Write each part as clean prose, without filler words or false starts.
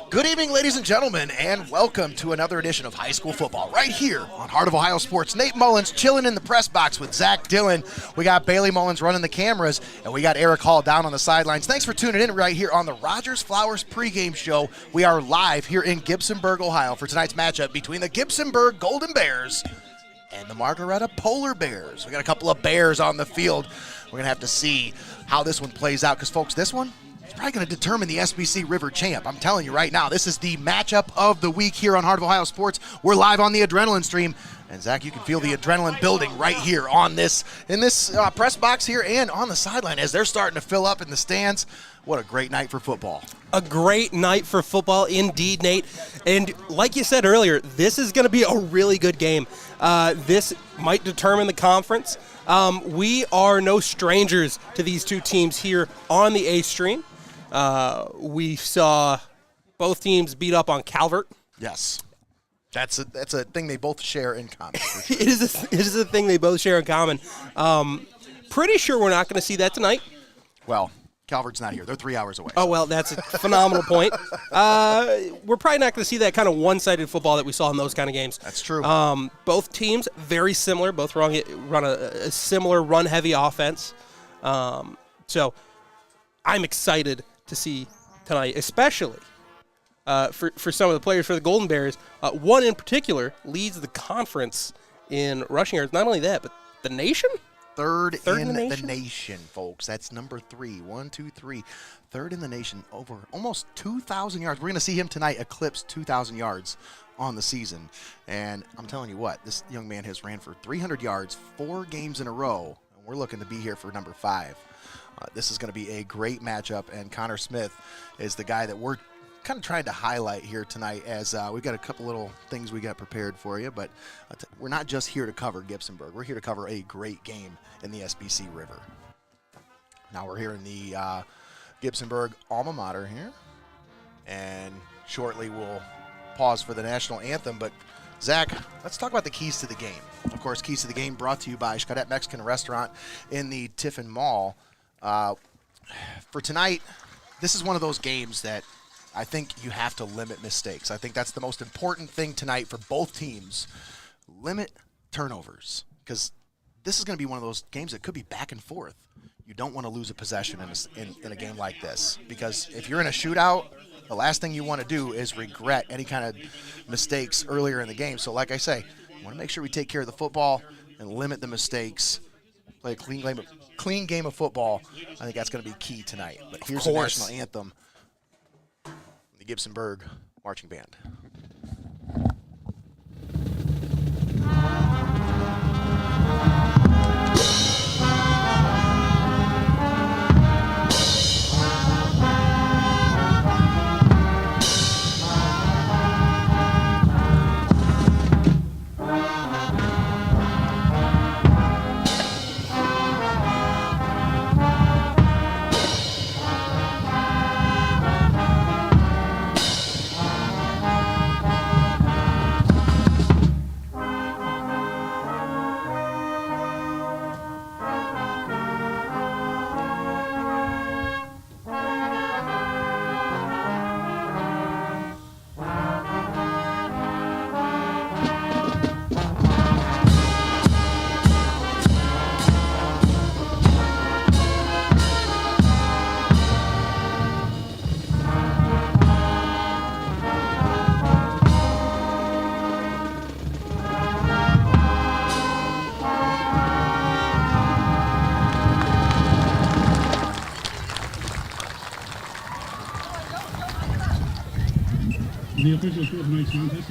Good evening, ladies and gentlemen, and welcome to another edition of High School Football right here on Heart of Ohio Sports. Nate Mullins chilling in the press box with Zack Dillon. We got Bailey Mullins running the cameras, and we got Eric Hall down on the sidelines. Thanks for tuning in right here on the Rogers Flowers pregame show. We are live here in Gibsonburg, Ohio for tonight's matchup between the Gibsonburg Golden Bears and the Margaretta Polar Bears. We got a couple of bears on the field. We're going to have to see how this one plays out because, folks, this one is probably going to determine the SBC River champ. I'm telling you right now, this is the matchup of the week here on Heart of Ohio Sports. We're live on the adrenaline stream. And, Zach, you can feel the adrenaline building right here on this press box here and on the sideline as they're starting to fill up in the stands. What a great night for football. A great night for football indeed, Nate. And like you said earlier, this is going to be a really good game. This might determine the conference. We are no strangers to these two teams here on the A stream. We saw both teams beat up on Calvert. Yes. That's a thing they both share in common. For sure. It is a thing they both share in common. Pretty sure we're not going to see that tonight. Well, Calvert's not here. They're 3 hours away. Oh, well, that's a phenomenal point. We're probably not going to see that kind of one-sided football that we saw in those kind of games. That's true. Both teams, very similar. Both run a similar run-heavy offense. So I'm excited to see tonight, especially for some of the players for the Golden Bears. One in particular leads the conference in rushing yards. Not only that, but the nation? Third in the nation, folks. That's number 3. 1, 2, 3. Third in the nation, over almost 2,000 yards. We're going to see him tonight eclipse 2,000 yards on the season. And I'm telling you what, this young man has ran for 300 yards 4 games in a row. And we're looking to be here for number 5. This is going to be a great matchup. And Connor Smith is the guy that we're kind of trying to highlight here tonight as we've got a couple little things we got prepared for you, but we're not just here to cover Gibsonburg. We're here to cover a great game in the SBC River. Now we're here in the Gibsonburg alma mater here, and shortly we'll pause for the national anthem. But Zach, let's talk about the keys to the game. Of course, keys to the game brought to you by Xcadet Mexican Restaurant in the Tiffin Mall. For tonight, this is one of those games that I think you have to limit mistakes. I think that's the most important thing tonight for both teams. Limit turnovers, because this is going to be one of those games that could be back and forth. You don't want to lose a possession in a game like this, because if you're in a shootout, the last thing you want to do is regret any kind of mistakes earlier in the game. So like I say, I want to make sure we take care of the football and limit the mistakes. Play a clean game of football. I think that's going to be key tonight. But here's the national anthem. The Gibsonburg Marching Band.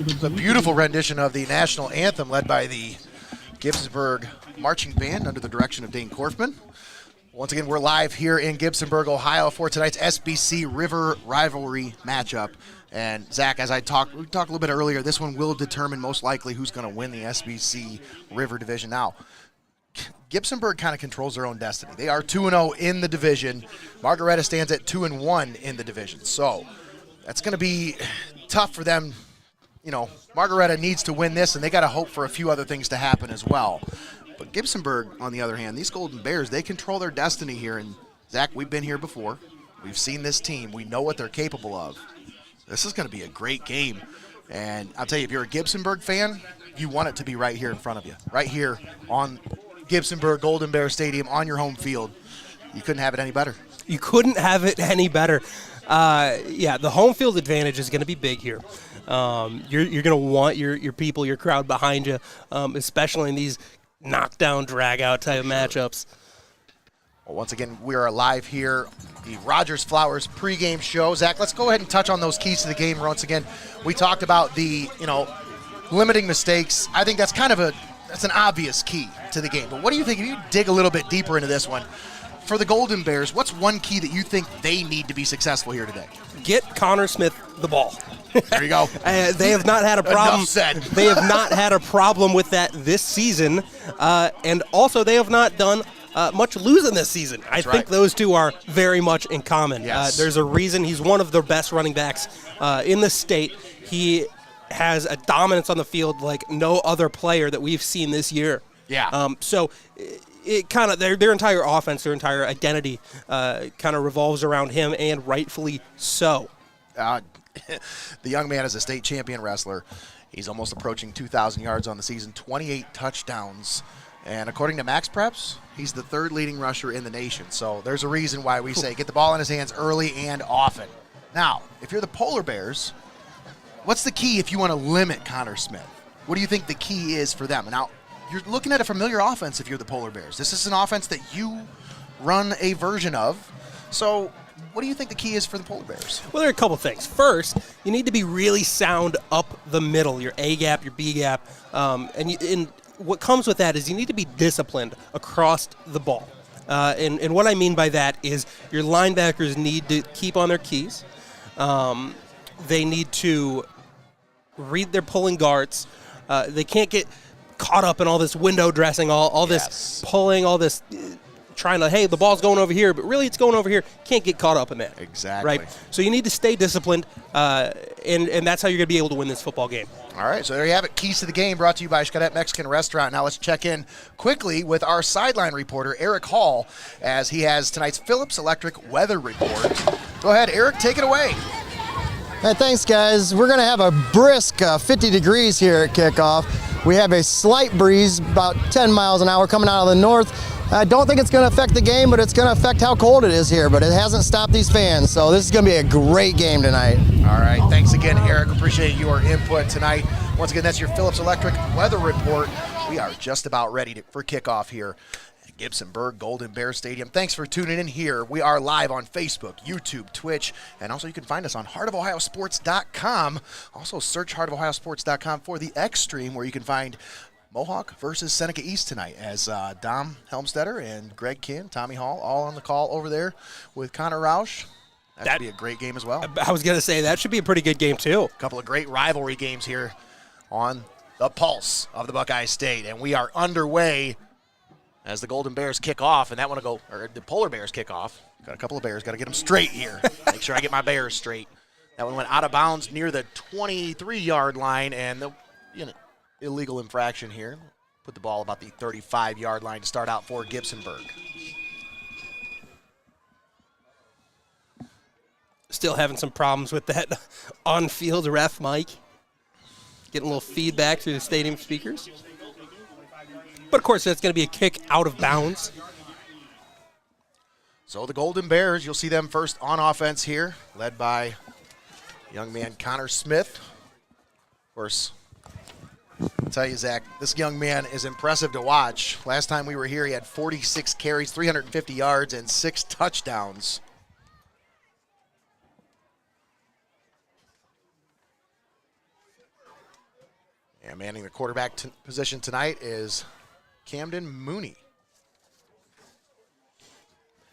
It's a beautiful rendition of the national anthem led by the Gibsonburg Marching Band under the direction of Dane Korfman. Once again, we're live here in Gibsonburg, Ohio for tonight's SBC River rivalry matchup. And Zach, as we talked a little bit earlier, this one will determine most likely who's going to win the SBC River division. Now, Gibsonburg kind of controls their own destiny. They are 2-0 in the division. Margaretta stands at 2-1 in the division. So that's going to be tough for them. You know, Margaretta needs to win this, and they got to hope for a few other things to happen as well. But Gibsonburg, on the other hand, these Golden Bears, they control their destiny here. And, Zach, we've been here before. We've seen this team. We know what they're capable of. This is going to be a great game. And I'll tell you, if you're a Gibsonburg fan, you want it to be right here in front of you, right here on Gibsonburg Golden Bear Stadium on your home field. You couldn't have it any better. You couldn't have it any better. The home field advantage is going to be big here. You're going to want your people, your crowd behind you, especially in these knockdown, drag-out type of matchups. Well, once again, we are live here, the Rogers Flowers pregame show. Zach, let's go ahead and touch on those keys to the game. Once again, we talked about the, limiting mistakes. I think that's that's an obvious key to the game. But what do you think, if you dig a little bit deeper into this one, for the Golden Bears, what's one key that you think they need to be successful here today? Get Connor Smith the ball. There you go. They have not had a problem. Enough said. They have not had a problem with that this season, and also they have not done much losing this season. I think those two are very much in common. Yes. There's a reason he's one of the best running backs in the state. He has a dominance on the field like no other player that we've seen this year. Yeah. So it kind of their entire offense, their entire identity kind of revolves around him, and rightfully so. The young man is a state champion wrestler. He's almost approaching 2,000 yards on the season, 28 touchdowns. And according to Max Preps, he's the third leading rusher in the nation. So there's a reason why we say get the ball in his hands early and often. Now, if you're the Polar Bears, what's the key if you want to limit Connor Smith? What do you think the key is for them? Now, you're looking at a familiar offense if you're the Polar Bears. This is an offense that you run a version of. So what do you think the key is for the Polar Bears? Well, there are a couple things. First, you need to be really sound up the middle, your A gap, your B gap, and what comes with that is you need to be disciplined across the ball. And what I mean by that is your linebackers need to keep on their keys. They need to read their pulling guards. They can't get caught up in all this window dressing, all this pulling, all this trying to, hey, the ball's going over here, but really it's going over here. Can't get caught up in that. Exactly. Right? So you need to stay disciplined, and that's how you're going to be able to win this football game. All right, so there you have it. Keys to the game brought to you by Xcadet Mexican Restaurant. Now let's check in quickly with our sideline reporter, Eric Hall, as he has tonight's Phillips Electric weather report. Go ahead, Eric, take it away. Hey, thanks, guys. We're going to have a brisk 50 degrees here at kickoff. We have a slight breeze, about 10 miles an hour, coming out of the north. I don't think it's going to affect the game, but it's going to affect how cold it is here. But it hasn't stopped these fans, so this is going to be a great game tonight. All right, thanks again, Eric. Appreciate your input tonight. Once again, that's your Phillips Electric weather report. We are just about ready for kickoff here at Gibsonburg Golden Bear Stadium. Thanks for tuning in here. We are live on Facebook, YouTube, Twitch, and also you can find us on heartofohiosports.com. Also search heartofohiosports.com for the X stream, where you can find Mohawk versus Seneca East tonight, as Dom Helmstetter and Greg Kinn, Tommy Hall, all on the call over there with Connor Roush. That should be a great game as well. I was going to say, that should be a pretty good game, too. A couple of great rivalry games here on the pulse of the Buckeye State, and we are underway as the Golden Bears kick off, and the Polar Bears kick off. Got a couple of Bears, got to get them straight here. Make sure I get my Bears straight. That one went out of bounds near the 23-yard line, and illegal infraction here. Put the ball about the 35-yard line to start out for Gibsonburg. Still having some problems with that on-field ref mic. Getting a little feedback through the stadium speakers. But, of course, that's going to be a kick out of bounds. So the Golden Bears, you'll see them first on offense here, led by young man Connor Smith. Of course, I'll tell you, Zach, this young man is impressive to watch. Last time we were here, he had 46 carries, 350 yards, and 6 touchdowns. And manning the quarterback position tonight is Camden Mooney.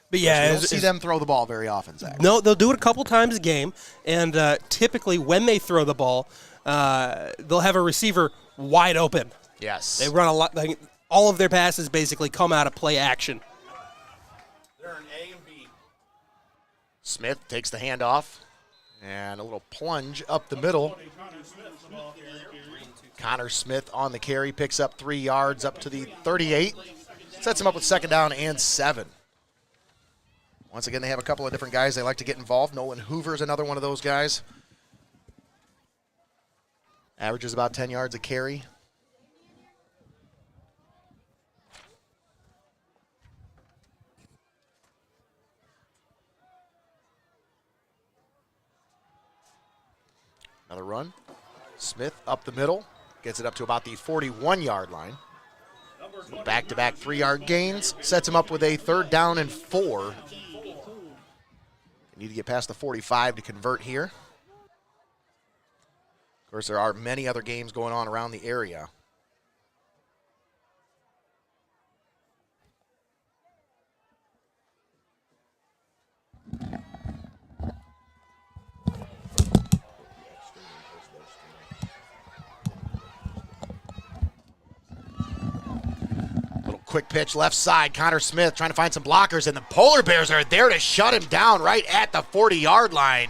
But yeah, you don't see them throw the ball very often, Zach. No, they'll do it a couple times a game, and typically when they throw the ball, they'll have a receiver wide open. Yes. They run a lot. Like, all of their passes basically come out of play action. They're an A and B. Smith takes the handoff, and a little plunge up the middle. Connor Smith on the carry, picks up 3 yards up to the 38. Sets him up with second down and 7. Once again, they have a couple of different guys they like to get involved. Nolan Hoover's another one of those guys. Averages about 10 yards a carry. Another run. Smith up the middle. Gets it up to about the 41-yard line. Back-to-back 3-yard gains. Sets him up with a 3rd down and 4. Need to get past the 45 to convert here. Of course, there are many other games going on around the area. Quick pitch left side. Connor Smith trying to find some blockers, and the Polar Bears are there to shut him down right at the 40-yard line.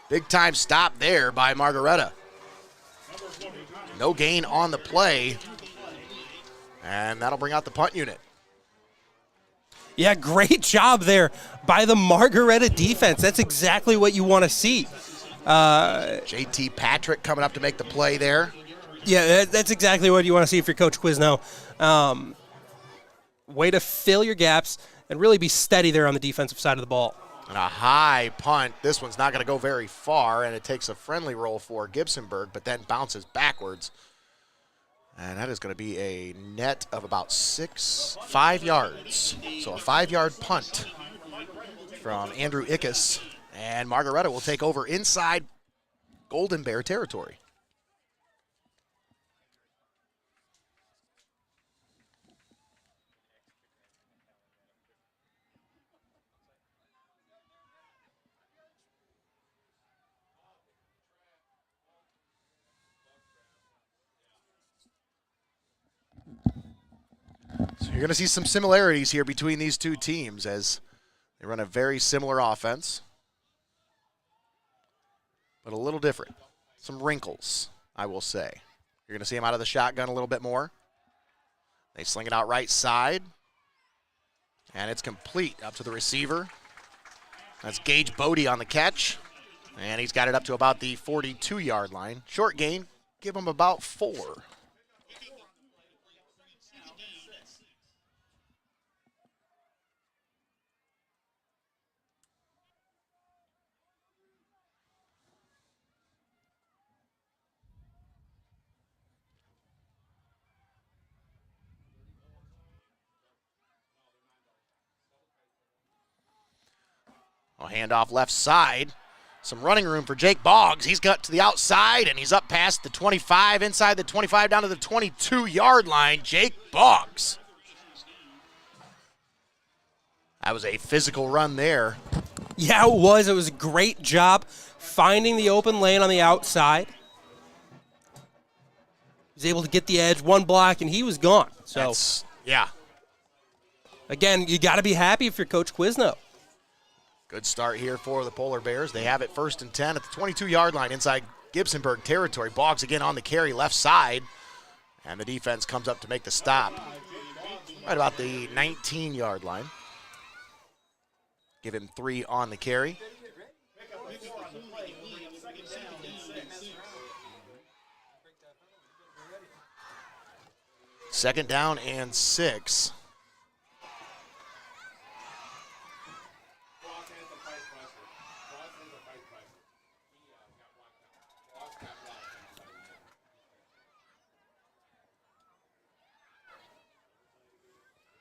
Big time stop there by Margaretta. No gain on the play, and that'll bring out the punt unit. Yeah, great job there by the Margaretta defense. That's exactly what you want to see. JT Patrick coming up to make the play there. Yeah, that's exactly what you want to see if you're Coach Quizno. Way to fill your gaps and really be steady there on the defensive side of the ball. And a high punt. This one's not going to go very far, and it takes a friendly roll for Gibsonburg, but then bounces backwards. And that is going to be a net of about 5 yards. So a 5-yard punt from Andrew Ickes. And Margaretta will take over inside Golden Bear territory. So you're going to see some similarities here between these two teams as they run a very similar offense, but a little different. Some wrinkles, I will say. You're going to see them out of the shotgun a little bit more. They sling it out right side, and it's complete up to the receiver. That's Gage Bodie on the catch, and he's got it up to about the 42-yard line. Short gain, give him about 4. Handoff left side. Some running room for Jake Boggs. He's got to the outside, and he's up past the 25, inside the 25, down to the 22-yard line. Jake Boggs. That was a physical run there. Yeah, it was. It was a great job finding the open lane on the outside. He was able to get the edge, one block, and he was gone. So, yeah. Again, you got to be happy if you're Coach Quizno. Good start here for the Polar Bears. They have it 1st and 10 at the 22-yard line inside Gibsonburg territory. Boggs again on the carry left side, and the defense comes up to make the stop right about the 19-yard line. Give him 3 on the carry. Second down and 6.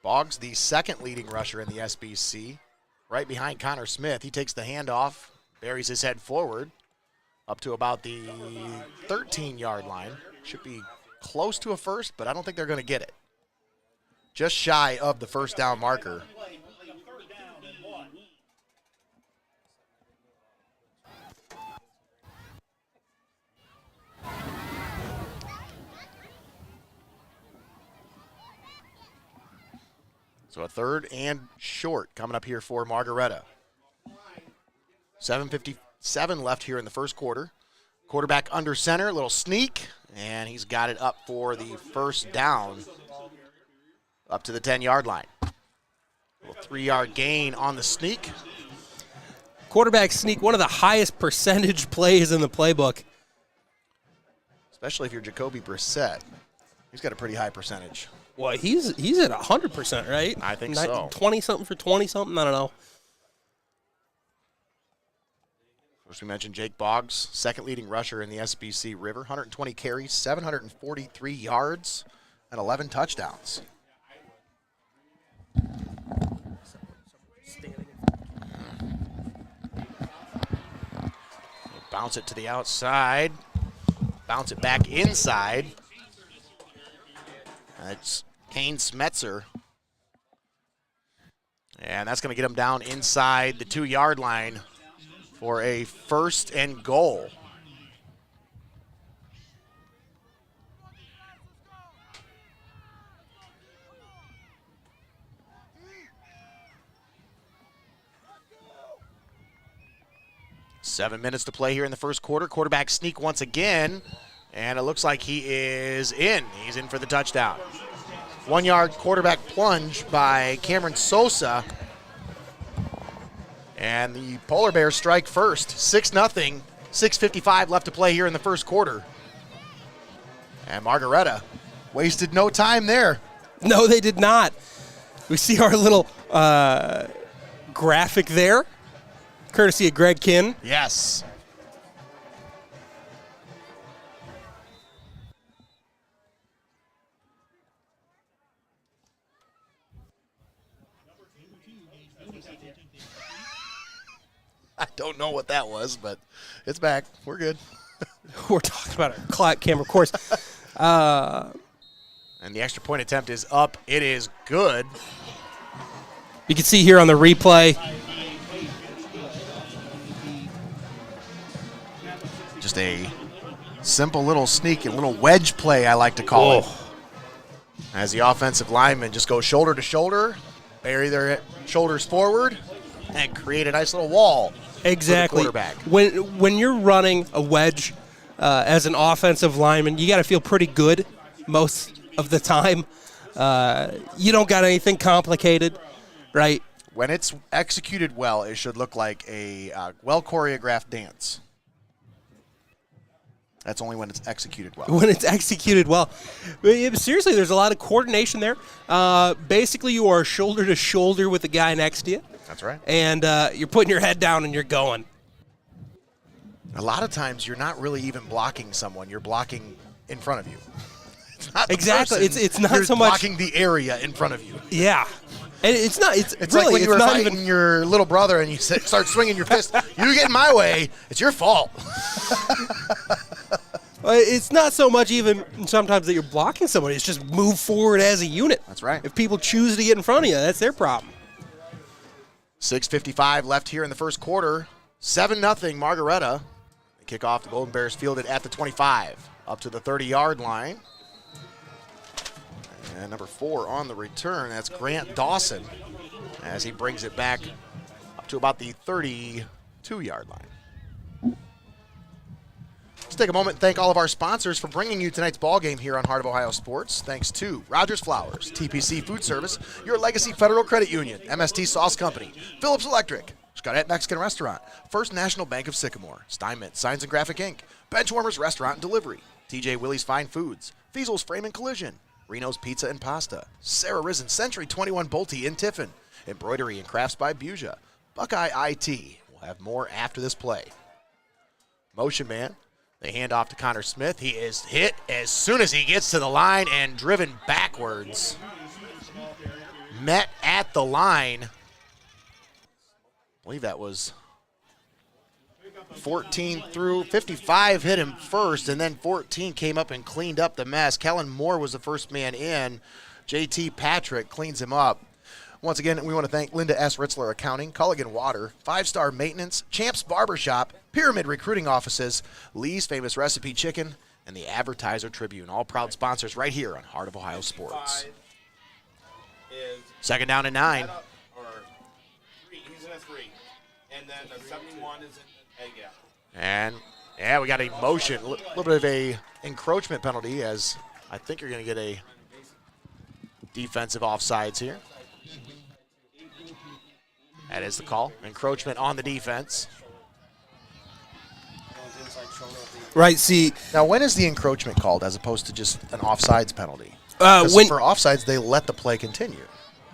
Boggs, the second leading rusher in the SBC, right behind Connor Smith. He takes the handoff, buries his head forward, up to about the 13-yard line. Should be close to a first, but I don't think they're going to get it. Just shy of the first down marker. So a 3rd and short coming up here for Margaretta. 7:57 left here in the first quarter. Quarterback under center, little sneak, and he's got it up for the first down up to the 10-yard line. Little 3-yard gain on the sneak. Quarterback sneak, one of the highest percentage plays in the playbook. Especially if you're Jacoby Brissett. He's got a pretty high percentage. Well, he's at 100%, right? I think so. 20-something for 20-something, I don't know. First, we mentioned Jake Boggs, second leading rusher in the SBC River, 120 carries, 743 yards, and 11 touchdowns. Bounce it to the outside, bounce it back inside. That's Kane Smetzer. And that's going to get him down inside the 2-yard line for a 1st and goal. Seven minutes to play here in the first quarter. Quarterback sneak once again, and it looks like he is in. He's in for the touchdown. 1-yard quarterback plunge by Cameron Sosa. And the Polar Bears strike first, 6-0, 6:55 left to play here in the first quarter. And Margaretta wasted no time there. No, they did not. We see our little graphic there, courtesy of Greg Kinn. Yes. I don't know what that was, but it's back. We're good. We're talking about our clock camera course. And the extra point attempt is up. It is good. You can see here on the replay. Just a simple little sneak, a little wedge play, I like to call it. As the offensive linemen just go shoulder to shoulder, bury their shoulders forward, and create a nice little wall. Exactly. For the quarterback. When you're running a wedge as an offensive lineman, you got to feel pretty good most of the time. You don't got anything complicated, right? When it's executed well, it should look like a well-choreographed dance. That's only when it's executed well. When it's executed well. Seriously, there's a lot of coordination there. Basically, you are shoulder to shoulder with the guy next to you. That's right. And you're putting your head down and you're going. A lot of times, you're not really even blocking someone. You're blocking in front of you. It's not the exactly. person. It's not you're so much blocking the area in front of you. Yeah. And it's not. It's like really, when you were not fighting even your little brother and you start swinging your fist. You get in my way, it's your fault. It's not so much even sometimes that you're blocking somebody. It's just move forward as a unit. That's right. If people choose to get in front of you, that's their problem. 6:55 left here in the first quarter. 7-0 Margaretta. They kick off. The Golden Bears fielded at the 25, up to the 30-yard line. And number 4 on the return, that's Grant Dawson, as he brings it back up to about the 32-yard line. Let's take a moment and thank all of our sponsors for bringing you tonight's ball game here on Heart of Ohio Sports. Thanks to Rogers Flowers, TPC Food Service, Your Legacy Federal Credit Union, MST Sauce Company, Phillips Electric, Scott Mexican Restaurant, First National Bank of Sycamore, Steinmetz Signs and Graphic Inc., Benchwarmers Restaurant and Delivery, TJ Willie's Fine Foods, Fiesel's Frame and Collision, Reno's Pizza and Pasta, Sarah Risen Century 21 Bolte in Tiffin, Embroidery and Crafts by Buja, Buckeye IT. We'll have more after this play. Motion Man. They hand off to Connor Smith. He is hit as soon as he gets to the line and driven backwards. Met at the line. I believe that was 14 through. 55 hit him first, and then 14 came up and cleaned up the mess. Kellen Moore was the first man in. JT Patrick cleans him up. Once again, we want to thank Linda S. Ritzler Accounting, Culligan Water, 5-Star Maintenance, Champs Barbershop, Pyramid Recruiting Offices, Lee's Famous Recipe Chicken, and the Advertiser Tribune, all proud sponsors right here on Heart of Ohio Sports. Second down and 9. He's in a 3. And then the 71 is in a gap. And, yeah, we got a motion, a little bit of a encroachment penalty, as I think you're going to get a defensive offsides here. That is the call. Encroachment on the defense. Right, see. Now, when is the encroachment called as opposed to just an offsides penalty? For offsides, they let the play continue.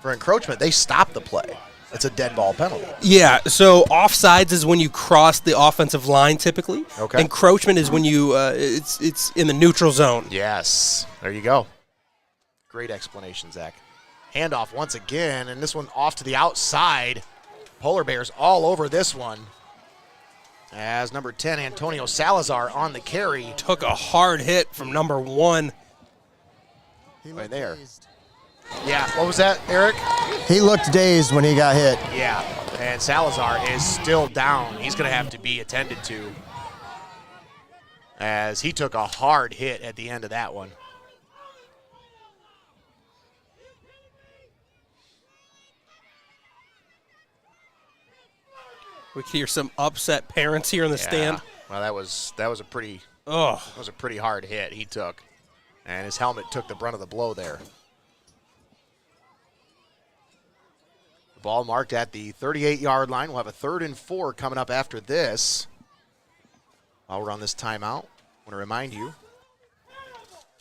For encroachment, they stop the play. It's a dead ball penalty. Yeah, so offsides is when you cross the offensive line typically. Okay. Encroachment is when you it's in the neutral zone. Yes. There you go. Great explanation, Zach. Handoff once again, and this one off to the outside. Polar Bears all over this one. As number 10, Antonio Salazar on the carry. Took a hard hit from number 1. Right there. Yeah, what was that, Eric? He looked dazed when he got hit. Yeah, and Salazar is still down. He's going to have to be attended to as he took a hard hit at the end of that one. We can hear some upset parents here in the stand. Well, that was a pretty hard hit he took, and his helmet took the brunt of the blow there. The ball marked at the 38-yard line. We'll have a 3rd and 4 coming up after this. While we're on this timeout, I want to remind you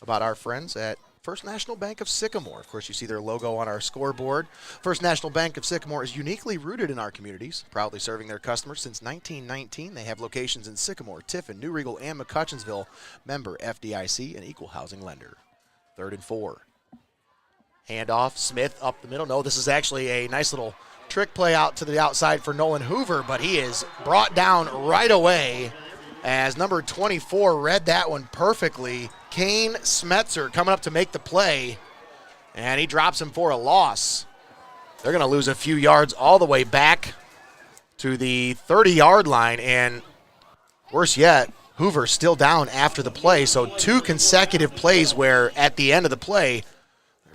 about our friends at First National Bank of Sycamore. Of course, you see their logo on our scoreboard. First National Bank of Sycamore is uniquely rooted in our communities, proudly serving their customers since 1919. They have locations in Sycamore, Tiffin, New Regal, and McCutcheonsville. Member FDIC, an equal housing lender. 3rd and 4. Handoff, Smith up the middle. No, this is actually a nice little trick play out to the outside for Nolan Hoover, but he is brought down right away as number 24 read that one perfectly. Kane Smetzer coming up to make the play, and he drops him for a loss. They're going to lose a few yards all the way back to the 30-yard line, and worse yet, Hoover's still down after the play, so 2 consecutive plays where at the end of the play,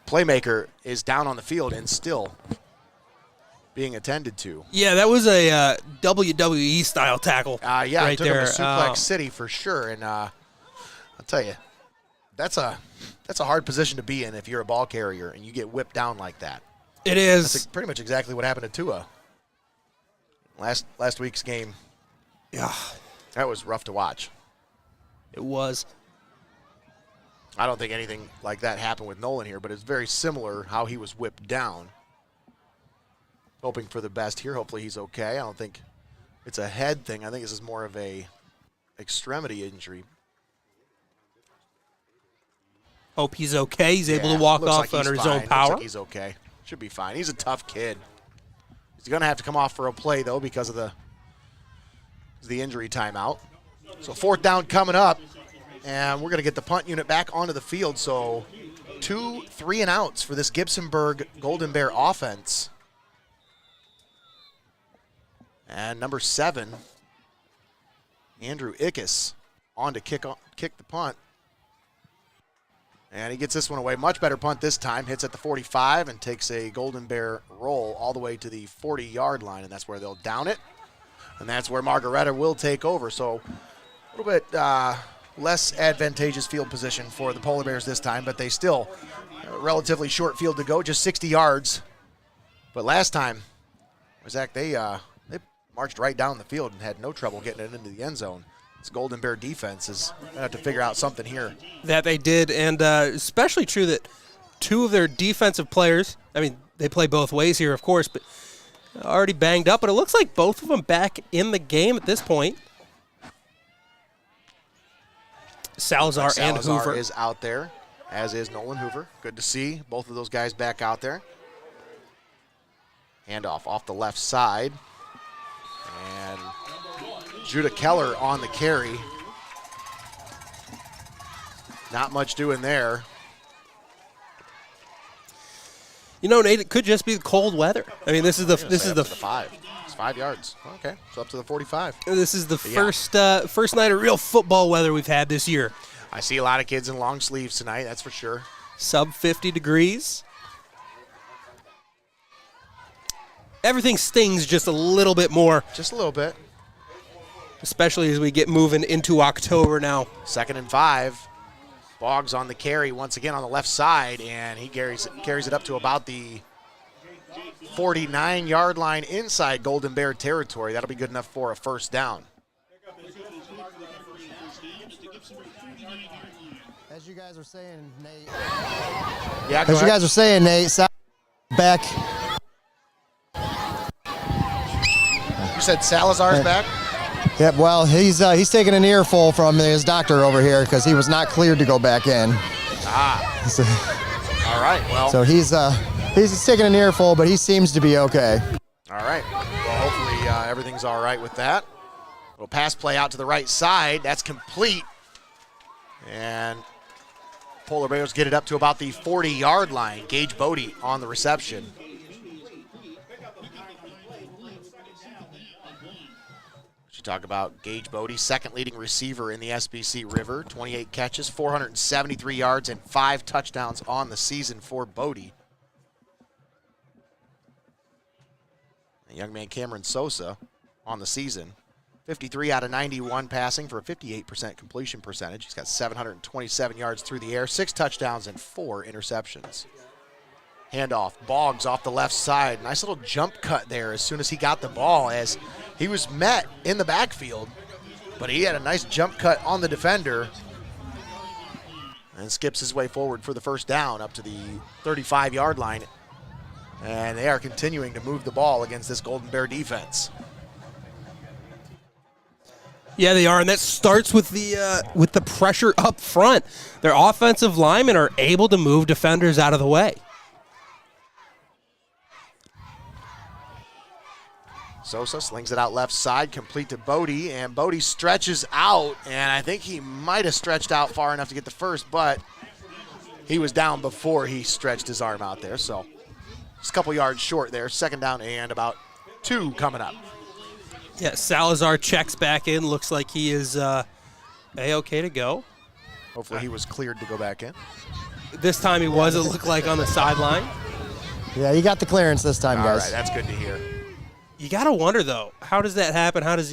playmaker is down on the field and still being attended to. Yeah, that was a WWE-style tackle. Yeah, right it took there. him to Suplex City for sure, and I'll tell you, that's a hard position to be in if you're a ball carrier and you get whipped down like that. It is. That's pretty much exactly what happened to Tua last week's game. Yeah, that was rough to watch. It was. I don't think anything like that happened with Nolan here, but it's very similar how he was whipped down. Hoping for the best here. Hopefully he's okay. I don't think it's a head thing. I think this is more of a extremity injury. Hope he's okay. He's able to walk off under his own power. Looks like he's okay. Should be fine. He's a tough kid. He's going to have to come off for a play, though, because of the injury timeout. So 4th down coming up, and we're going to get the punt unit back onto the field. So 2 3-and-outs for this Gibsonburg Golden Bear offense. And number 7, Andrew Ickes, on to kick the punt. And he gets this one away. Much better punt this time. Hits at the 45 and takes a Golden Bear roll all the way to the 40-yard line, and that's where they'll down it. And that's where Margaretta will take over. So a little bit less advantageous field position for the Polar Bears this time, but they still relatively short field to go, just 60 yards. But last time, Zach, they marched right down the field and had no trouble getting it into the end zone. This Golden Bear defense is going to have to figure out something here. That they did, and especially true that 2 of their defensive players, I mean, they play both ways here, of course, but already banged up, but it looks like both of them back in the game at this point. Salazar and Hoover is out there, as is Nolan Hoover. Good to see both of those guys back out there. Handoff off the left side. And Judah Keller on the carry. Not much doing there. You know, Nate, it could just be the cold weather. I mean, this is the 5. It's 5 yards. Okay, so up to the 45. This is the first night of real football weather we've had this year. I see a lot of kids in long sleeves tonight, that's for sure. Sub 50 degrees. Everything stings just a little bit more. Just a little bit. Especially as we get moving into October now. 2nd and 5. Boggs on the carry once again on the left side, and he carries it up to about the 49-yard line inside Golden Bear territory. That'll be good enough for a first down. As you guys were saying, Nate. Yeah, As you guys were saying, Nate, back. You said Salazar's back? Yep, well, he's taking an earful from his doctor over here because he was not cleared to go back in. So, All right, well. so he's taking an earful, but he seems to be okay. All right. Well, hopefully everything's all right with that. Little pass play out to the right side. That's complete. And Polar Bears get it up to about the 40-yard line. Gage Bodie on the reception. Talk about Gage Bodie, second leading receiver in the SBC River. 28 catches, 473 yards, and 5 touchdowns on the season for Bodie. And young man Cameron Sosa on the season. 53 out of 91 passing for a 58% completion percentage. He's got 727 yards through the air, 6 touchdowns, and 4 interceptions. Handoff, Boggs off the left side. Nice little jump cut there as soon as he got the ball, as he was met in the backfield, but he had a nice jump cut on the defender and skips his way forward for the first down up to the 35-yard line. And they are continuing to move the ball against this Golden Bear defense. Yeah, they are, and that starts with the pressure up front. Their offensive linemen are able to move defenders out of the way. Sosa slings it out left side, complete to Bodie, and Bodie stretches out, and I think he might have stretched out far enough to get the first, but he was down before he stretched his arm out there, so just a couple yards short there. Second down and about 2 coming up. Yeah, Salazar checks back in. Looks like he is A-okay to go. Hopefully he was cleared to go back in. This time he was, it looked like, on the sideline. Yeah, he got the clearance this time, All guys. right, that's good to hear. You got to wonder, though, how does that happen? How do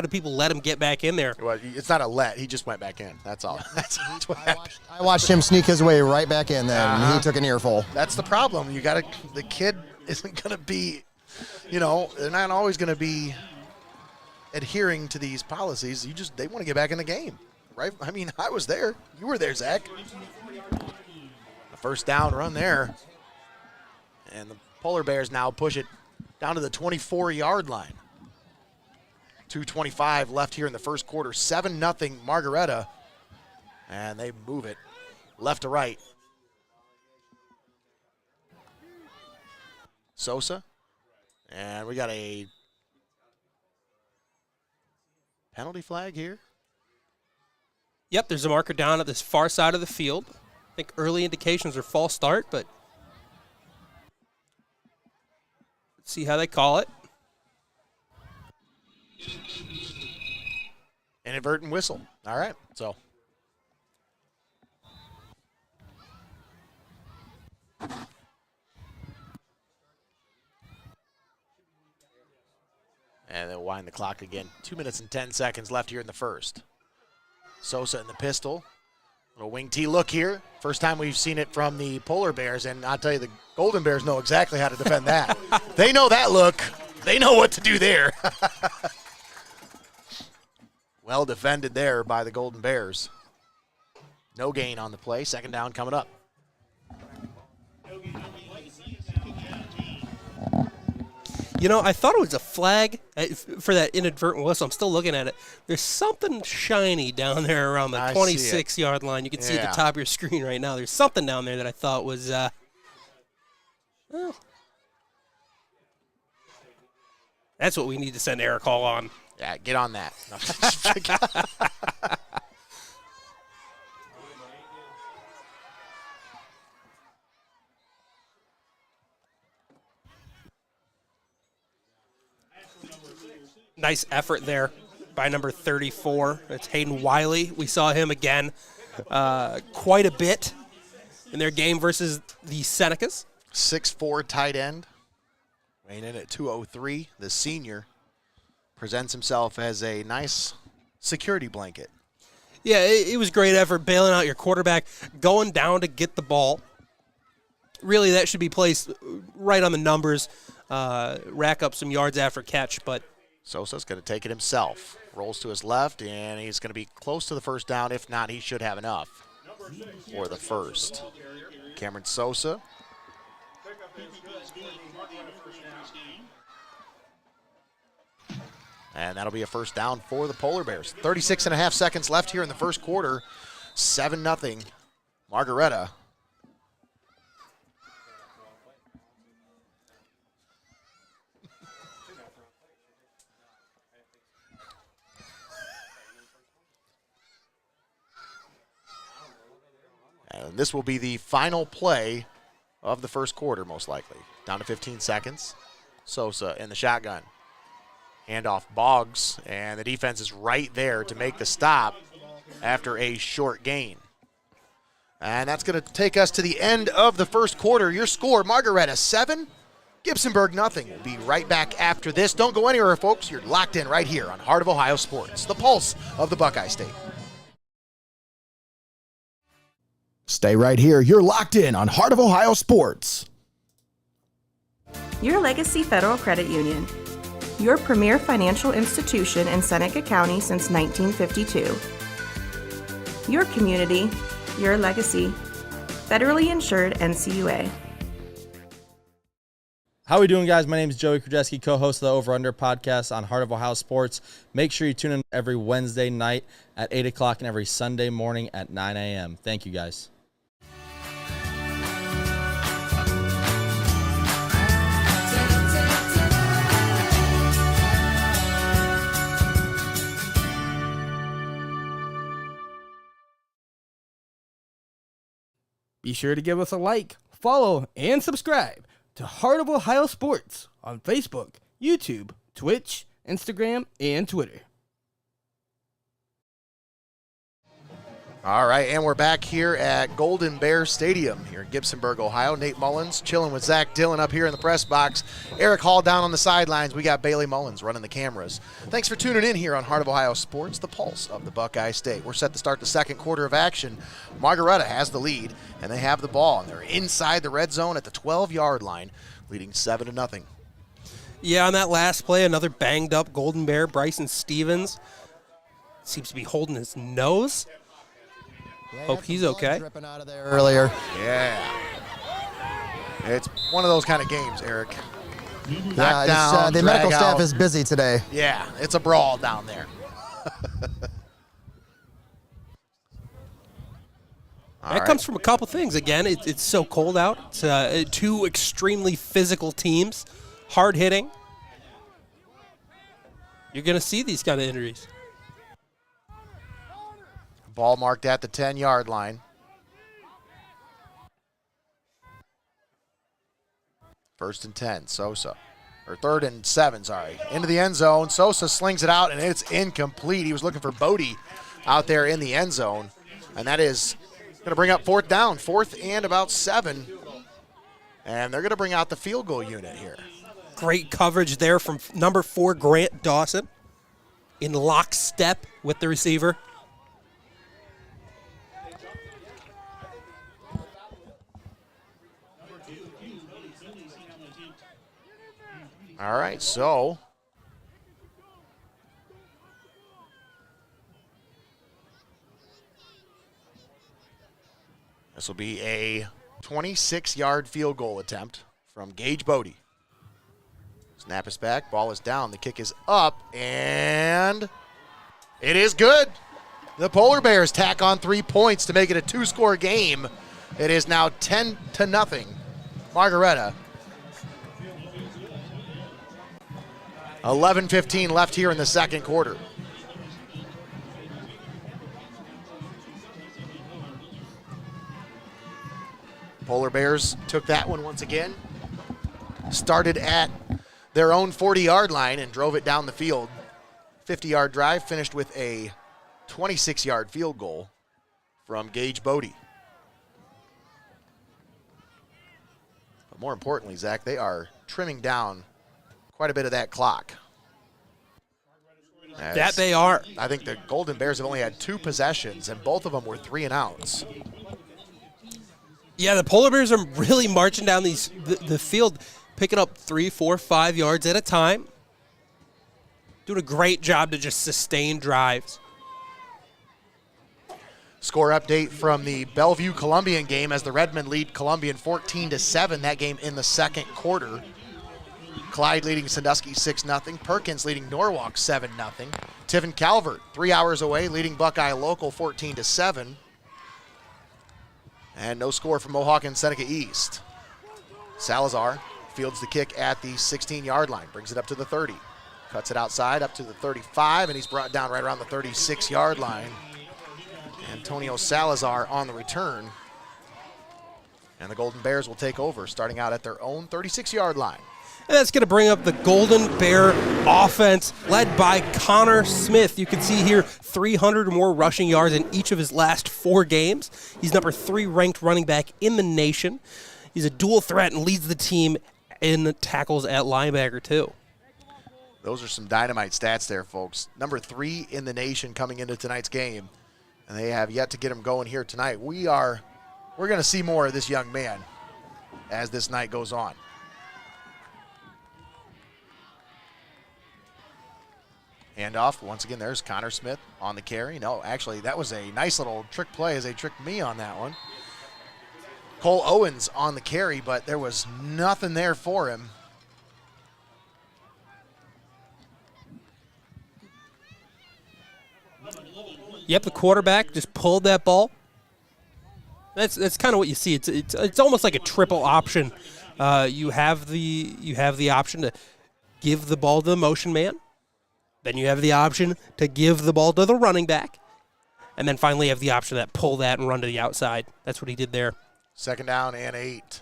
people let him get back in there? Well, it's not a let. He just went back in. That's all. That's what happened. I watched him sneak his way right back in there, and he took an earful. That's the problem. The kid isn't going to be, they're not always going to be adhering to these policies. They want to get back in the game, right? I mean, I was there. You were there, Zach. A first down run there. And the Polar Bears now push it down to the 24-yard line. 2:25 left here in the first quarter. 7-0 Margaretta. And they move it left to right. Sosa. And we got a penalty flag here. Yep, there's a marker down at this far side of the field. I think early indications are false start, but let's see how they call it. Inadvertent whistle. All right, so. And they'll wind the clock again. 2 minutes and 10 seconds left here in the first. Sosa in the pistol. Little wing T look here. First time we've seen it from the Polar Bears, and I'll tell you, the Golden Bears know exactly how to defend that. They know that look. They know what to do there. Well defended there by the Golden Bears. No gain on the play. Second down coming up. I thought it was a flag for that inadvertent whistle. I'm still looking at it. There's something shiny down there around the 26-yard line. You can see at the top of your screen right now. There's something down there that I thought was, that's what we need to send Eric Hall on. Yeah, get on that. Nice effort there by number 34. It's Hayden Wiley. We saw him again quite a bit in their game versus the Senecas. 6'4" tight end. Weighing in at 203. The senior presents himself as a nice security blanket. Yeah, it was great effort bailing out your quarterback, going down to get the ball, really that should be placed right on the numbers, rack up some yards after catch. But Sosa's going to take it himself. Rolls to his left, and he's going to be close to the first down. If not, he should have enough for the first. Cameron Sosa. And that'll be a first down for the Polar Bears. 36 and a half seconds left here in the first quarter. 7-0. Margaretta. And this will be the final play of the first quarter, most likely. Down to 15 seconds. Sosa in the shotgun. Handoff Boggs, and the defense is right there to make the stop after a short gain. And that's going to take us to the end of the first quarter. Your score, Margaretta 7, Gibsonburg nothing. We'll be right back after this. Don't go anywhere, folks. You're locked in right here on Heart of Ohio Sports, the pulse of the Buckeye State. Stay right here. You're locked in on Heart of Ohio Sports. Your Legacy Federal Credit Union. Your premier financial institution in Seneca County since 1952. Your community, your legacy. Federally insured NCUA. How are we doing, guys? My name is Joey Krajewski, co-host of the Over Under podcast on Heart of Ohio Sports. Make sure you tune in every Wednesday night at 8 o'clock and every Sunday morning at 9 a.m. Thank you, guys. Be sure to give us a like, follow, and subscribe to Heart of Ohio Sports on Facebook, YouTube, Twitch, Instagram, and Twitter. All right, and we're back here at Golden Bear Stadium here in Gibsonburg, Ohio. Nate Mullins chilling with Zack Dillon up here in the press box. Eric Hall down on the sidelines. We got Bailey Mullins running the cameras. Thanks for tuning in here on Heart of Ohio Sports, the pulse of the Buckeye State. We're set to start the second quarter of action. Margaretta has the lead, and they have the ball, and they're inside the red zone at the 12-yard line, leading 7-0. yeah, on that last play, another banged-up Golden Bear, Bryson Stevens, seems to be holding his nose. Hope he's okay. Dripping out of there earlier. Yeah. It's one of those kind of games, Eric. Yeah, down, the medical drag staff out. is busy today. Yeah, it's a brawl down there. That comes from a couple things. Again, it's so cold out. It's two extremely physical teams, hard hitting. You're going to see these kind of injuries. Ball marked at the 10-yard line. First and 10, Sosa. Or 3rd and 7, sorry. Into the end zone. Sosa slings it out, and it's incomplete. He was looking for Bodie out there in the end zone. And that is going to bring up 4th down. 4th and about 7. And they're going to bring out the field goal unit here. Great coverage there from number 4, Grant Dawson, in lockstep with the receiver. All right, so this will be a 26-yard field goal attempt from Gage Bodie. Snap is back, ball is down, the kick is up, and it is good. The Polar Bears tack on 3 points to make it a 2-score game. It is now 10-0. Margaretta. 11:15 left here in the second quarter. Polar Bears took that one once again. Started at their own 40-yard line and drove it down the field. 50-yard drive finished with a 26-yard field goal from Gage Bodie. But more importantly, Zach, they are trimming down quite a bit of that clock. That they are. I think the Golden Bears have only had 2 possessions, and both of them were 3 and outs. Yeah, the Polar Bears are really marching down the field, picking up 3, 4, 5 yards at a time. Doing a great job to just sustain drives. Score update from the Bellevue Columbian game as the Redmen lead Columbian 14-7. That game in the second quarter. Clyde leading Sandusky 6-0. Perkins leading Norwalk 7-0. Tiffin Calvert 3 hours away leading Buckeye Local 14-7. And no score from Mohawk and Seneca East. Salazar fields the kick at the 16-yard line, brings it up to the 30. Cuts it outside up to the 35, and he's brought down right around the 36-yard line. Antonio Salazar on the return. And the Golden Bears will take over, starting out at their own 36-yard line. And that's going to bring up the Golden Bear offense led by Connor Smith. You can see here 300 or more rushing yards in each of his last 4 games. He's number 3 ranked running back in the nation. He's a dual threat and leads the team in tackles at linebacker too. Those are some dynamite stats there, folks. Number 3 in the nation coming into tonight's game, and they have yet to get him going here tonight. We're going to see more of this young man as this night goes on. Handoff, once again, there's Connor Smith on the carry. No, actually, that was a nice little trick play as they tricked me on that one. Cole Owens on the carry, but there was nothing there for him. Yep, the quarterback just pulled that ball. That's kind of what you see. It's almost like a triple option. You have the option to give the ball to the motion man. Then you have the option to give the ball to the running back. And then finally you have the option to pull that and run to the outside. That's what he did there. 2nd down and 8.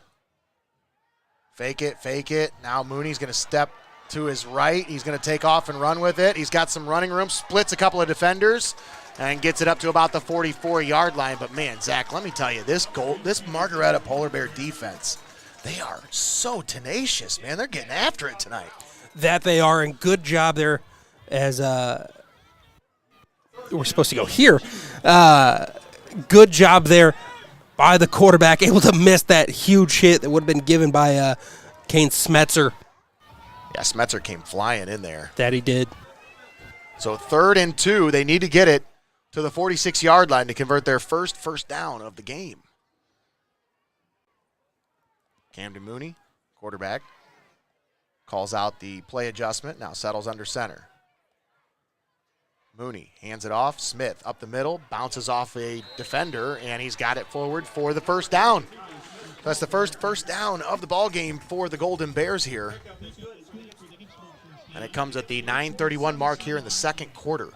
Fake it. Now Mooney's going to step to his right. He's going to take off and run with it. He's got some running room, splits a couple of defenders, and gets it up to about the 44-yard line. But, man, Zach, let me tell you, this Margaretta Polar Bear defense, they are so tenacious, man. They're getting after it tonight. That they are, and good job there as we're supposed to go here. Good job there by the quarterback, able to miss that huge hit that would have been given by Kane Smetzer. Yeah, Smetzer came flying in there. That he did. So 3rd and 2, they need to get it to the 46-yard line to convert their first down of the game. Camden Mooney, quarterback, calls out the play adjustment, now settles under center. Mooney hands it off. Smith up the middle, bounces off a defender, and he's got it forward for the first down. That's the first down of the ball game for the Golden Bears here. And it comes at the 9:31 mark here in the second quarter.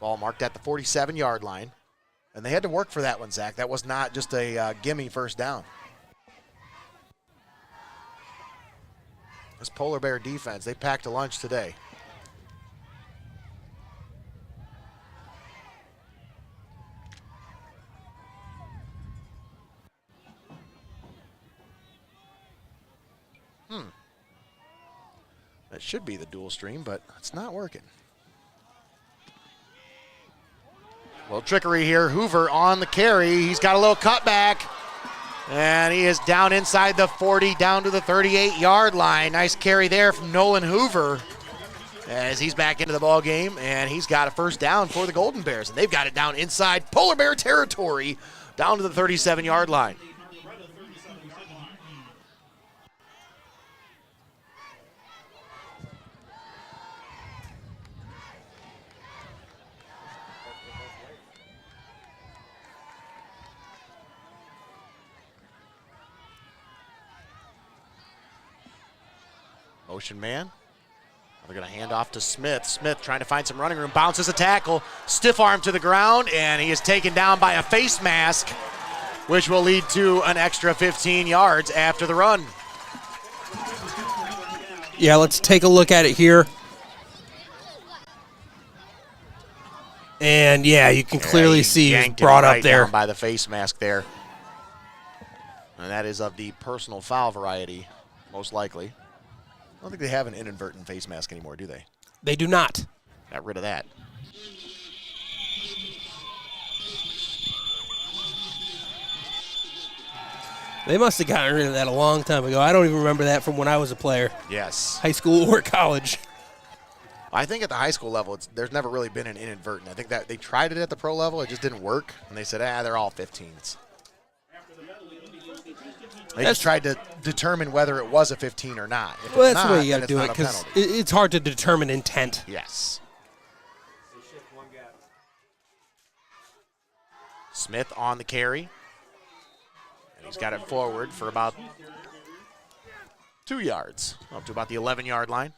Ball marked at the 47-yard line. And they had to work for that one, Zach. That was not just a gimme first down. This Polar Bear defense, they packed a lunch today. That should be the dual stream, but it's not working. Well, trickery here. Hoover on the carry. He's got a little cutback. And he is down inside the 40, down to the 38-yard line. Nice carry there from Nolan Hoover as he's back into the ball game, and he's got a first down for the Golden Bears. And they've got it down inside Polar Bear territory, down to the 37-yard line. Motion man. They're going to hand off to Smith. Smith trying to find some running room. Bounces a tackle. Stiff arm to the ground, and he is taken down by a face mask, which will lead to an extra 15 yards after the run. Yeah, let's take a look at it here. And, yeah, you can clearly see he's brought up there. Down by the face mask there. And that is of the personal foul variety, most likely. I don't think they have an inadvertent face mask anymore, do they? They do not. Got rid of that. They must have gotten rid of that a long time ago. I don't even remember that from when I was a player. Yes. High school or college. I think at the high school level, there's never really been an inadvertent. I think that they tried it at the pro level. It just didn't work. And they said, they're all 15s. They just tried to determine whether it was a 15 or not. If Well, it's that's not, the way you then got to it's do it not a because penalty. it's hard to determine intent. Yes. Smith on the carry. And he's got it forward for about 2 yards, up to about the 11-yard line.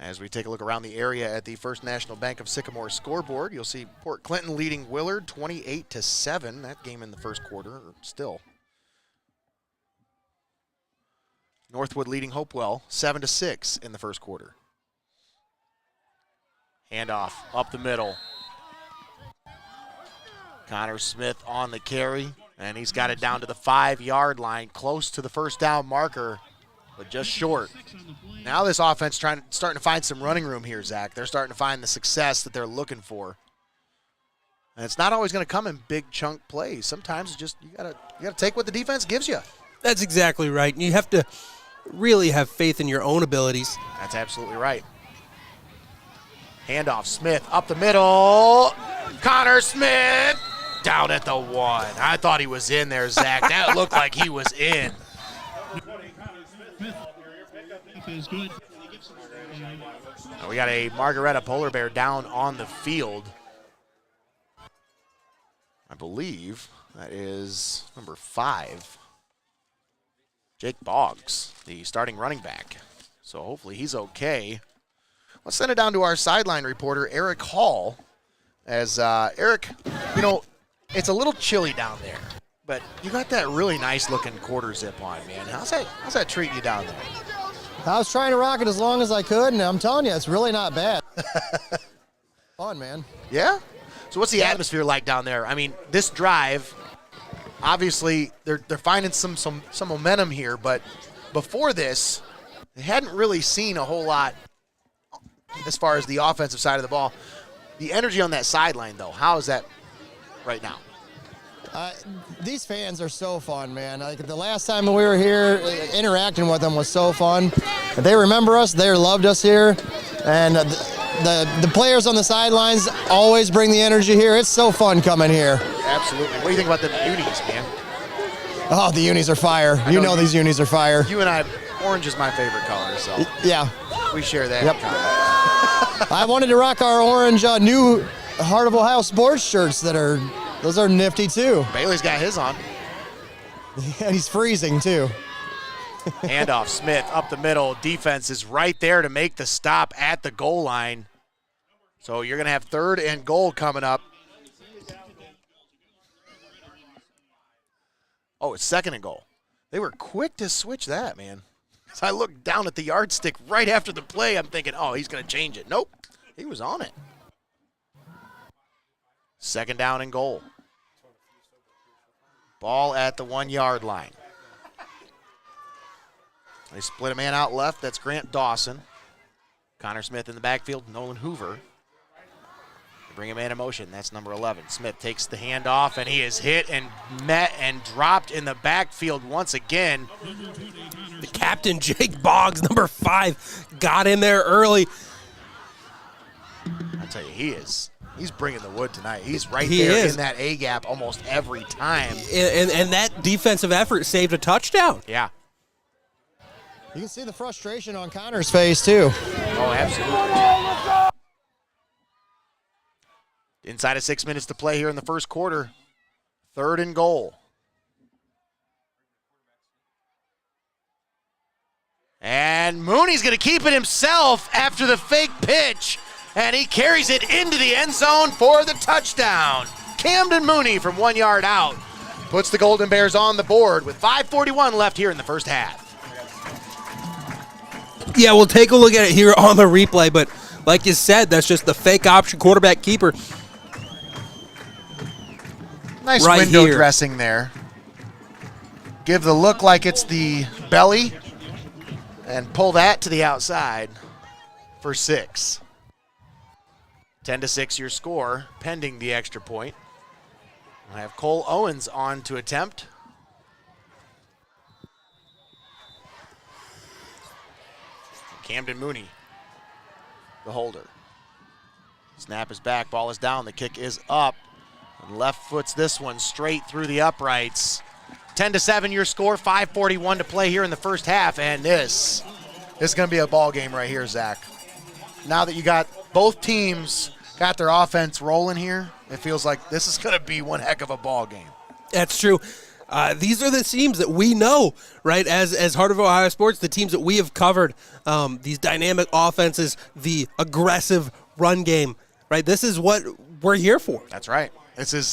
As we take a look around the area at the First National Bank of Sycamore scoreboard, you'll see Port Clinton leading Willard 28-7. That game in the first quarter still. Northwood leading Hopewell 7-6 in the first quarter. Handoff up the middle. Connor Smith on the carry, and he's got it down to the 5-yard line, close to the first down marker, but just short. Now this offense starting to find some running room here, Zach. They're starting to find the success that they're looking for. And it's not always going to come in big chunk plays. Sometimes it's just you gotta take what the defense gives you. That's exactly right. You have to really have faith in your own abilities. That's absolutely right. Handoff, Smith up the middle. Connor Smith down at the 1. I thought he was in there, Zach. That looked like he was in. We got a Margaretta Polar Bear down on the field. I believe that is number 5. Jake Boggs, the starting running back. So hopefully he's okay. Let's send it down to our sideline reporter, Eric Hall. As Eric, it's a little chilly down there, but you got that really nice looking quarter zip on, man. How's that treating you down there? I was trying to rock it as long as I could, and I'm telling you, it's really not bad. Fun, man. Yeah? So what's the atmosphere like down there? I mean, this drive, obviously they're finding some momentum here, but before this, they hadn't really seen a whole lot as far as the offensive side of the ball. The energy on that sideline, though, how is that right now? These fans are so fun, man. Like the last time we were here, interacting with them was so fun. They remember us. They loved us here, and the players on the sidelines always bring the energy here. It's so fun coming here. Absolutely. What do you think about the unis, man? Oh, the unis are fire. You know these unis are fire. You and I, orange is my favorite color, so yeah, we share that. Yep. I wanted to rock our orange new Heart of Ohio sports shirts those are nifty too. Bailey's got his on. And he's freezing too. Handoff, Smith up the middle. Defense is right there to make the stop at the goal line. So you're going to have 3rd and goal coming up. Oh, it's 2nd and goal. They were quick to switch that, man. So I looked down at the yardstick right after the play. I'm thinking, he's going to change it. Nope, he was on it. 2nd down and goal. Ball at the 1-yard line. They split a man out left. That's Grant Dawson. Connor Smith in the backfield. Nolan Hoover. They bring a man in motion. That's number 11. Smith takes the handoff, and he is hit and met and dropped in the backfield once again. The captain, Jake Boggs, number 5, got in there early. I tell you, he's bringing the wood tonight. He's right there in that A-gap almost every time. And that defensive effort saved a touchdown. Yeah. You can see the frustration on Connor's face too. Oh, absolutely. Inside of 6 minutes to play here in the first quarter. 3rd and goal. And Mooney's going to keep it himself after the fake pitch. And he carries it into the end zone for the touchdown. Camden Mooney from 1 yard out puts the Golden Bears on the board with 5:41 left here in the first half. Yeah, we'll take a look at it here on the replay, but like you said, that's just the fake option quarterback keeper. Nice right window here. dressing there. Give the look like it's the belly and pull that to the outside for 6. 10-6 your score, pending the extra point. I have Cole Owens on to attempt. Camden Mooney, the holder. Snap is back, ball is down, the kick is up. And left foots this one straight through the uprights. 10-7 your score, 5:41 to play here in the first half, and this is going to be a ball game right here, Zach. Now that you got both teams got their offense rolling here, it feels like this is going to be one heck of a ball game. That's true. These are the teams that we know, right, as Heart of Ohio Sports, the teams that we have covered, these dynamic offenses, the aggressive run game, right? This is what we're here for. This is,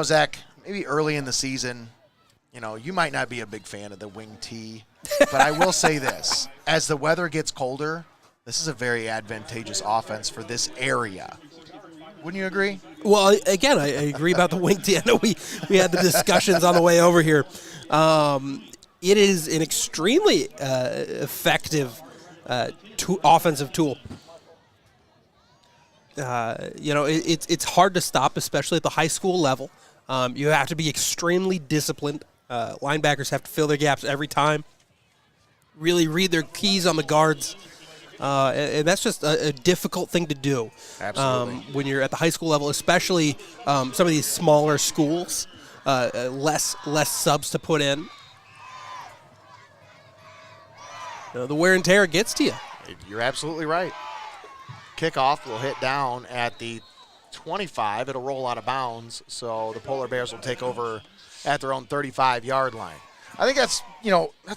Zach, maybe early in the season, you might not be a big fan of the wing tee, but I will say this. As the weather gets colder, this is a very advantageous offense for this area. Wouldn't you agree? Well, again, I agree about the wing tee. I know we had the discussions on the way over here. It is an extremely effective offensive tool. It's hard to stop, especially at the high school level. You have to be extremely disciplined. Linebackers have to fill their gaps every time, really read their keys on the guards. And that's just a difficult thing to do. Absolutely. When you're at the high school level, especially some of these smaller schools, less subs to put in. The wear and tear gets to you. You're absolutely right. Kickoff will hit down at the 25. It'll roll out of bounds, so the Polar Bears will take over at their own 35-yard line. I think that's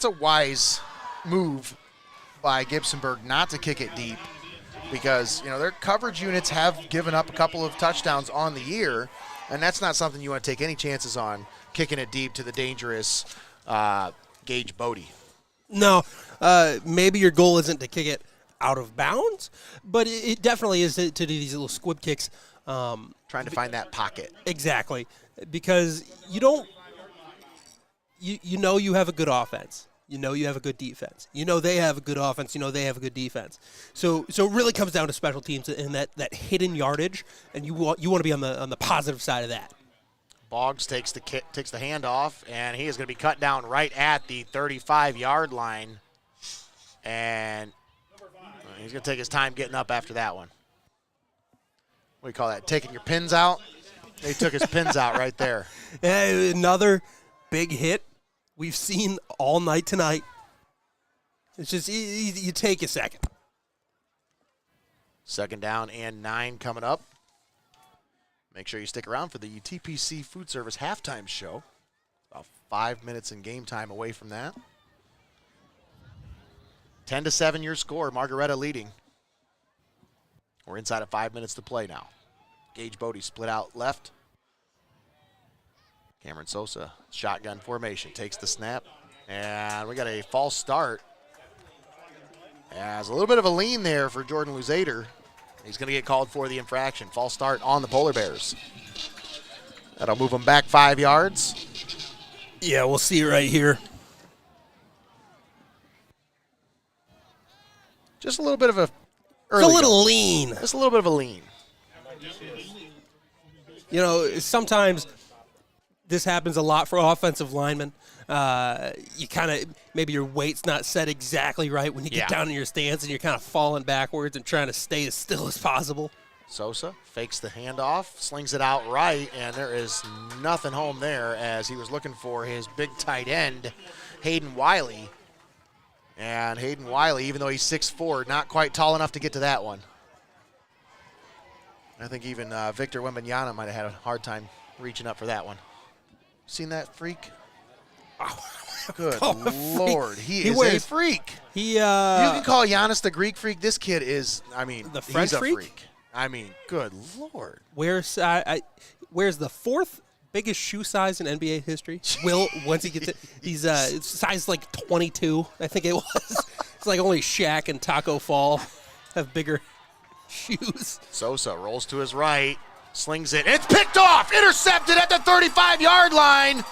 a wise move by Gibsonburg not to kick it deep, because their coverage units have given up a couple of touchdowns on the year, and that's not something you want to take any chances on, kicking it deep to the dangerous Gage Bodie. No, maybe your goal isn't to kick it out of bounds, but it definitely is to do these little squib kicks. Trying to find that pocket. Exactly, because you have a good offense. You have a good defense. They have a good offense. They have a good defense. So it really comes down to special teams and that hidden yardage, and you want to be on the positive side of that. Boggs takes the handoff, and he is going to be cut down right at the 35-yard line, and he's going to take his time getting up after that one. What do you call that? Taking your pins out? They took his pins out right there. Another big hit we've seen all night tonight. It's just you take a second. Second down and 9 coming up. Make sure you stick around for the UTPC Food Service halftime show. About 5 minutes in game time away from that. 10-7 your score. Margaretta leading. We're inside of 5 minutes to play now. Gage Bodie split out left. Cameron Sosa, shotgun formation, takes the snap. And we got a false start. There's a little bit of a lean there for Jordan Luzader. He's going to get called for the infraction. False start on the Polar Bears. That'll move them back 5 yards. Yeah, we'll see right here. Just a little bit of a early. It's a little lean. Just a little bit of a lean. Sometimes this happens a lot for offensive linemen. You kind of, maybe your weight's not set exactly right when you get down in your stance and you're kind of falling backwards and trying to stay as still as possible. Sosa fakes the handoff, slings it out right, and there is nothing home there as he was looking for his big tight end, Hayden Wiley. And Hayden Wiley, even though he's 6'4", not quite tall enough to get to that one. I think even Victor Wembanyama might have had a hard time reaching up for that one. Seen that freak? Oh, good Lord. He is a freak. You can call Giannis the Greek freak. This kid is, the French he's a freak? freak. Good Lord. Wears the fourth biggest shoe size in NBA history. Once he gets it, he's size like 22, I think it was. It's like only Shaq and Taco Fall have bigger shoes. Sosa rolls to his right, slings it. It's picked off, intercepted at the 35-yard line.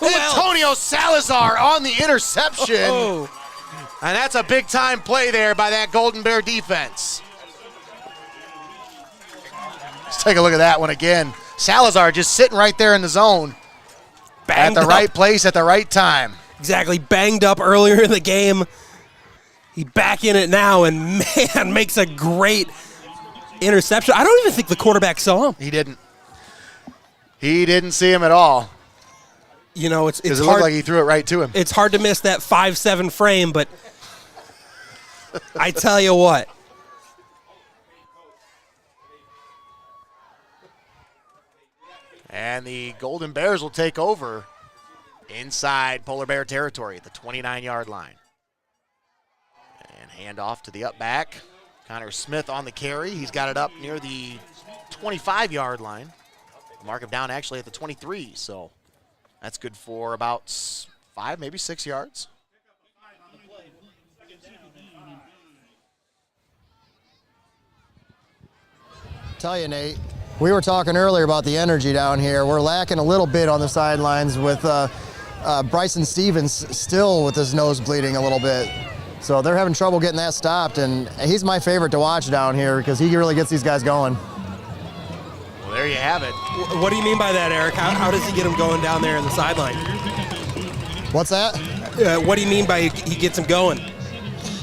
Antonio Salazar on the interception. And that's a big-time play there by that Golden Bear defense. Let's take a look at that one again. Salazar just sitting right there in the zone. Banged at the up. right place at the right time. Exactly. Banged up earlier in the game. He back in it now, and, man, makes a great interception. I don't even think the quarterback saw him. He didn't. He didn't see him at all. You know, it's Because it hard. looked like he threw it right to him. It's hard to miss that 5'7" frame, but I tell you what. And the Golden Bears will take over inside Polar Bear territory at the 29-yard line. And hand off to the up back. Connor Smith on the carry. He's got it up near the 25-yard line. Mark him down actually at the 23, so that's good for about 5, maybe 6 yards. Tell you, Nate, we were talking earlier about the energy down here. We're lacking a little bit on the sidelines with Bryson Stevens still with his nose bleeding a little bit. So they're having trouble getting that stopped, and he's my favorite to watch down here because he really gets these guys going. Well, there you have it. What do you mean by that, Eric? How does he get him going down there in the sideline? What's that? What do you mean by he gets him going?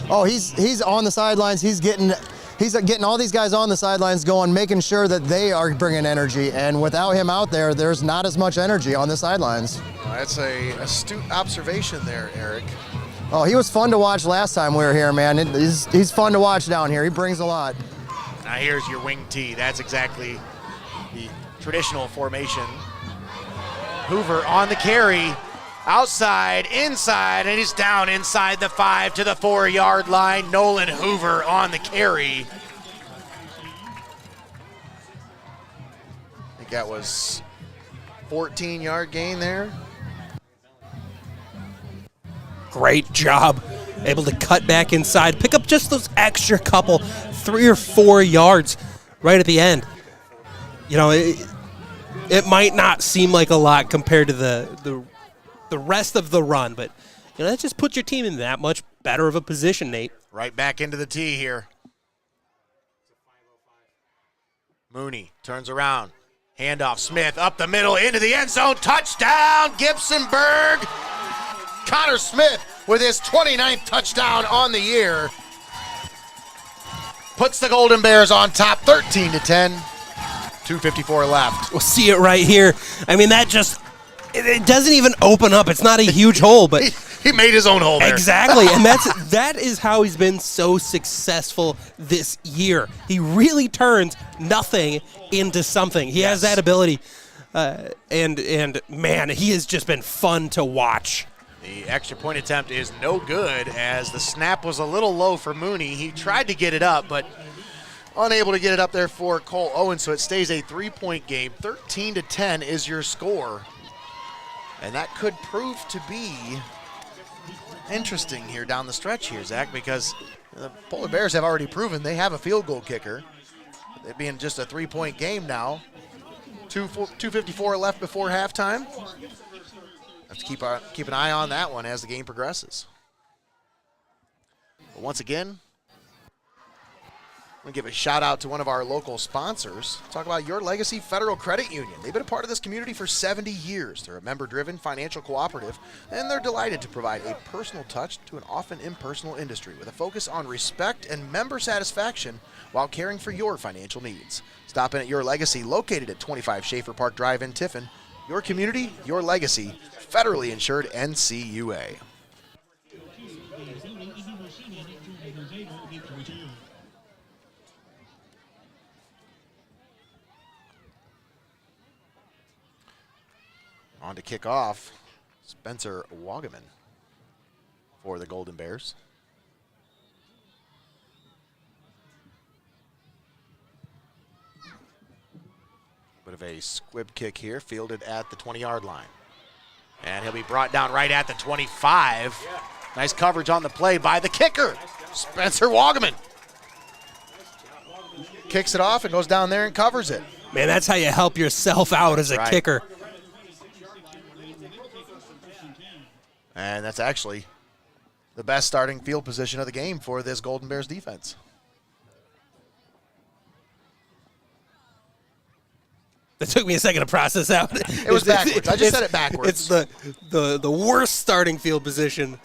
Oh, he's on the sidelines. He's getting all these guys on the sidelines going, making sure that they are bringing energy. And without him out there, there's not as much energy on the sidelines. Well, that's a astute observation there, Eric. Oh, he was fun to watch last time we were here, man. He's fun to watch down here. He brings a lot. Now here's your wing tee. That's exactly the traditional formation. Hoover on the carry. Outside, inside, and he's down inside the 5 to the 4-yard line. Nolan Hoover on the carry. I think that was 14-yard gain there. Great job. Able to cut back inside, pick up just those extra couple, 3 or 4 yards right at the end. You know, it might not seem like a lot compared to the rest of the run, but you know that just puts your team in that much better of a position, Nate. Right back into the tee here. Mooney turns around. Handoff, Smith up the middle into the end zone. Touchdown, Gibsonburg. Connor Smith with his 29th touchdown on the year. Puts the Golden Bears on top 13-10. 2:54 left. We'll see it right here. I mean, that just, it doesn't even open up. It's not a huge hole, but he made his own hole there. Exactly, and that is how he's been so successful this year. He really turns nothing into something. He has that ability, and man, he has just been fun to watch. The extra point attempt is no good as the snap was a little low for Mooney. He tried to get it up, but unable to get it up there for Cole Owens, so it stays a 3-point game. 13-10 is your score. And that could prove to be interesting here down the stretch here, Zach, because the Polar Bears have already proven they have a field goal kicker. It being just a 3-point game now. 2:54 left before halftime. Have to keep an eye on that one as the game progresses. But once again, I'm going to give a shout out to one of our local sponsors. Talk about Your Legacy Federal Credit Union. They've been a part of this community for 70 years. They're a member-driven financial cooperative, and they're delighted to provide a personal touch to an often impersonal industry with a focus on respect and member satisfaction while caring for your financial needs. Stop in at Your Legacy, located at 25 Schaefer Park Drive in Tiffin. Your community, your legacy, federally insured NCUA. On to kick off, Spencer Wagaman for the Golden Bears. Bit of a squib kick here, fielded at the 20-yard line. And he'll be brought down right at the 25. Nice coverage on the play by the kicker, Spencer Wagaman. Kicks it off and goes down there and covers it. Man, that's how you help yourself out as a kicker. And that's actually the best starting field position of the game for this Golden Bears defense. That took me a second to process out. It was backwards. I just said it backwards. It's the worst starting field position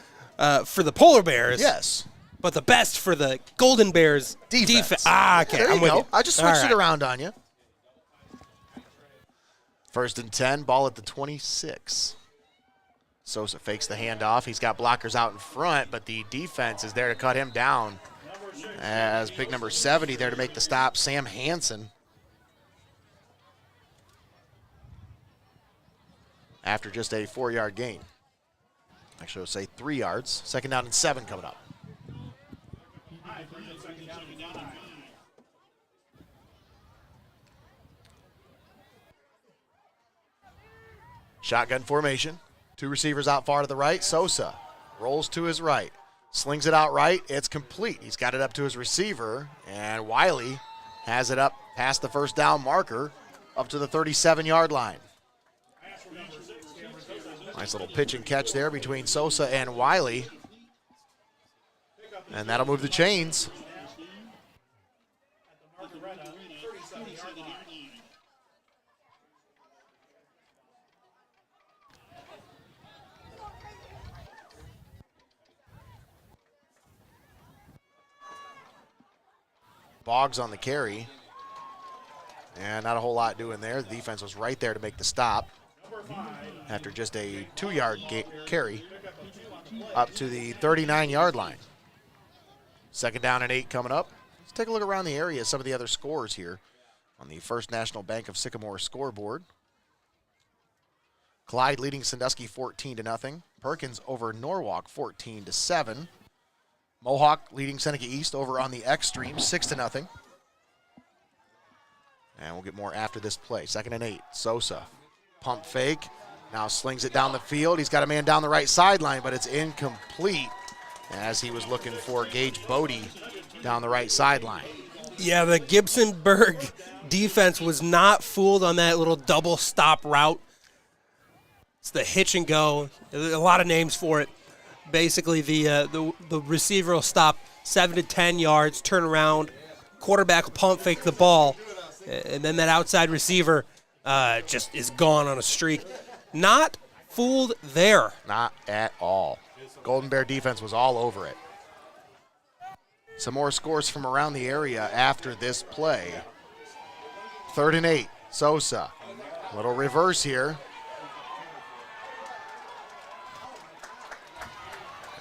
for the Polar Bears. Yes. But the best for the Golden Bears defense. Ah, okay. There I'm you with go. you. I just switched it around on you. 1st and 10, ball at the 26. Sosa fakes the handoff. He's got blockers out in front, but the defense is there to cut him down. As big number 70 there to make the stop, Sam Hansen. After just a 4-yard gain. Actually, I'll say 3 yards. 2nd down and 7 coming up. Shotgun formation. 2 receivers out far to the right. Sosa rolls to his right. Slings it out right. It's complete. He's got it up to his receiver. And Wiley has it up past the first down marker up to the 37-yard line. Nice little pitch and catch there between Sosa and Wiley. And that'll move the chains. Boggs on the carry. And not a whole lot doing there. The defense was right there to make the stop. After just a 2-yard carry up to the 39-yard line. 2nd down and 8 coming up. Let's take a look around the area, some of the other scores here on the First National Bank of Sycamore scoreboard. Clyde leading Sandusky 14-0. Perkins over Norwalk 14-7. Mohawk leading Seneca East over on the Extreme 6-0. And we'll get more after this play. 2nd and 8. Sosa. Pump fake. Now slings it down the field. He's got a man down the right sideline, but it's incomplete as he was looking for Gage Bodie down the right sideline. Yeah, the Gibsonburg defense was not fooled on that little double stop route. It's the hitch and go. There's a lot of names for it. Basically, the receiver will stop 7 to 10 yards, turn around, quarterback will pump fake the ball, and then that outside receiver just is gone on a streak. Not fooled there. Not at all. Golden Bear defense was all over it. Some more scores from around the area after this play. 3rd and 8. Sosa. Little reverse here.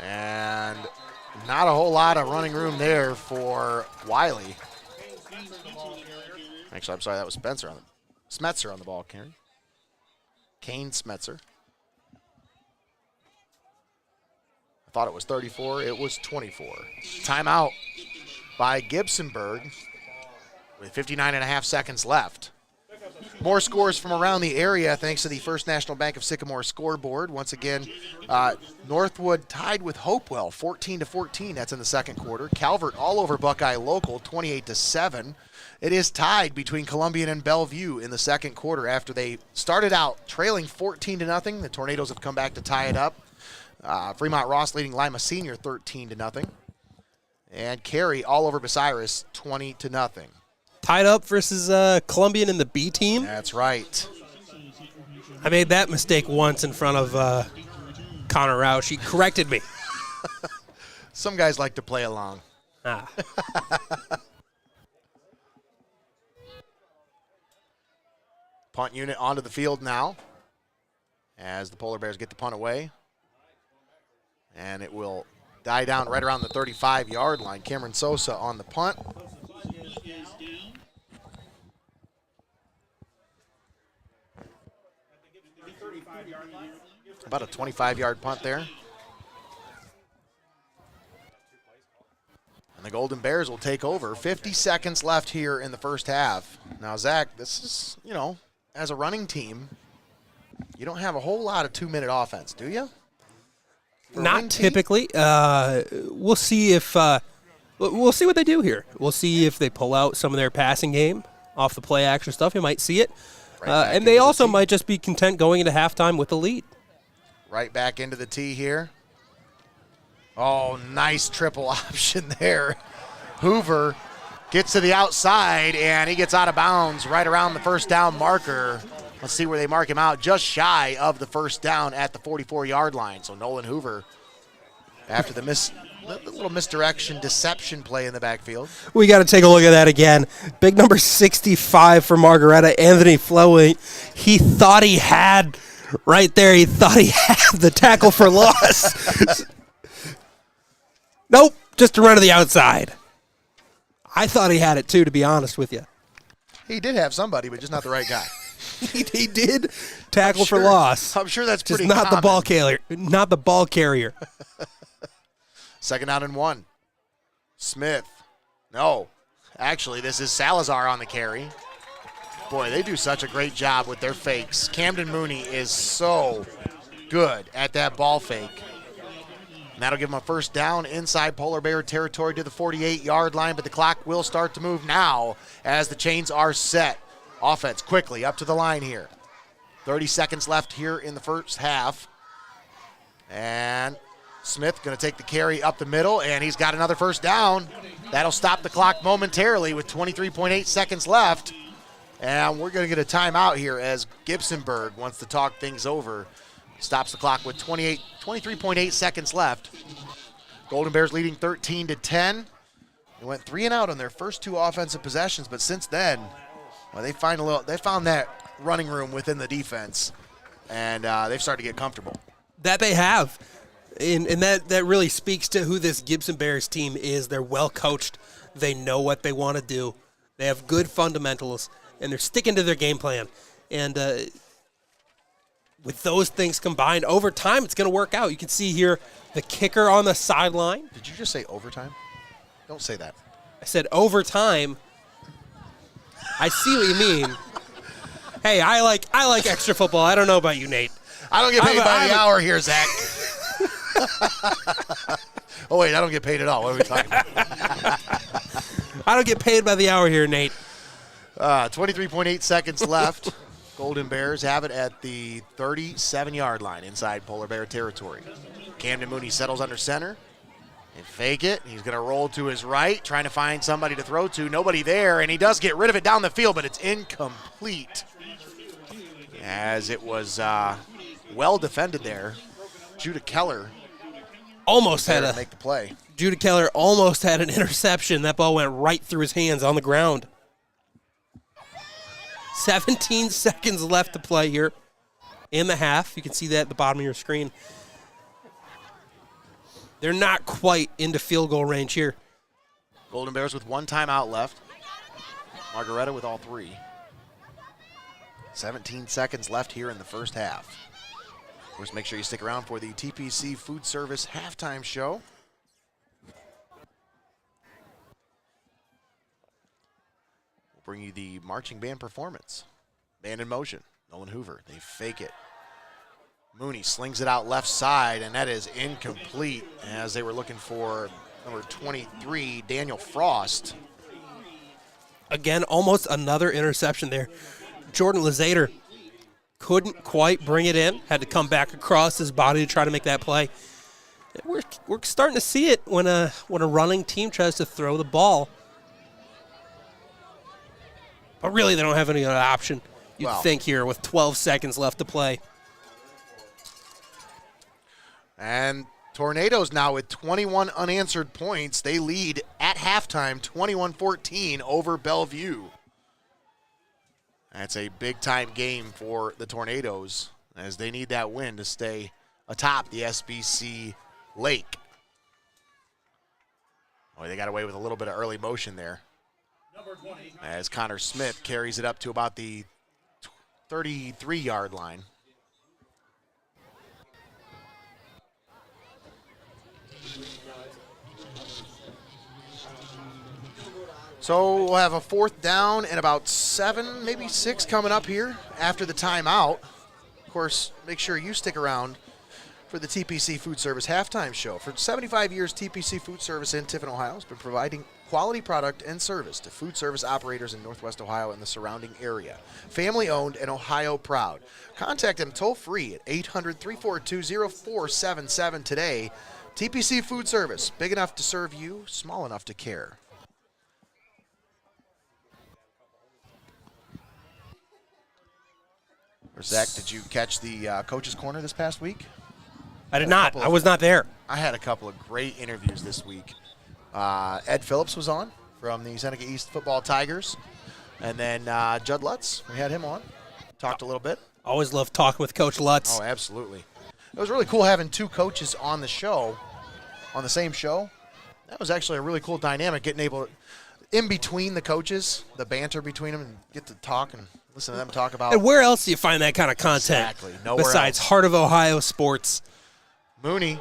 And not a whole lot of running room there for Wiley. Actually, I'm sorry, that was Smetzer on the ball carry. Kane Smetzer. I thought it was 34. It was 24. Timeout by Gibsonburg with 59.5 seconds left. More scores from around the area thanks to the First National Bank of Sycamore scoreboard. Once again, Northwood tied with Hopewell 14-14. That's in the 2nd quarter. Calvert all over Buckeye Local 28-7. It is tied between Columbian and Bellevue in the 2nd quarter after they started out trailing 14-0. The Tornadoes have come back to tie it up. Fremont Ross leading Lima Senior 13-0. And Cary all over Bucyrus 20-0. Tied up versus Columbian in the B team. That's right. I made that mistake once in front of Connor Roush. He corrected me. Some guys like to play along. Punt unit onto the field now as the Polar Bears get the punt away. And it will die down right around the 35-yard line. Cameron Sosa on the punt. About a 25-yard punt there. And the Golden Bears will take over. 50 seconds left here in the first half. Now, Zach, this is, as a running team, you don't have a whole lot of 2-minute offense, do you? Not typically. We'll see if we'll see what they do here. We'll see if they pull out some of their passing game off the play action stuff. You might see it. And they also might just be content going into halftime with the lead. Right back into the tee here. Oh, nice triple option there. Hoover gets to the outside, and he gets out of bounds right around the first down marker. Let's see where they mark him out. Just shy of the first down at the 44-yard line. So Nolan Hoover, after the little misdirection, deception play in the backfield. We got to take a look at that again. Big number 65 for Margaretta, Anthony Flowey. He thought he had right there. He thought he had the tackle for loss. Nope, just a run to the outside. I thought he had it too, to be honest with you. He did have somebody, but just not the right guy. He did tackle for loss. I'm sure that's just pretty not common. the ball carrier. Not the ball carrier. Second down and 1. Smith. No. Actually, this is Salazar on the carry. Boy, they do such a great job with their fakes. Camden Mooney is so good at that ball fake. And that'll give him a first down inside Polar Bear territory to the 48-yard line, but the clock will start to move now as the chains are set. Offense quickly up to the line here. 30 seconds left here in the first half. And Smith going to take the carry up the middle, and he's got another first down. That'll stop the clock momentarily with 23.8 seconds left. And we're going to get a timeout here as Gibsonburg wants to talk things over. Stops the clock with 23.8 seconds left. Golden Bears leading 13-10. They went 3 and out on their first 2 offensive possessions, but since then, well, they found that running room within the defense, and they've started to get comfortable. That they have. And that really speaks to who this Gibson Bears team is. They're well coached. They know what they want to do. They have good fundamentals, and they're sticking to their game plan. And with those things combined, over time, it's going to work out. You can see here the kicker on the sideline. Did you just say overtime? Don't say that. I said overtime. I see what you mean. Hey, I like extra football. I don't know about you, Nate. I don't get paid by the hour here, Zach. Oh, wait, I don't get paid at all. What are we talking about? I don't get paid by the hour here, Nate. 23.8 seconds left. Golden Bears have it at the 37-yard line inside Polar Bear territory. Camden Mooney settles under center and fake it. He's going to roll to his right, trying to find somebody to throw to. Nobody there, and he does get rid of it down the field, but it's incomplete. As it was well defended there. Judah Keller almost had to make the play. Judah Keller almost had an interception. That ball went right through his hands on the ground. 17 seconds left to play here in the half. You can see that at the bottom of your screen. They're not quite into field goal range here. Golden Bears with 1 timeout left. Margaretta with all 3. 17 seconds left here in the first half. Of course, make sure you stick around for the TPC Food Service halftime show. We'll bring you the marching band performance. Band in motion. Nolan Hoover, they fake it. Mooney slings it out left side, and that is incomplete as they were looking for number 23, Daniel Frost. Again, almost another interception there. Jordan Lazater couldn't quite bring it in, had to come back across his body to try to make that play. We're starting to see it when a running team tries to throw the ball. But really, they don't have any other option, you'd think, here with 12 seconds left to play. And Tornadoes now with 21 unanswered points. They lead at halftime 21-14 over Bellevue. That's a big-time game for the Tornadoes as they need that win to stay atop the SBC Lake. Boy, they got away with a little bit of early motion there. As Connor Smith carries it up to about the 33-yard line. So we'll have a 4th down and about 7, maybe 6 coming up here after the timeout. Of course, make sure you stick around for the TPC Food Service halftime show. For 75 years, TPC Food Service in Tiffin, Ohio has been providing quality product and service to food service operators in Northwest Ohio and the surrounding area. Family owned and Ohio proud. Contact them toll free at 800-342-0477 today TPC Food Service, big enough to serve you, small enough to care. Zach, did you catch the Coach's Corner this past week? I did not. I was not there. I had a couple of great interviews this week. Ed Phillips was on from the Seneca East Football Tigers. And then Judd Lutz, we had him on. Talked a little bit. Always love talking with Coach Lutz. Oh, absolutely. It was really cool having two coaches on the show, on the same show. That was actually a really cool dynamic, getting able to, in between the coaches, the banter between them, and get to talk and listen to them talk about. And where else do you find that kind of content? Exactly. Nowhere besides else. Heart of Ohio Sports. Mooney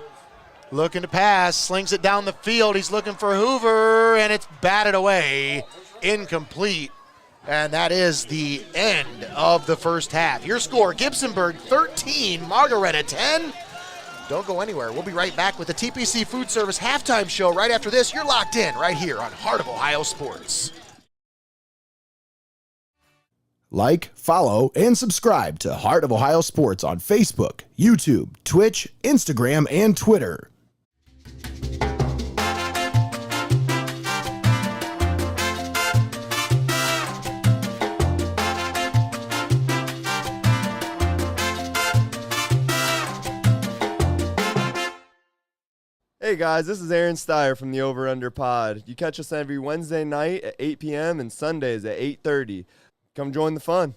looking to pass, slings it down the field. He's looking for Hoover, and it's batted away. Incomplete. And that is the end of the first half. Your score, Gibsonburg 13, Margaretta 10. Don't go anywhere. We'll be right back with the TPC Food Service halftime show right after this. You're locked in right here on Heart of Ohio Sports. Like, follow, and subscribe to Heart of Ohio Sports on Facebook, YouTube, Twitch, Instagram, and Twitter. Hey guys, this is Aaron Steyer from the Over Under Pod. You catch us every Wednesday night at 8 p.m. and Sundays at 8:30. Come join the fun.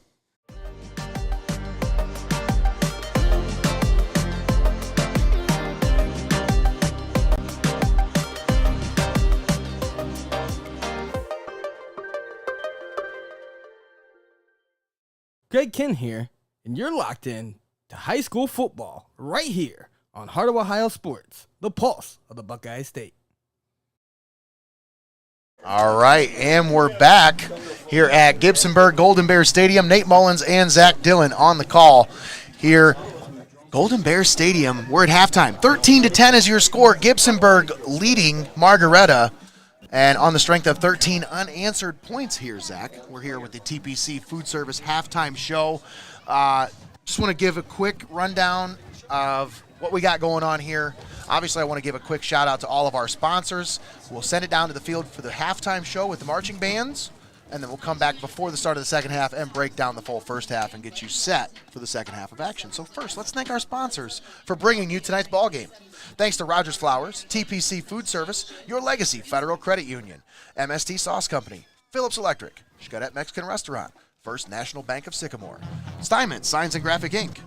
Greg Kin here, and you're locked in to high school football right here on Heart of Ohio Sports, the pulse of the Buckeye State. All right, and we're back here at Gibsonburg Golden Bears Stadium. Nate Mullins and Zack Dillon on the call here. Golden Bears Stadium, we're at halftime. 13-10 is your score. Gibsonburg leading Margaretta. And on the strength of 13 unanswered points here, Zach, we're here with the TPC Food Service halftime show. Just want to give a quick rundown of what we got going on here. Obviously, I want to give a quick shout out to all of our sponsors. We'll send it down to the field for the halftime show with the marching bands, and then we'll come back before the start of the second half and break down the full first half and get you set for the second half of action. So first, let's thank our sponsors for bringing you tonight's ball game. Thanks to Rogers Flowers, TPC Food Service, Your Legacy Federal Credit Union, MST Sauce Company, Phillips Electric, Xcaret Mexican Restaurant, First National Bank of Sycamore, Steinman Signs and Graphic Inc.,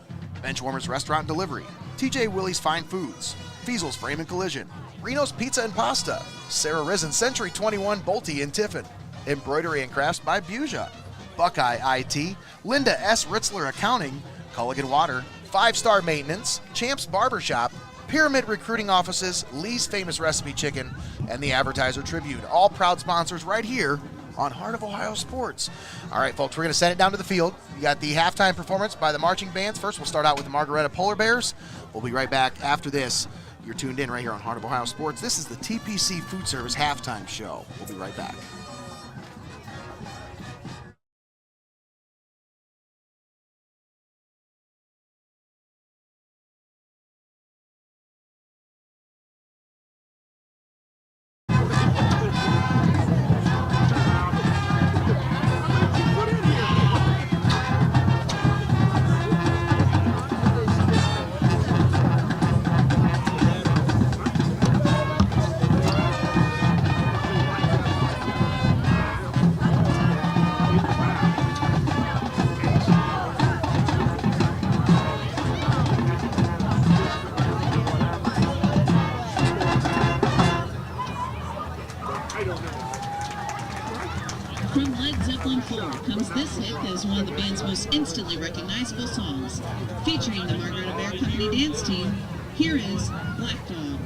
Benchwarmers Restaurant and Delivery, TJ Willie's Fine Foods, Fiesel's Frame and Collision, Reno's Pizza and Pasta, Sarah Risen Century 21 Bolte and Tiffin, Embroidery and Crafts by Buja, Buckeye IT, Linda S. Ritzler Accounting, Culligan Water, 5 Star Maintenance, Champs Barbershop, Pyramid Recruiting Offices, Lee's Famous Recipe Chicken, and the Advertiser Tribune. All proud sponsors right here on Heart of Ohio Sports. All right, folks, we're going to send it down to the field. You got the halftime performance by the marching bands. First, we'll start out with the Margaretta Polar Bears. We'll be right back after this. You're tuned in right here on Heart of Ohio Sports. This is the TPC Food Service halftime show. We'll be right back. From Led Zeppelin 4 comes this hit that is one of the band's most instantly recognizable songs. Featuring the Margaretta Bear Company dance team, here is Black Dog.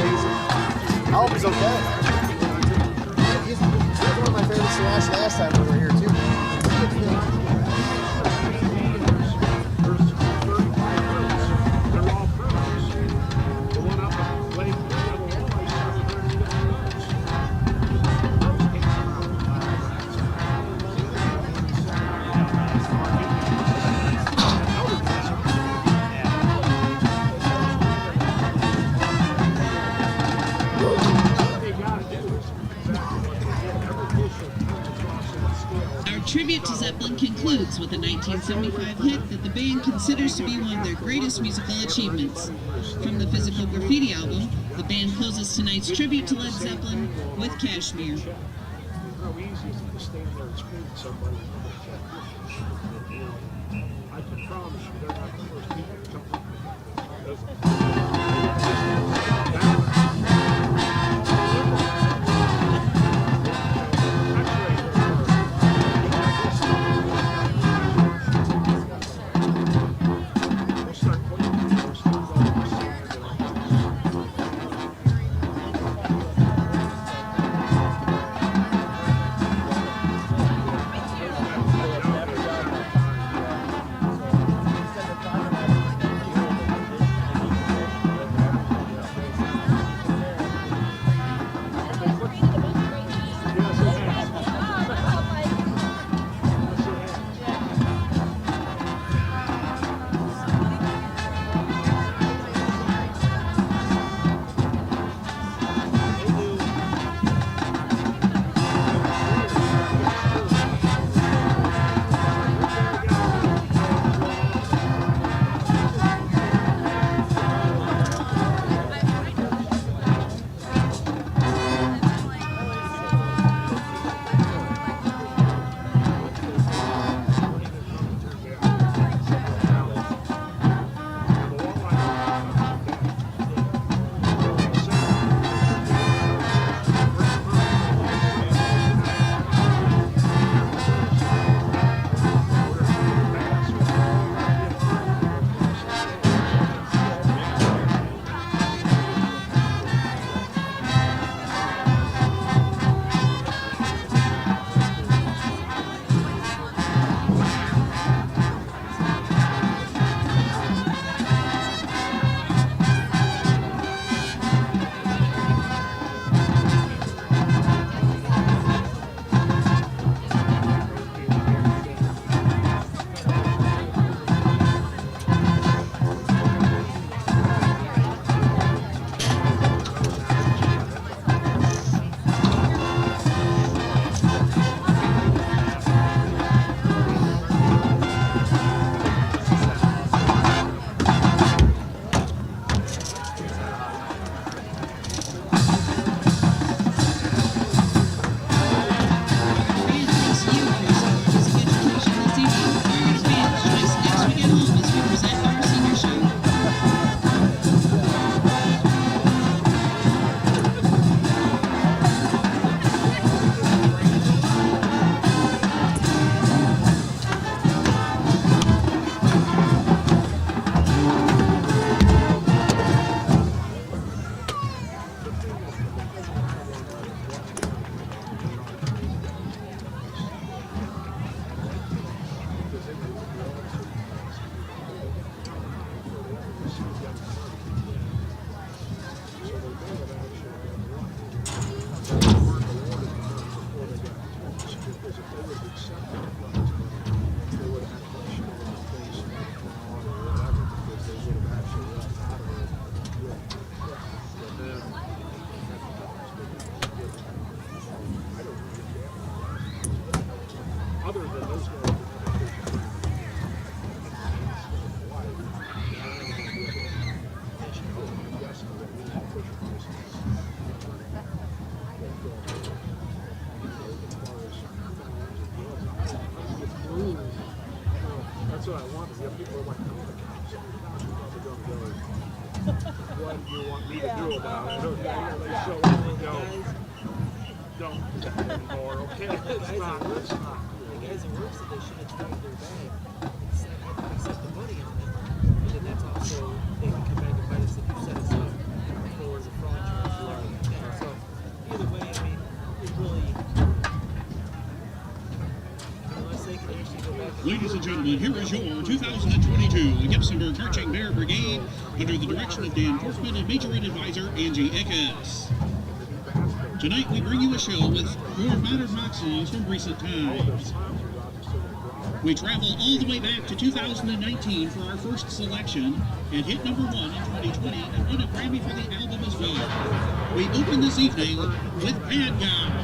I hope he's okay. He's one of my favorites to watch last time we were here, too. Our tribute to Zeppelin concludes with a 1975 hit that the band considers to be one of their greatest musical achievements. From the Physical Graffiti album, the band closes tonight's tribute to Led Zeppelin with Kashmere. How easy is it to stand there and scream at somebody? I can promise you they're not the first people to come. what I want. You have people like, oh, the cops are going to go. What do you want me to do about it? Okay, they show up and go, don't do that anymore, okay? It's not. The guys that works it, they should have tried their bag and set the money on it. And then that's also, they can come back and bite us if you set us up for the fraud. gentlemen, here is your 2022 Gibsonburg Marching Bear Brigade under the direction of Dan Forfman and Majorette Advisor Angie Eckes. Tonight we bring you a show with more modern rock songs from recent times. We travel all the way back to 2019 for our first selection and hit number 1 in 2020 and won a Grammy for the album as well. We open this evening with Bad Guy.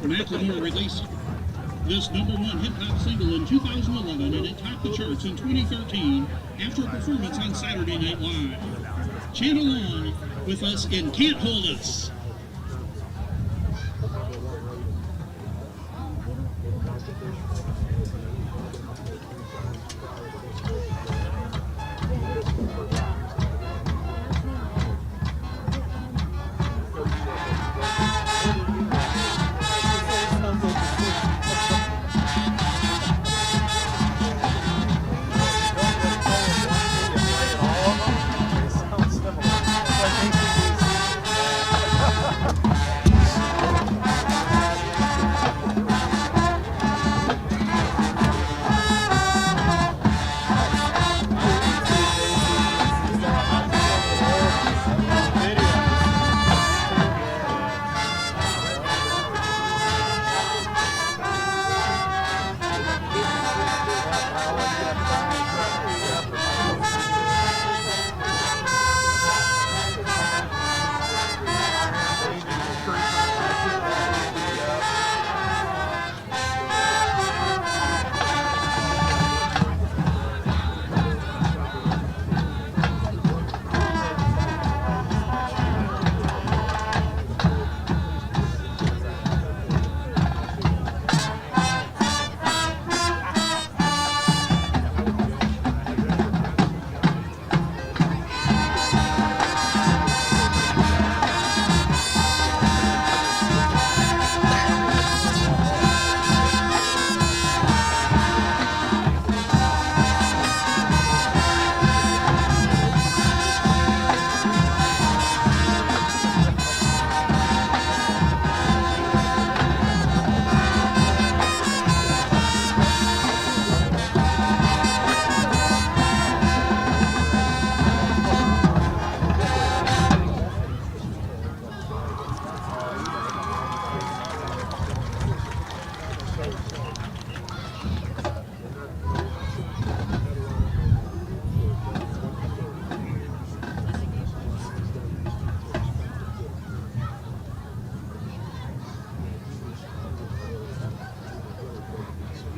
Macklemore released this #1 hip-hop single in 2011, and it topped the charts in 2013 after a performance on Saturday Night Live. Chant along with us in Can't Hold Us.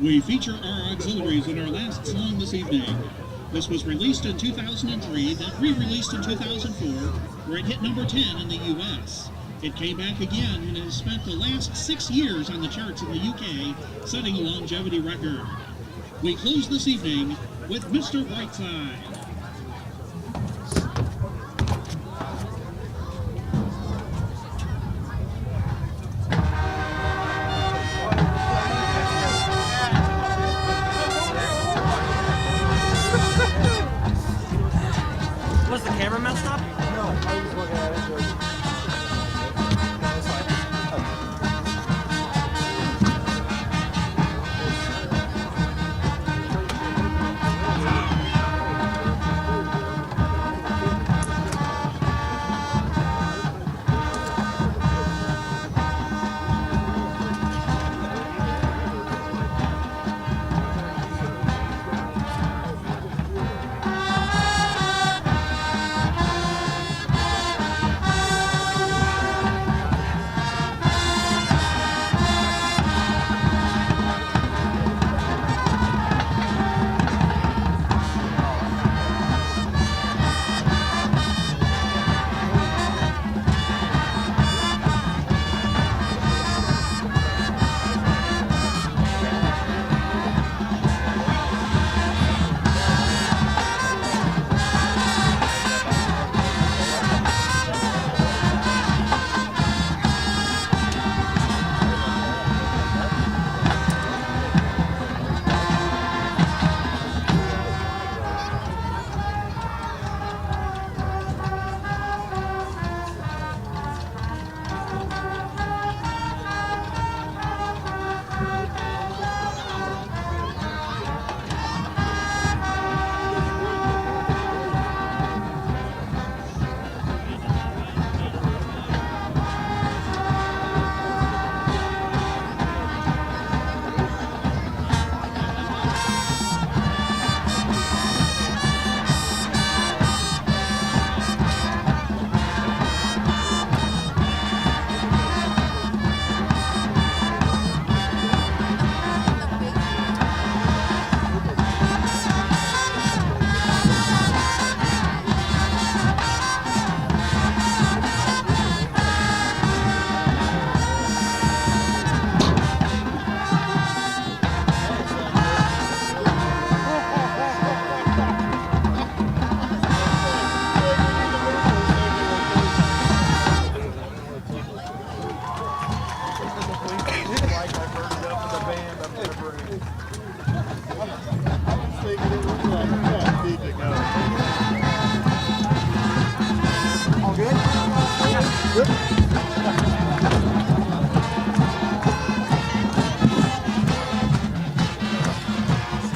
We feature our auxiliaries in our last song this evening. This was released in 2003, then re-released in 2004, where it hit number 10 in the U.S. It came back again and has spent the last 6 years on the charts in the UK, setting a longevity record. We close this evening with Mr. Brightside. Was the camera messed up? No, I was looking at it.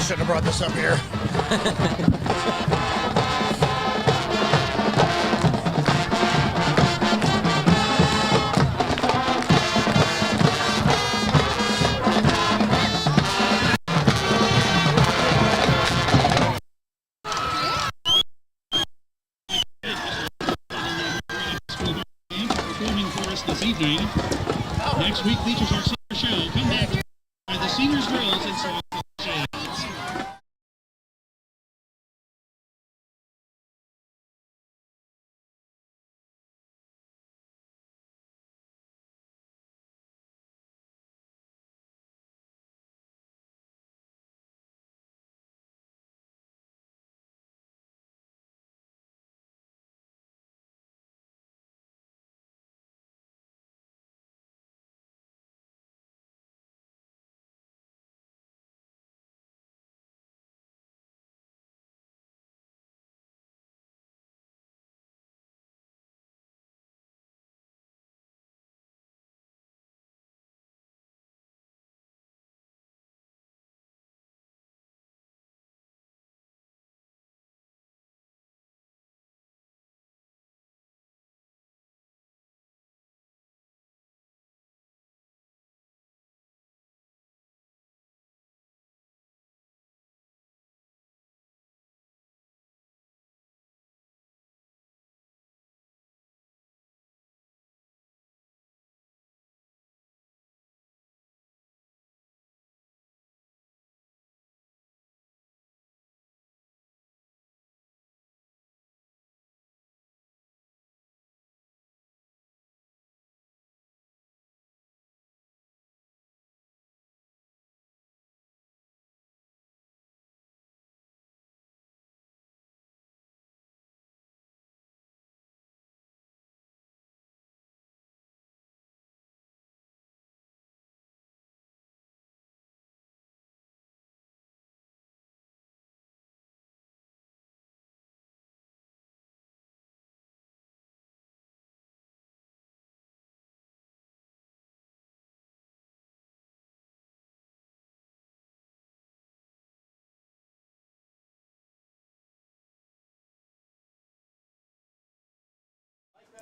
Should have brought this up here. Performing for us this evening. Next week features our senior show. Come back by the seniors, girls, and so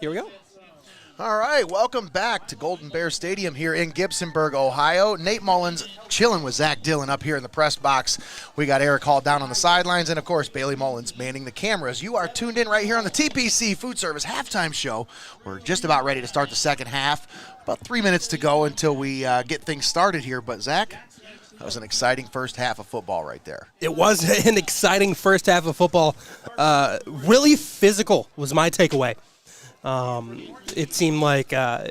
here we go. All right, welcome back to Golden Bear Stadium here in Gibsonburg, Ohio. Nate Mullins chilling with Zack Dillon up here in the press box. We got Eric Hall down on the sidelines, and, of course, Bailey Mullins manning the cameras. You are tuned in right here on the TPC Food Service halftime show. We're just about ready to start the second half. About 3 minutes to go until we get things started here. But, Zach, that was an exciting first half of football right there. It was an exciting first half of football. Really physical was my takeaway. It seemed like there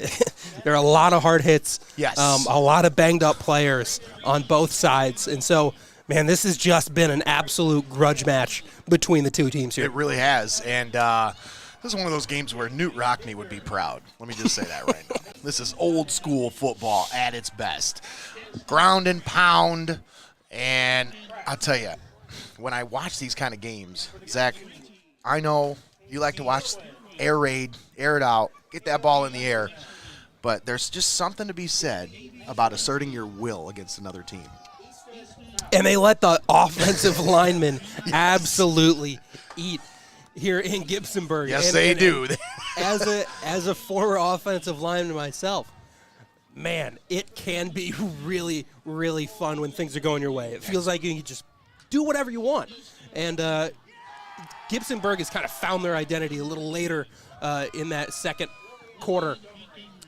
are a lot of hard hits. Yes. A lot of banged up players on both sides. And so, man, this has just been an absolute grudge match between the two teams here. It really has. And this is one of those games where Newt Rockney would be proud. Let me just say that right now. This is old school football at its best. Ground and pound. And I'll tell you, when I watch these kind of games, Zach, I know you like to watch air raid, air it out, get that ball in the air. But there's just something to be said about asserting your will against another team. And they let the offensive linemen absolutely eat here in Gibsonburg. Yes, they do. As a former offensive lineman myself, man, it can be really, really fun when things are going your way. It feels like you can just do whatever you want. And Gibsonburg has kind of found their identity a little later in that second quarter.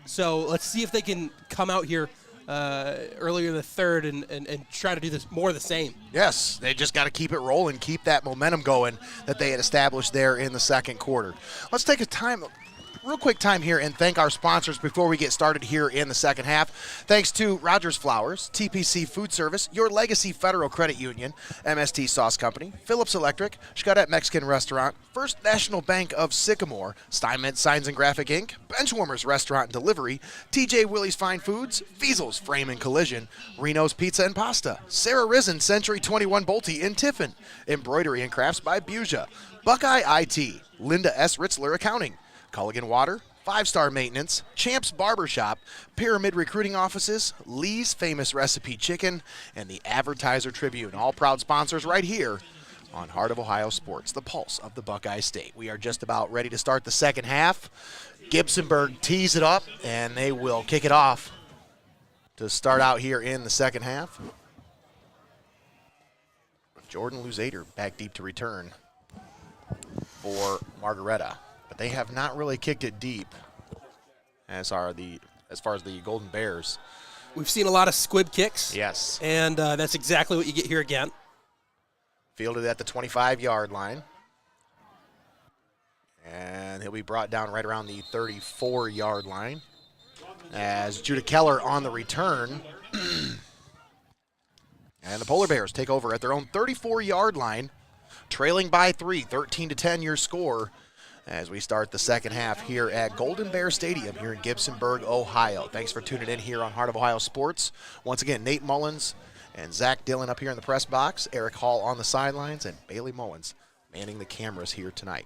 So let's see if they can come out here earlier in the third and try to do this more of the same. Yes, they just got to keep it rolling, keep that momentum going that they had established there in the second quarter. Let's take a real quick time here and thank our sponsors before we get started here in the second half. Thanks to Rogers Flowers, TPC Food Service, Your Legacy Federal Credit Union, MST Sauce Company, Phillips Electric, Xcaret Mexican Restaurant, First National Bank of Sycamore, Steinmetz Signs and Graphic Inc., Benchwarmers Restaurant and Delivery, TJ Willie's Fine Foods, Fiesel's Frame and Collision, Reno's Pizza and Pasta, Sarah Risen Century 21 Bolte in Tiffin, Embroidery and Crafts by Buja, Buckeye IT, Linda S. Ritzler Accounting, Culligan Water, 5-Star Maintenance, Champs Barbershop, Pyramid Recruiting Offices, Lee's Famous Recipe Chicken, and the Advertiser Tribune. All proud sponsors right here on Heart of Ohio Sports, the pulse of the Buckeye State. We are just about ready to start the second half. Gibsonburg tees it up, and they will kick it off to start out here in the second half. Jordan Luzader back deep to return for Margaretta. But they have not really kicked it deep as far as the Golden Bears. We've seen a lot of squib kicks. Yes. And that's exactly what you get here again. Fielded at the 25-yard line. And he'll be brought down right around the 34-yard line as Judah Keller on the return. And the Polar Bears take over at their own 34-yard line, trailing by 3, 13-10 your score, as we start the second half here at Golden Bear Stadium here in Gibsonburg, Ohio. Thanks for tuning in here on Heart of Ohio Sports. Once again, Nate Mullins and Zack Dillon up here in the press box, Eric Hall on the sidelines, and Bailey Mullins manning the cameras here tonight.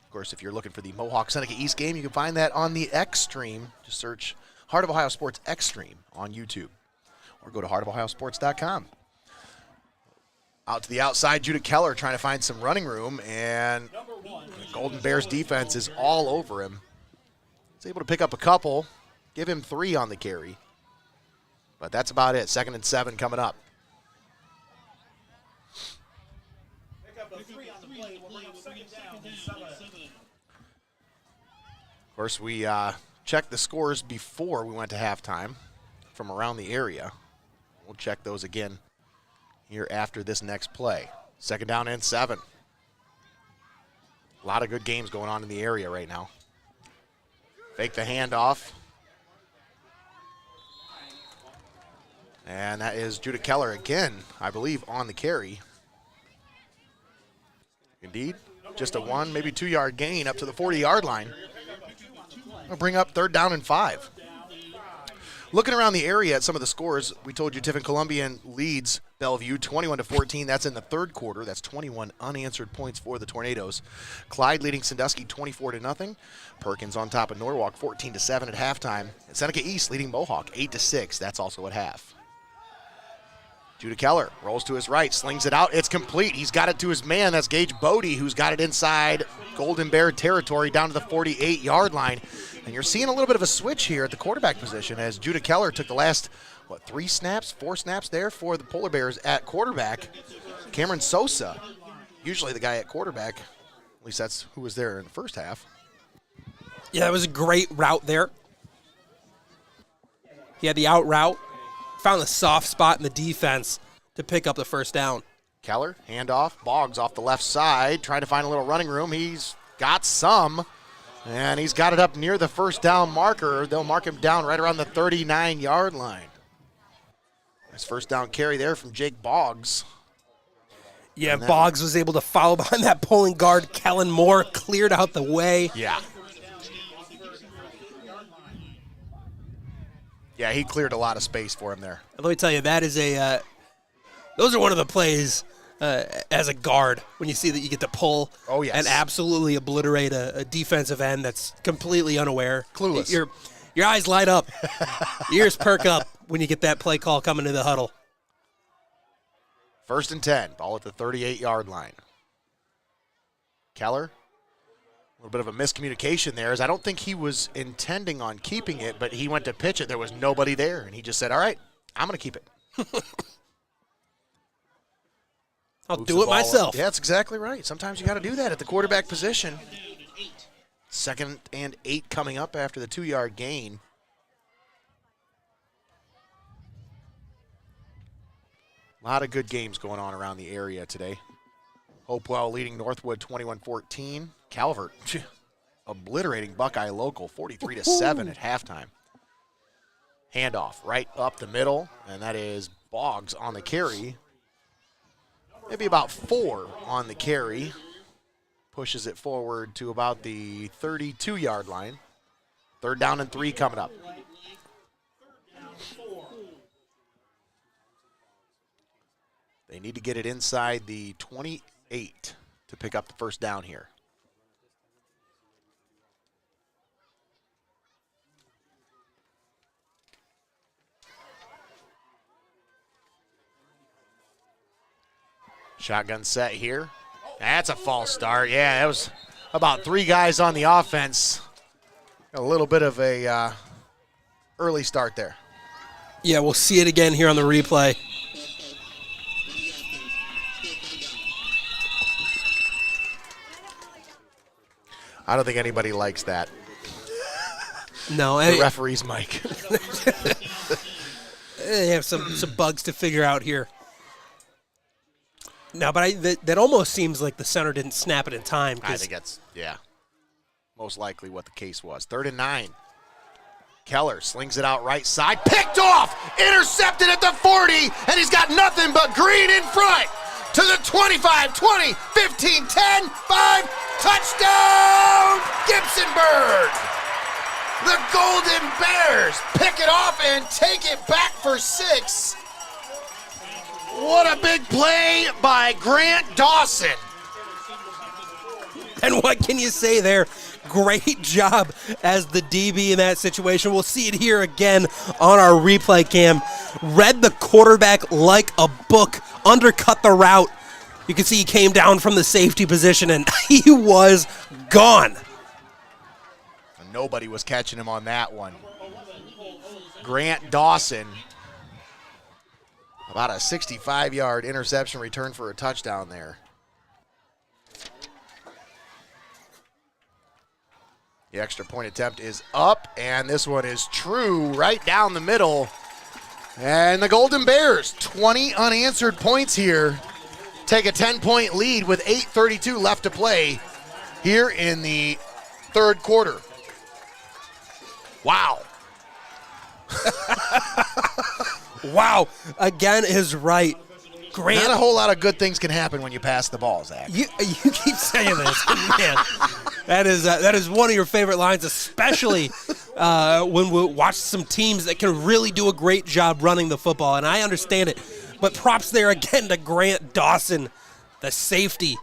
Of course, if you're looking for the Mohawk Seneca East game, you can find that on the X stream. Just search Heart of Ohio Sports X stream on YouTube, or go to heartofohiosports.com. Out to the outside, Judah Keller trying to find some running room, and the Golden Bears defense is all over him. He's able to pick up a couple, give him 3 on the carry. But that's about it. 2nd and 7 coming up. Of course, we checked the scores before we went to halftime from around the area. We'll check those again here after this next play. 2nd down and 7. A lot of good games going on in the area right now. Fake the handoff. And that is Judah Keller again, I believe, on the carry. Indeed, just a 1, maybe 2-yard gain up to the 40-yard line. We'll bring up 3rd down and 5. Looking around the area at some of the scores, we told you Tiffin Columbian leads Bellevue 21-14. That's in the third quarter. That's 21 unanswered points for the Tornadoes. Clyde leading Sandusky 24-0. Perkins on top of Norwalk 14-7 at halftime. And Seneca East leading Mohawk 8-6. That's also at half. Judah Keller rolls to his right, slings it out. It's complete. He's got it to his man. That's Gage Bodie, who's got it inside Golden Bear territory down to the 48-yard line. And you're seeing a little bit of a switch here at the quarterback position as Judah Keller took the last, 4 snaps there for the Polar Bears at quarterback. Cameron Sosa, usually the guy at quarterback. At least that's who was there in the first half. Yeah, that was a great route there. He had the out route. Found the soft spot in the defense to pick up the first down. Keller, handoff, Boggs off the left side, trying to find a little running room. He's got some, and he's got it up near the first down marker. They'll mark him down right around the 39-yard line. Nice first down carry there from Jake Boggs. Yeah, Boggs was able to follow behind that pulling guard. Kellen Moore cleared out the way. Yeah. Yeah, he cleared a lot of space for him there. Let me tell you, that is those are one of the plays as a guard when you see that you get to pull and absolutely obliterate a defensive end that's completely unaware. Clueless. Your eyes light up. Your ears perk up when you get that play call coming to the huddle. 1st and 10, ball at the 38-yard line. Keller. A little bit of a miscommunication there, as I don't think he was intending on keeping it, but he went to pitch it. There was nobody there, and he just said, all right, I'm going to keep it. I'll do it myself. Yeah, that's exactly right. Sometimes you got to do that at the quarterback position. 2nd and 8 coming up after the 2-yard gain. A lot of good games going on around the area today. Hopewell leading Northwood 21-14. Calvert obliterating Buckeye Local 43-7 at halftime. Handoff right up the middle, and that is Boggs on the carry. Maybe about 4 on the carry. Pushes it forward to about the 32-yard line. 3rd down and 3 coming up. They need to get it inside the 28 to pick up the first down here. Shotgun set here. That's a false start. Yeah, that was about 3 guys on the offense. A little bit of a early start there. Yeah, we'll see it again here on the replay. I don't think anybody likes that. No, the referee's mic. They have some bugs to figure out here. No, but that almost seems like the center didn't snap it in time. I think that's, most likely what the case was. 3rd and 9. Keller slings it out right side. Picked off! Intercepted at the 40, and he's got nothing but green in front. To the 25, 20, 15, 10, 5. Touchdown, Gibsonburg! The Golden Bears pick it off and take it back for 6. What a big play by Grant Dawson. And what can you say there? Great job as the DB in that situation. We'll see it here again on our replay cam. Read the quarterback like a book, undercut the route. You can see he came down from the safety position, and he was gone. Nobody was catching him on that one. Grant Dawson, about a 65-yard interception return for a touchdown there. The extra point attempt is up, and this one is true right down the middle. And the Golden Bears, 20 unanswered points here. Take a 10-point lead with 8:32 left to play here in the 3rd quarter. Wow. Wow. Again is right. Grant. Not a whole lot of good things can happen when you pass the ball, Zach. You keep saying this. Man, that is one of your favorite lines, especially when we watch some teams that can really do a great job running the football, and I understand it. But props there again to Grant Dawson, the safety.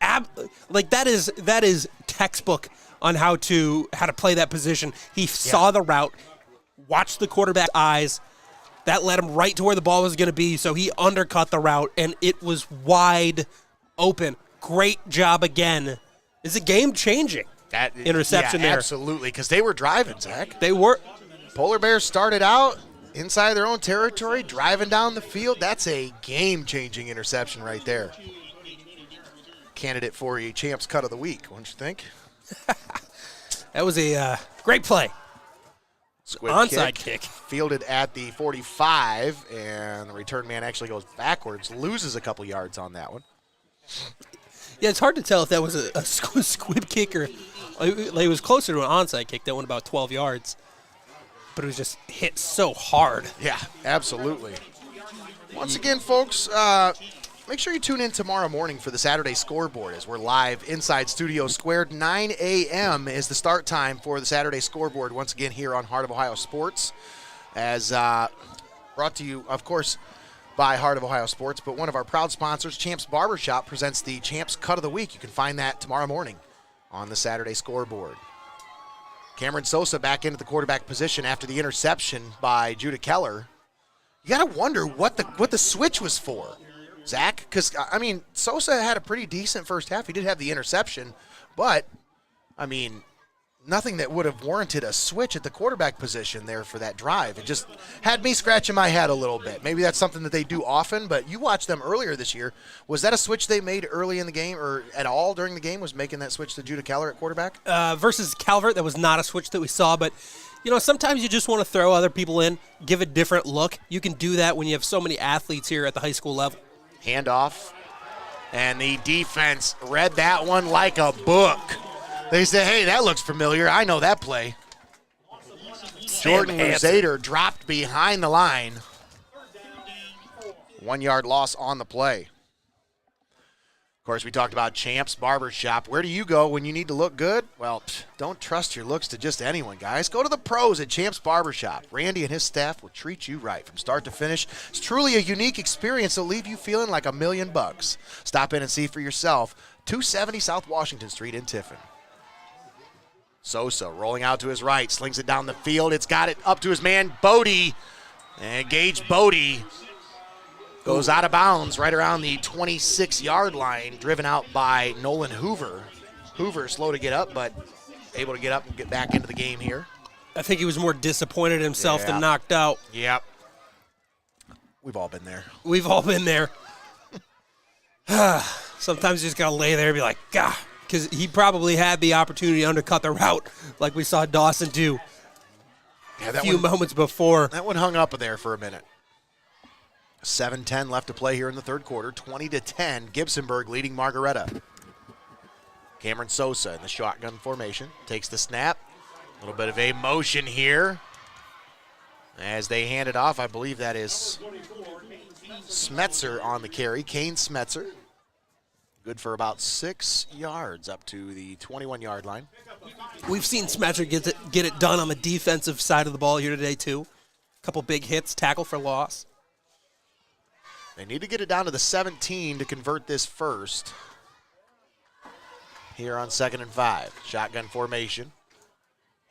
That is textbook on how to play that position. He saw the route, watched the quarterback's eyes. That led him right to where the ball was going to be, so he undercut the route, and it was wide open. Great job again. It's a game-changing interception there. Absolutely, because they were driving, Zach. They were. Polar Bears started out inside their own territory, driving down the field. That's a game-changing interception right there. Candidate for a Champs Cut of the Week, wouldn't you think? That was a great play. Squib onside kick. Fielded at the 45, and the return man actually goes backwards, loses a couple yards on that one. Yeah, it's hard to tell if that was a squib kick or it was closer to an onside kick that went about 12 yards. But it was just hit so hard. Yeah, absolutely. Once again, folks, make sure you tune in tomorrow morning for the Saturday scoreboard as we're live inside Studio Squared. 9 a.m. is the start time for the Saturday scoreboard, once again here on Heart of Ohio Sports. As brought to you, of course, by Heart of Ohio Sports, but one of our proud sponsors, Champs Barbershop, presents the Champs Cut of the Week. You can find that tomorrow morning on the Saturday scoreboard. Cameron Sosa back into the quarterback position after the interception by Judah Keller. You got to wonder what the switch was for, Zach, because, I mean, Sosa had a pretty decent first half. He did have the interception, but, I mean, nothing that would have warranted a switch at the quarterback position there for that drive. It just had me scratching my head a little bit. Maybe that's something that they do often, but you watched them earlier this year. Was that a switch they made early in the game or at all during the game, was making that switch to Judah Keller at quarterback? Versus Calvert, that was not a switch that we saw, but you know, sometimes you just want to throw other people in, give a different look. You can do that when you have so many athletes here at the high school level. Handoff, and the defense read that one like a book. They say, hey, that looks familiar. I know that play. Jordan Luzader dropped behind the line. 1 yard loss on the play. Of course, we talked about Champs Barbershop. Where do you go when you need to look good? Well, don't trust your looks to just anyone, guys. Go to the pros at Champs Barbershop. Randy and his staff will treat you right from start to finish. It's truly a unique experience that'll leave you feeling like $1,000,000. Stop in and see for yourself. 270 South Washington Street in Tiffin. Sosa rolling out to his right, slings it down the field. It's got it up to his man, Bodie. And Gage Bodie goes out of bounds right around the 26-yard line, driven out by Nolan Hoover. Hoover slow to get up, but able to get up and get back into the game here. I think he was more disappointed in himself than knocked out. Yep. We've all been there. We've all been there. Sometimes you just got to lay there and be like, God. Because he probably had the opportunity to undercut the route like we saw Dawson do a few moments before. That one hung up there for a minute. 7:10 left to play here in the third quarter. 20-10, Gibsonburg leading Margaretta. Cameron Sosa in the shotgun formation. Takes the snap. A little bit of a motion here. As they hand it off, I believe that is Smetzer on the carry. Kane Smetzer. Good for about 6 yards up to the 21-yard line. We've seen Smetzer get it done on the defensive side of the ball here today, too. A couple big hits, tackle for loss. They need to get it down to the 17 to convert this first. Here on 2nd and 5. Shotgun formation.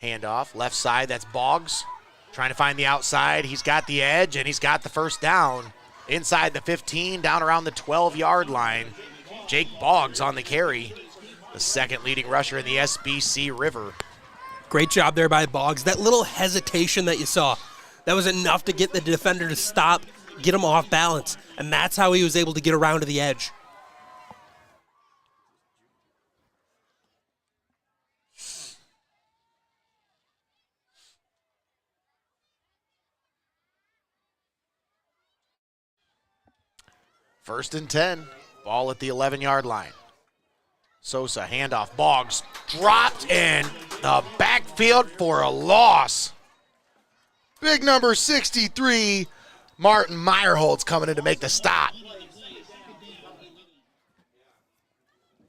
Handoff, left side, that's Boggs. Trying to find the outside. He's got the edge, and he's got the first down. Inside the 15, down around the 12-yard line. Jake Boggs on the carry, the second leading rusher in the SBC River. Great job there by Boggs. That little hesitation that you saw, that was enough to get the defender to stop, get him off balance, and that's how he was able to get around to the edge. First and 10. Ball at the 11-yard line. Sosa, handoff, Boggs, dropped in the backfield for a loss. Big number 63, Martin Meyerholtz coming in to make the stop.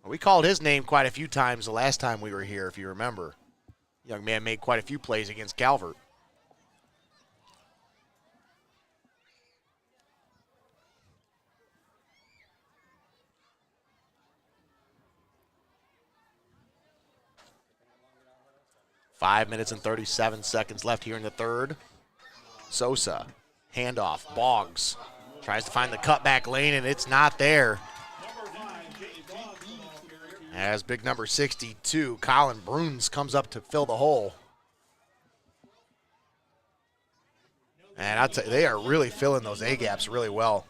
We called his name quite a few times the last time we were here, if you remember. Young man made quite a few plays against Calvert. .5 minutes and 37 seconds left here in the third. Sosa, Handoff. Boggs tries to find the cutback lane, and it's not there. As big number 62, Colin Bruns, comes up to fill the hole. And I'll tell you, they are really filling those A-gaps really well.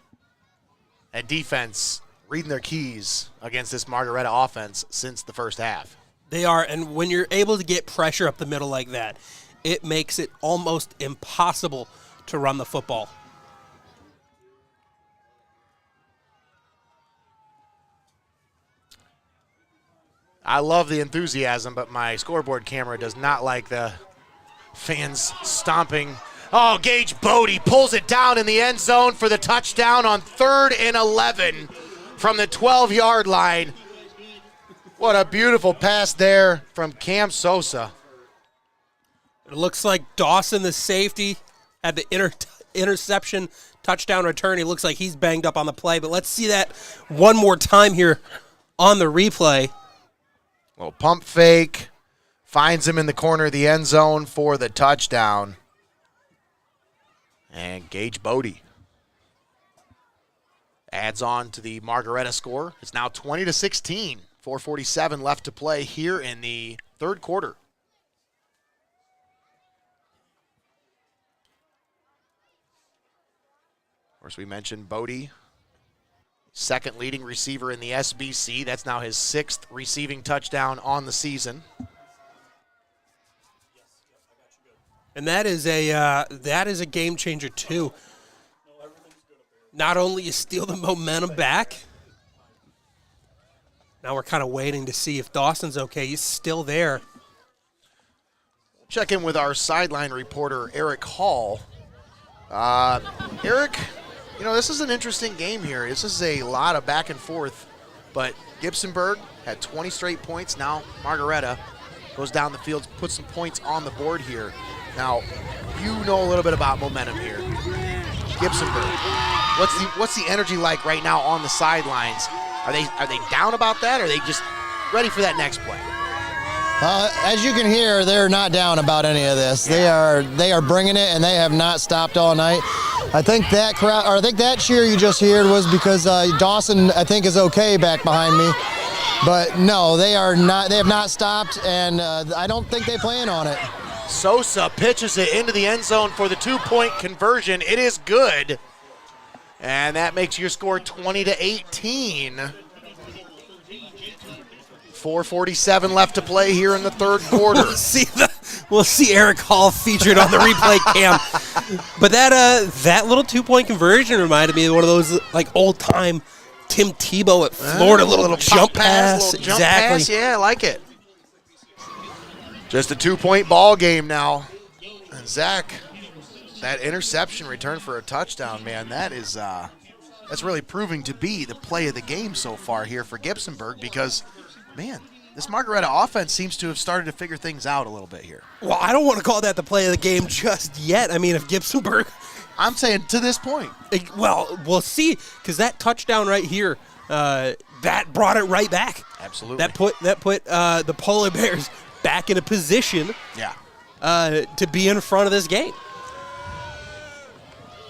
And defense reading their keys against this Margaretta offense since the first half. They are, and when you're able to get pressure up the middle like that, it makes it almost impossible to run the football. I love the enthusiasm, but my scoreboard camera does not like the fans stomping. Oh, Gage Bodie pulls it down in the end zone for the touchdown on 3rd and 11 from the 12-yard line. What a beautiful pass there from Cam Sosa. It looks like Dawson, the safety, had the interception touchdown return. He looks like he's banged up on the play, but let's see that one more time here on the replay. Little pump fake, finds him in the corner of the end zone for the touchdown. And Gage Bodie adds on to the Margaretta score. It's now 20-16. 4:47 left to play here in the third quarter. Of course, we mentioned Bodie, second leading receiver in the SBC. That's now his 6th receiving touchdown on the season. And that is a game changer too. Not only you steal the momentum back, now we're kind of waiting to see if Dawson's okay. He's still there. Check in with our sideline reporter, Eric Hall. Eric, you know, this is an interesting game here. This is a lot of back and forth, but Gibsonburg had 20 straight points. Now Margaretta goes down the field, puts some points on the board here. Now, you know a little bit about momentum here. Gibsonburg, what's the energy like right now on the sidelines? Are they down about that, or are they just ready for that next play? As you can hear, they're not down about any of this. Yeah. They are bringing it, and they have not stopped all night. I think that crowd, or I think that cheer you just heard was because Dawson, I think, is okay back behind me. But no, they are not. They have not stopped, and I don't think they plan on it. Sosa pitches it into the end zone for the 2-point conversion. It is good. And that makes your score 20-18. 4:47 left to play here in the third quarter. We'll see Eric Hall featured on the replay cam. But that little 2-point conversion reminded me of one of those like old-time Tim Tebow at Florida, little jump pass. Little jump pass. Yeah, I like it. Just a 2-point ball game now. And Zach, that interception return for a touchdown, man, that's really proving to be the play of the game so far here for Gibsonburg because, man, this Margaretta offense seems to have started to figure things out a little bit here. Well, I don't want to call that the play of the game just yet. I mean, if Gibsonburg... I'm saying to this point. Well, we'll see, because that touchdown right here, that brought it right back. Absolutely. That put the Polar Bears back in a position to be in front of this game.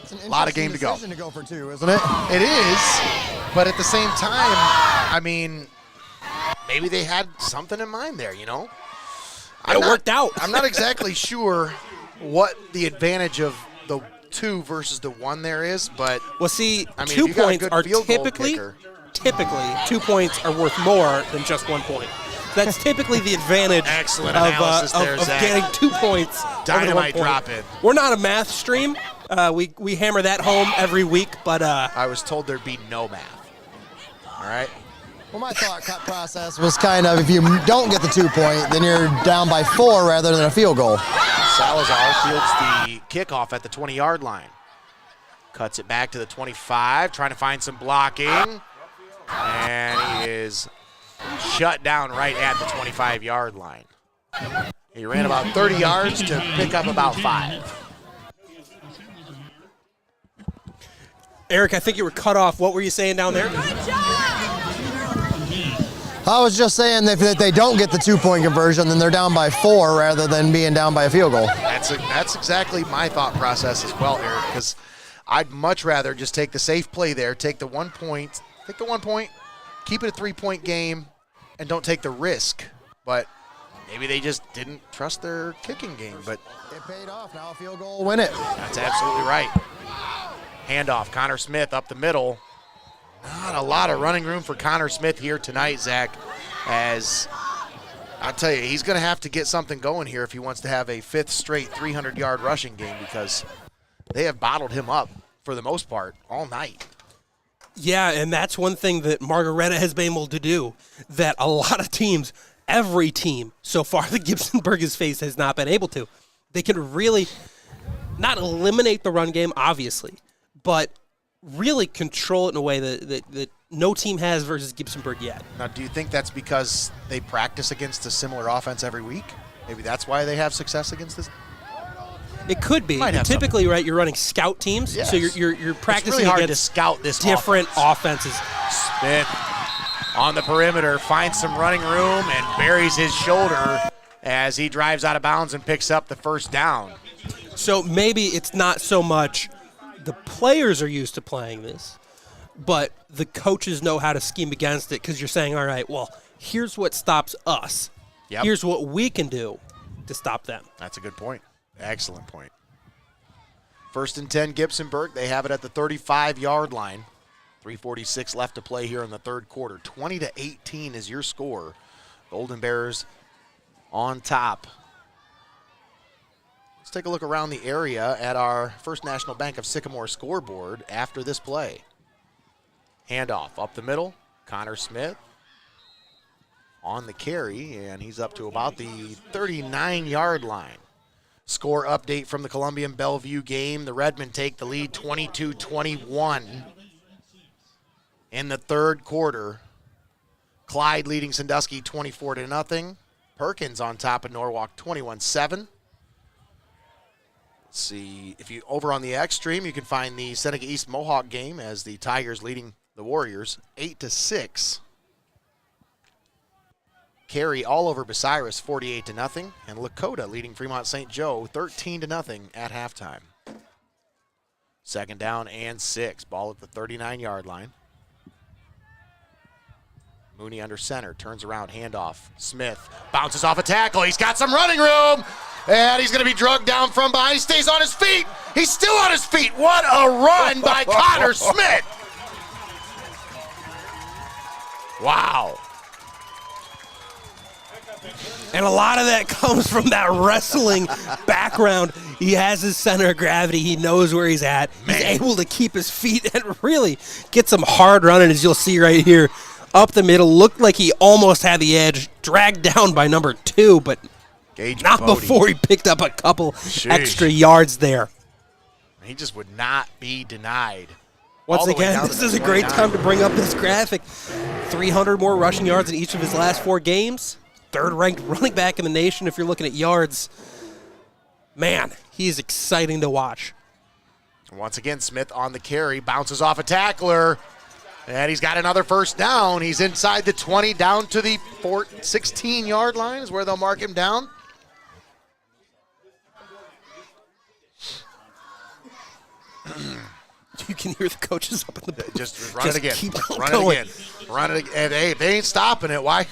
It's a lot of game to go. To go for 2, isn't it? It is, but at the same time, I mean, maybe they had something in mind there, you know? It worked out. I'm not exactly sure what the advantage of the 2 versus the 1 there is, but well, see, I mean, 2 points are typically 2 points are worth more than just 1 point. That's typically the advantage of getting 2 points. Dynamite drop in. We're not a math stream. We hammer that home every week, but I was told there'd be no math. All right. Well, my thought process was kind of if you don't get the 2-point, then you're down by 4 rather than a field goal. Salazar fields the kickoff at the 20-yard line. Cuts it back to the 25, trying to find some blocking. And he is shut down right at the 25-yard line. He ran about 30 yards to pick up about 5. Eric, I think you were cut off. What were you saying down there? I was just saying that if they don't get the 2-point conversion, then they're down by 4 rather than being down by a field goal. That's exactly my thought process as well, Eric, because I'd much rather just take the safe play there, take the 1 point, keep it a 3-point game, and don't take the risk. But maybe they just didn't trust their kicking game. But it paid off. Now a field goal will win it. That's absolutely right. Handoff, Connor Smith up the middle. Not a lot of running room for Connor Smith here tonight, Zach, as I'll tell you, he's going to have to get something going here if he wants to have a 5th straight 300-yard rushing game, because they have bottled him up for the most part all night. Yeah, and that's one thing that Margaretta has been able to do that a lot of teams, every team so far that Gibsonburg has faced has not been able to. They can really not eliminate the run game, obviously, but really control it in a way that no team has versus Gibsonburg yet. Now, do you think that's because they practice against a similar offense every week? Maybe that's why they have success against this? It could be. Typically, right, you're running scout teams, yes. so you're practicing it's really hard against to scout this different offenses. Smith on the perimeter finds some running room and buries his shoulder as he drives out of bounds and picks up the first down. So maybe it's not so much the players are used to playing this, but the coaches know how to scheme against it, because you're saying, all right, well, here's what stops us. Yep. Here's what we can do to stop them. That's a good point. Excellent point. 1st and 10, Gibsonburg. They have it at the 35-yard line. 3:46 left to play here in the third quarter. 20-18 is your score. Golden Bears on top. Let's take a look around the area at our First National Bank of Sycamore scoreboard after this play. Handoff up the middle. Connor Smith on the carry, and he's up to about the 39-yard line. Score update from the Columbian Bellevue game. The Redmen take the lead 22-21 in the third quarter. Clyde leading Sandusky 24-0. Perkins on top of Norwalk 21-7. Let's see, if you over on the X stream, you can find the Seneca East Mohawk game as the Tigers leading the Warriors 8-6. Carey all over Bucyrus 48-0, and Lakota leading Fremont St. Joe 13-0 at halftime. 2nd down and 6. Ball at the 39-yard line. Mooney under center, turns around, handoff. Smith bounces off a tackle. He's got some running room, and he's going to be drugged down from behind. He stays on his feet. He's still on his feet. What a run by Connor Smith. Wow. And a lot of that comes from that wrestling background. He has his center of gravity. He knows where he's at. He's able to keep his feet and really get some hard running, as you'll see right here. Up the middle, looked like he almost had the edge, dragged down by number 2, but not before he picked up a couple extra yards there. He just would not be denied. Once again, this is a great time to bring up this graphic. 300 more rushing yards in each of his last 4 games. 3rd-ranked running back in the nation if you're looking at yards. Man, he is exciting to watch. Once again, Smith on the carry, bounces off a tackler, and he's got another first down. He's inside the 20, down to the 16-yard line is where they'll mark him down. You can hear the coaches up in the booth. Just run it again. Run it again. Run it again. And hey, if they ain't stopping it, why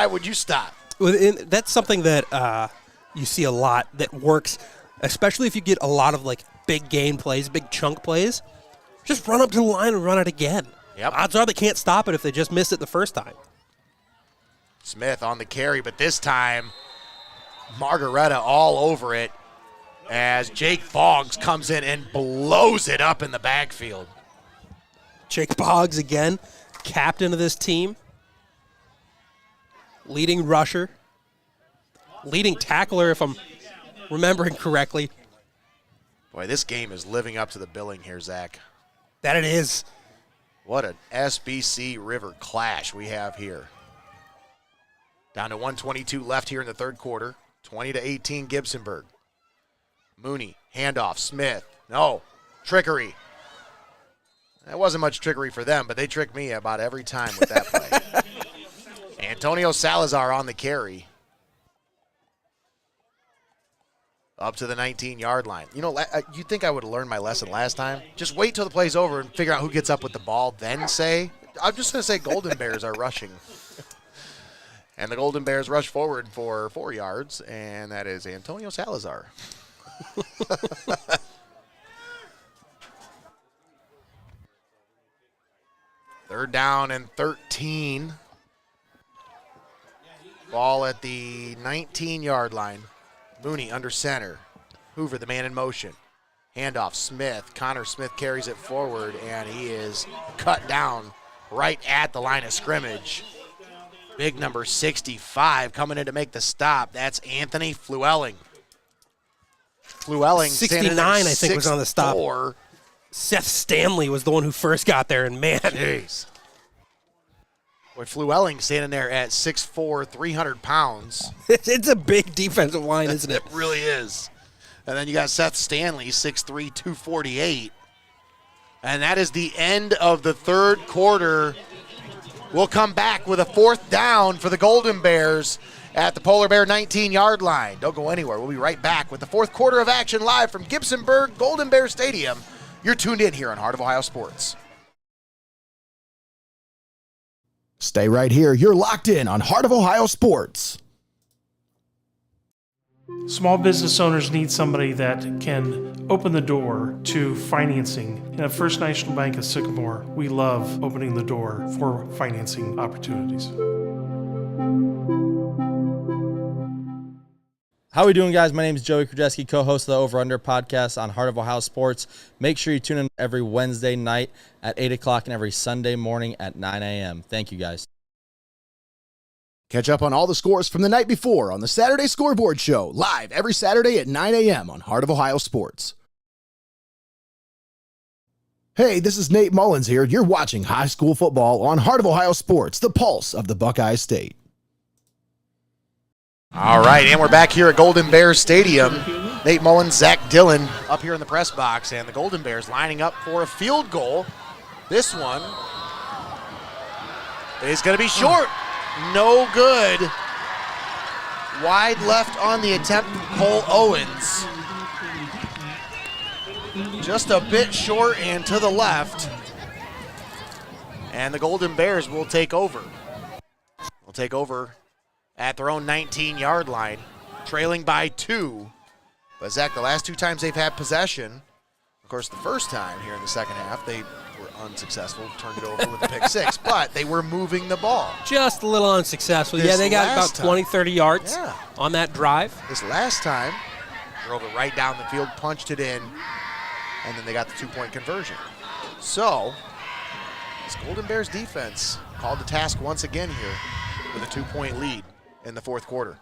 would you stop? That's something that you see a lot that works, especially if you get a lot of like big gain plays, big chunk plays. Just run up to the line and run it again. Yep. Odds are they can't stop it if they just missed it the first time. Smith on the carry, but this time Margaretta all over it as Jake Boggs comes in and blows it up in the backfield. Jake Boggs again, captain of this team. Leading rusher. Leading tackler, if I'm remembering correctly. Boy, this game is living up to the billing here, Zach. That it is. What an SBC River clash we have here. Down to 1:22 left here in the third quarter. 20-18 Gibsonburg. Mooney, handoff, Smith. No, trickery. That wasn't much trickery for them, but they trick me about every time with that play. Antonio Salazar on the carry. up to the 19-yard line. You know, you'd think I would have learned my lesson last time. Just wait till the play's over and figure out who gets up with the ball, then say. I'm just going to say Golden Bears are rushing. And the Golden Bears rush forward for 4 yards, and that is Antonio Salazar. Third down and 13. Ball at the 19-yard line. Mooney under center. Hoover, the man in motion. Handoff, Smith. Connor Smith carries it forward, and he is cut down right at the line of scrimmage. Big number 65 coming in to make the stop. That's Anthony Flewelling. 69, I think, was on the stop. 6'4". Seth Stanley was the one who first got there, and man. Jeez. Boy, Flewelling standing there at 6'4", 300 pounds. It's a big defensive line, isn't it? It really is. And then you got Seth Stanley, 6'3", 248. And that is the end of the third quarter. We'll come back with a fourth down for the Golden Bears at the Polar Bear 19-yard line. Don't go anywhere. We'll be right back with the fourth quarter of action live from Gibsonburg Golden Bear Stadium. You're tuned in here on Heart of Ohio Sports. Stay right here. You're locked in on Heart of Ohio Sports. Small business owners need somebody that can open the door to financing. And at First National Bank of Sycamore, we love opening the door for financing opportunities. How are we doing, guys? My name is Joey Krajewski, co-host of the Over Under podcast on Heart of Ohio Sports. Make sure you tune in every Wednesday night at 8 o'clock and every Sunday morning at 9 a.m. Thank you, guys. Catch up on all the scores from the night before on the Saturday Scoreboard Show, live every Saturday at 9 a.m. on Heart of Ohio Sports. Hey, this is Nate Mullins here. You're watching high school football on Heart of Ohio Sports, the pulse of the Buckeye State. All right, and we're back here at Golden Bears Stadium. Nate Mullins, Zack Dillon up here in the press box, and the Golden Bears lining up for a field goal. This one is going to be short. No good. Wide left on the attempt from Cole Owens. Just a bit short and to the left. And the Golden Bears will take over. Will take over at their own 19-yard line, trailing by 2. But, Zach, the last 2 times they've had possession, of course, the first time here in the second half, they were unsuccessful, turned it over with a pick 6, but they were moving the ball. Just a little unsuccessful. Yeah, they got about 20, 30 yards on that drive. This last time, drove it right down the field, punched it in, and then they got the 2-point conversion. So, this Golden Bears defense called to task once again here with a 2-point lead in the fourth quarter.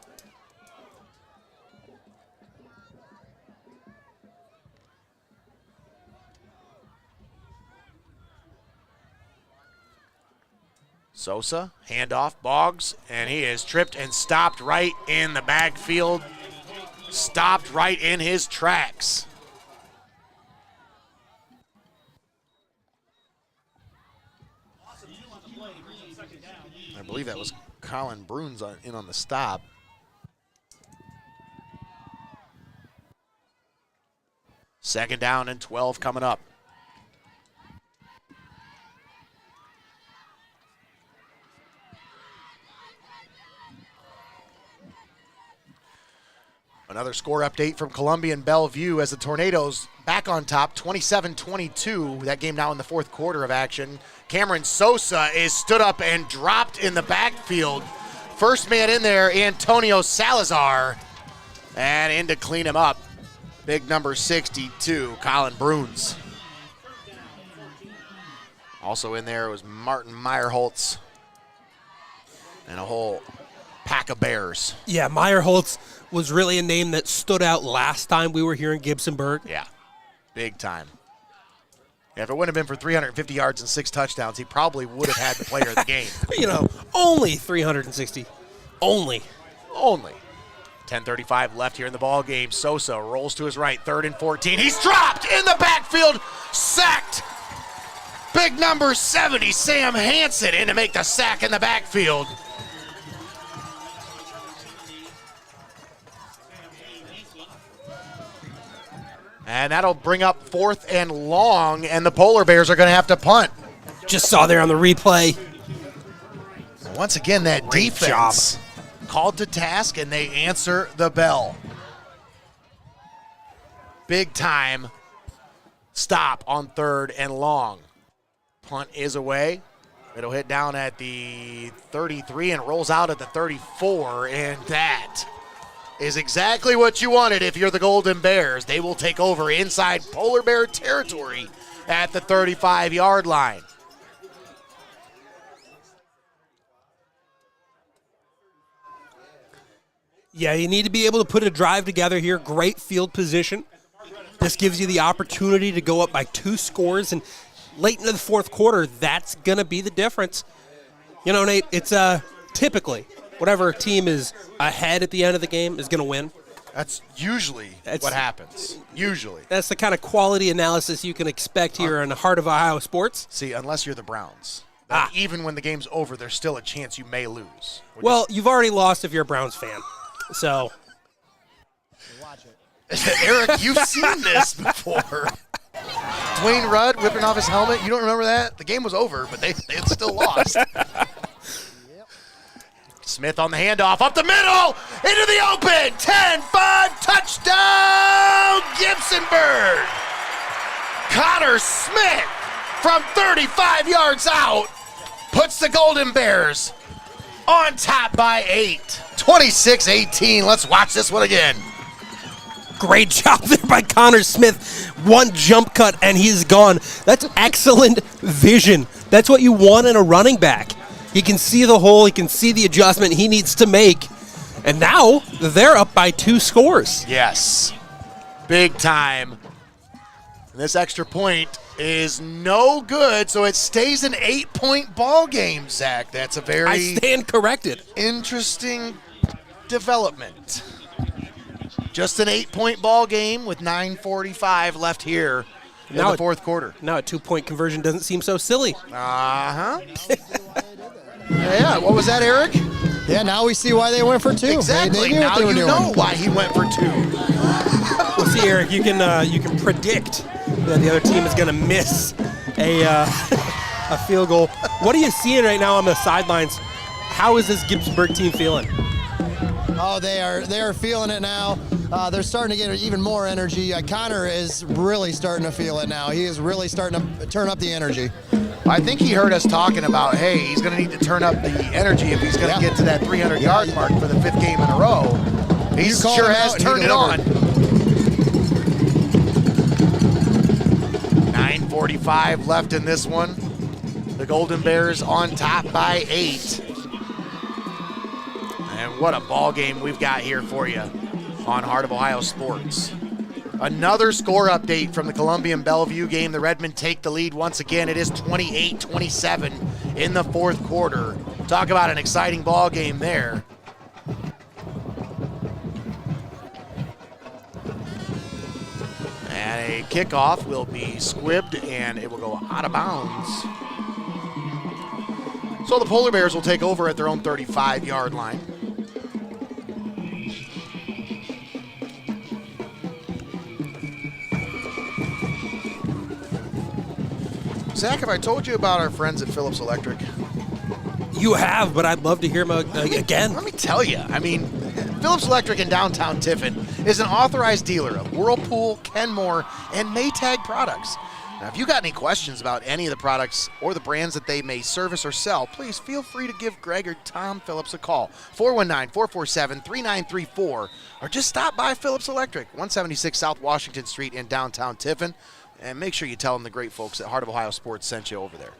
Sosa, handoff, Boggs, and he is tripped and stopped right in the backfield. Stopped right in his tracks. I believe that was Colin Bruns in on the stop. Second down and 12 coming up. Another score update from Columbia and Bellevue as the Tornadoes back on top, 27-22. That game now in the fourth quarter of action. Cameron Sosa is stood up and dropped in the backfield. First man in there, Antonio Salazar. And in to clean him up, big number 62, Colin Bruns. Also in there was Martin Meyerholtz and a whole pack of Bears. Yeah, Meyerholtz was really a name that stood out last time we were here in Gibsonburg. Yeah, big time. Yeah, if it wouldn't have been for 350 yards and 6 touchdowns, he probably would have had the player of the game. You know, only 360. Only. 10:35 left here in the ball game. Sosa rolls to his right, 3rd and 14. He's dropped in the backfield, sacked. Big number 70, Sam Hansen, in to make the sack in the backfield. And that'll bring up 4th and long, and the Polar Bears are going to have to punt. Just saw there on the replay. Once again, that Great defense called to task, and they answer the bell. Big time stop on 3rd and long. Punt is away. It'll hit down at the 33 and rolls out at the 34, and that is exactly what you wanted if you're the Golden Bears. They will take over inside Polar Bear territory at the 35-yard line. Yeah, you need to be able to put a drive together here. Great field position. This gives you the opportunity to go up by 2 scores, and late into the 4th quarter, that's going to be the difference. You know, Nate, it's typically whatever team is ahead at the end of the game is going to win. That's usually what happens. Usually. That's the kind of quality analysis you can expect here in the heart of Ohio sports. See, unless you're the Browns. Even when the game's over, there's still a chance you may lose. Well, you've already lost if you're a Browns fan. So, Eric, you've seen this before. Dwayne Rudd whipping off his helmet. You don't remember that? The game was over, but they had still lost. Smith on the handoff, up the middle, into the open, 10-5, touchdown, Gibsonburg. Connor Smith from 35 yards out puts the Golden Bears on top by 8, 26-18. Let's watch this one again. Great job there by Connor Smith. One jump cut, and he's gone. That's excellent vision. That's what you want in a running back. He can see the hole. He can see the adjustment he needs to make. And now they're up by 2 scores. Yes. Big time. And this extra point is no good, so it stays an 8-point ball game, Zach. That's a very... I stand corrected. Interesting development. Just an 8-point ball game with 9:45 left here in the 4th quarter. Now a 2-point conversion doesn't seem so silly. Uh-huh. Yeah, what was that, Eric? Yeah, now we see why they went for 2. Exactly. Now you know why he went for 2. Well, see, Eric, you can predict that the other team is going to miss a field goal. What are you seeing right now on the sidelines? How is this Gibsonburg team feeling? Oh, they are feeling it now. They're starting to get even more energy. Connor is really starting to feel it now. He is really starting to turn up the energy. I think he heard us talking about, hey, he's going to need to turn up the energy if he's going to get to that 300-yard mark for the 5th game in a row. He sure has turned it on. 9:45 left in this one. The Golden Bears on top by 8. And what a ball game we've got here for you on Heart of Ohio Sports. Another score update from the Columbian Bellevue game. The Redmen take the lead once again. It is 28-27 in the 4th quarter. Talk about an exciting ball game there. And a kickoff will be squibbed and it will go out of bounds. So the Polar Bears will take over at their own 35-yard line. Zach, have I told you about our friends at Phillips Electric? You have, but I'd love to hear them again. Let me tell you. I mean, Phillips Electric in downtown Tiffin is an authorized dealer of Whirlpool, Kenmore, and Maytag products. Now, if you got any questions about any of the products or the brands that they may service or sell, please feel free to give Greg or Tom Phillips a call, 419-447-3934, or just stop by Phillips Electric, 176 South Washington Street in downtown Tiffin. And make sure you tell them the great folks at Heart of Ohio Sports sent you over there.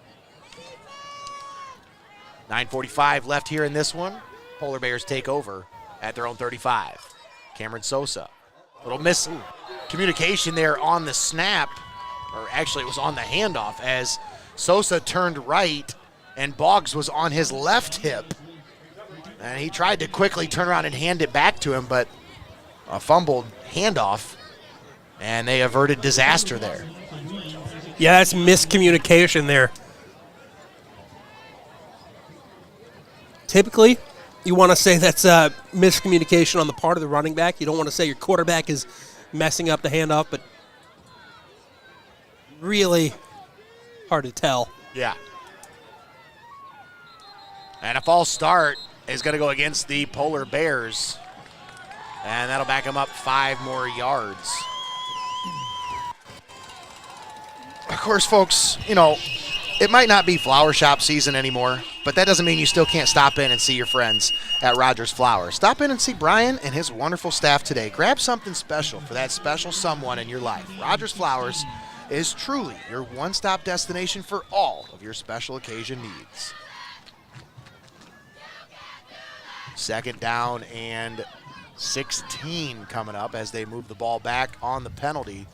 9:45 left here in this one. Polar Bears take over at their own 35. Cameron Sosa. Little miscommunication there on the snap. Or actually, it was on the handoff as Sosa turned right and Boggs was on his left hip. And he tried to quickly turn around and hand it back to him, but a fumbled handoff. And they averted disaster there. Yeah, that's miscommunication there. Typically, you want to say that's miscommunication on the part of the running back. You don't want to say your quarterback is messing up the handoff, but really hard to tell. Yeah. And a false start is going to go against the Polar Bears. And that'll back them up 5 more yards. Of course, folks, you know, it might not be flower shop season anymore, but that doesn't mean you still can't stop in and see your friends at Rogers Flowers. Stop in and see Brian and his wonderful staff today. Grab something special for that special someone in your life. Rogers Flowers is truly your one-stop destination for all of your special occasion needs. Second down and 16 coming up as they move the ball back on the penalty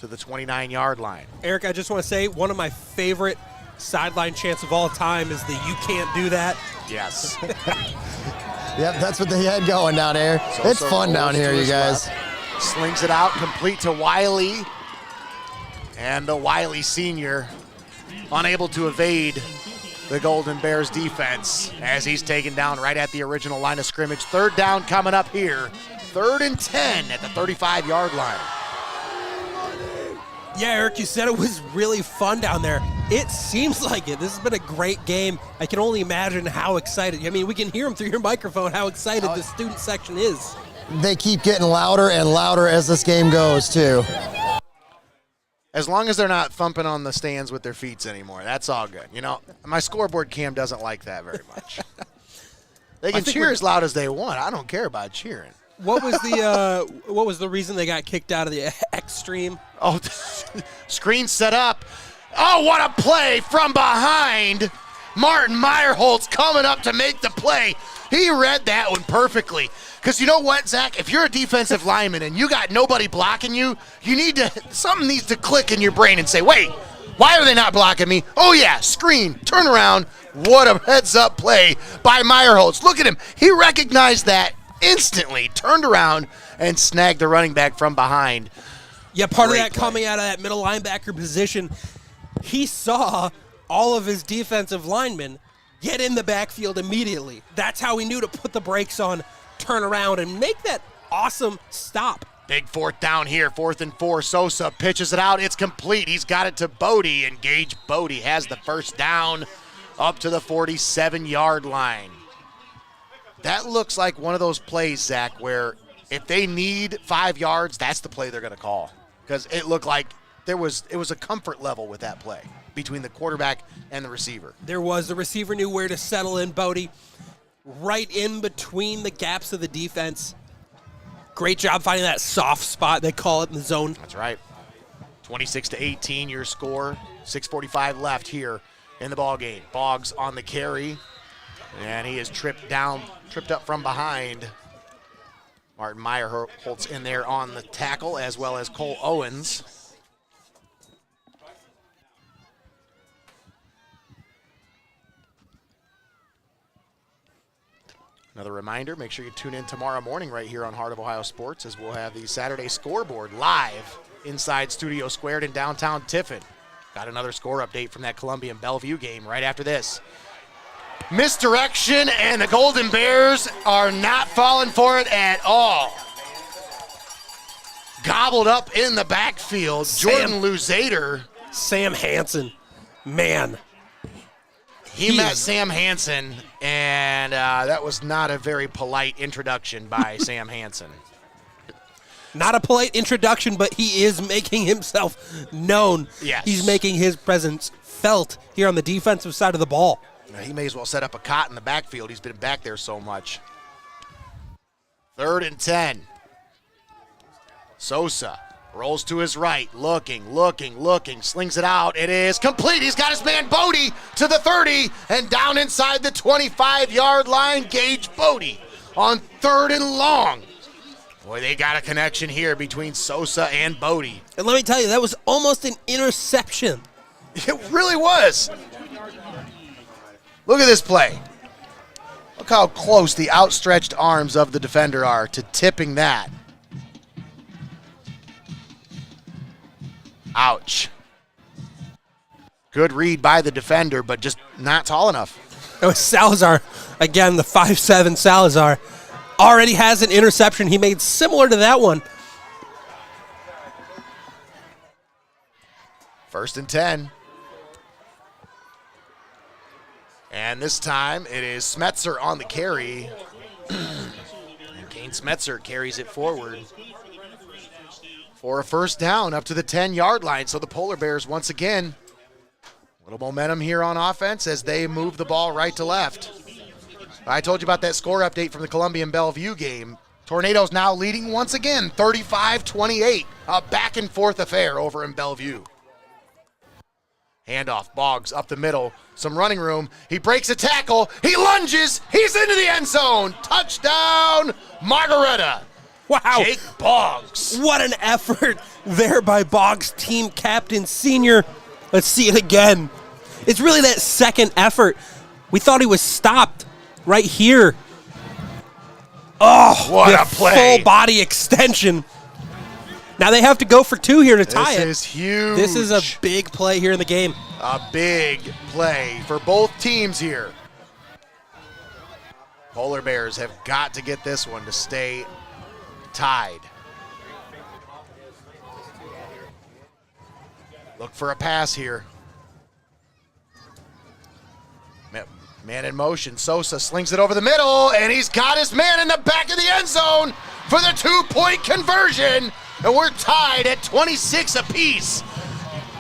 to the 29-yard line. Eric, I just want to say one of my favorite sideline chants of all time is the "you can't do that." Yes. Yep, that's what they had going down there. It's fun down here, you guys. Left, slings it out, complete to Wiley. And the Wiley senior unable to evade the Golden Bears defense as he's taken down right at the original line of scrimmage. Third down coming up here. 3rd and 10 at the 35-yard line. Yeah, Eric, you said it was really fun down there. It seems like it. This has been a great game. I can only imagine how excited. I mean, we can hear them through your microphone how excited the student section is. They keep getting louder and louder as this game goes, too. As long as they're not thumping on the stands with their feet anymore, that's all good. You know, my scoreboard cam doesn't like that very much. They can cheer as loud as they want. I don't care about cheering. What was the reason they got kicked out of the Extreme? Oh, screen set up. Oh, what a play from behind. Martin Meyerholtz coming up to make the play. He read that one perfectly. Because you know what, Zach? If you're a defensive lineman and you got nobody blocking you, something needs to click in your brain and say, wait, why are they not blocking me? Oh, yeah, screen, turn around. What a heads-up play by Meyerholtz. Look at him. He recognized that instantly, turned around, and snagged the running back from behind. Yeah, part of that coming out of that middle linebacker position, he saw all of his defensive linemen get in the backfield immediately. That's how he knew to put the brakes on, turn around, and make that awesome stop. Big 4th down here, 4th and 4. Sosa pitches it out. It's complete. He's got it to Bodie, and Gage Bodie has the first down up to the 47-yard line. That looks like one of those plays, Zach, where if they need 5 yards, that's the play they're going to call. Because it looked like it was a comfort level with that play between the quarterback and the receiver. There was. The receiver knew where to settle in, Bodie. Right in between the gaps of the defense. Great job finding that soft spot, they call it, in the zone. That's right. 26-18 your score. 6:45 left here in the ball game. Boggs on the carry, and he is tripped up from behind. Martin Meyerholtz in there on the tackle, as well as Cole Owens. Another reminder, make sure you tune in tomorrow morning right here on Heart of Ohio Sports, as we'll have the Saturday scoreboard live inside Studio Squared in downtown Tiffin. Got another score update from that Columbia and Bellevue game right after this. Misdirection, and the Golden Bears are not falling for it at all. Gobbled up in the backfield. Jordan Luzader. Sam Hansen, man. He met Sam Hansen, and that was not a very polite introduction by Sam Hansen. Not a polite introduction, but he is making himself known. Yes. He's making his presence felt here on the defensive side of the ball. He may as well set up a cot in the backfield. He's been back there so much. 3rd and 10. Sosa rolls to his right, looking, slings it out. It is complete. He's got his man Bodie to the 30 and down inside the 25-yard line. Gage Bodie on 3rd and long. Boy, they got a connection here between Sosa and Bodie. And let me tell you, that was almost an interception. It really was. Look at this play. Look how close the outstretched arms of the defender are to tipping that. Ouch. Good read by the defender, but just not tall enough. It was Salazar. Again, the 5'7" Salazar already has an interception he made similar to that one. First and 10. And this time it is Smetzer on the carry. And Kane Smetzer carries it forward for a first down up to the 10-yard line. So the Polar Bears once again, a little momentum here on offense as they move the ball right to left. I told you about that score update from the Columbia and Bellevue game. Tornadoes now leading once again, 35-28. A back-and-forth affair over in Bellevue. Handoff, Boggs up the middle, some running room. He breaks a tackle, he lunges, he's into the end zone. Touchdown, Margaretta. Wow. Jake Boggs. What an effort there by Boggs, team captain, senior. Let's see it again. It's really that second effort. We thought he was stopped right here. Oh, what a play. Full body extension. Now they have to go for 2 here to tie it. This is huge. This is a big play here in the game. A big play for both teams here. Polar Bears have got to get this one to stay tied. Look for a pass here. Man in motion. Sosa slings it over the middle, and he's got his man in the back of the end zone for the 2-point conversion. And we're tied at 26 apiece.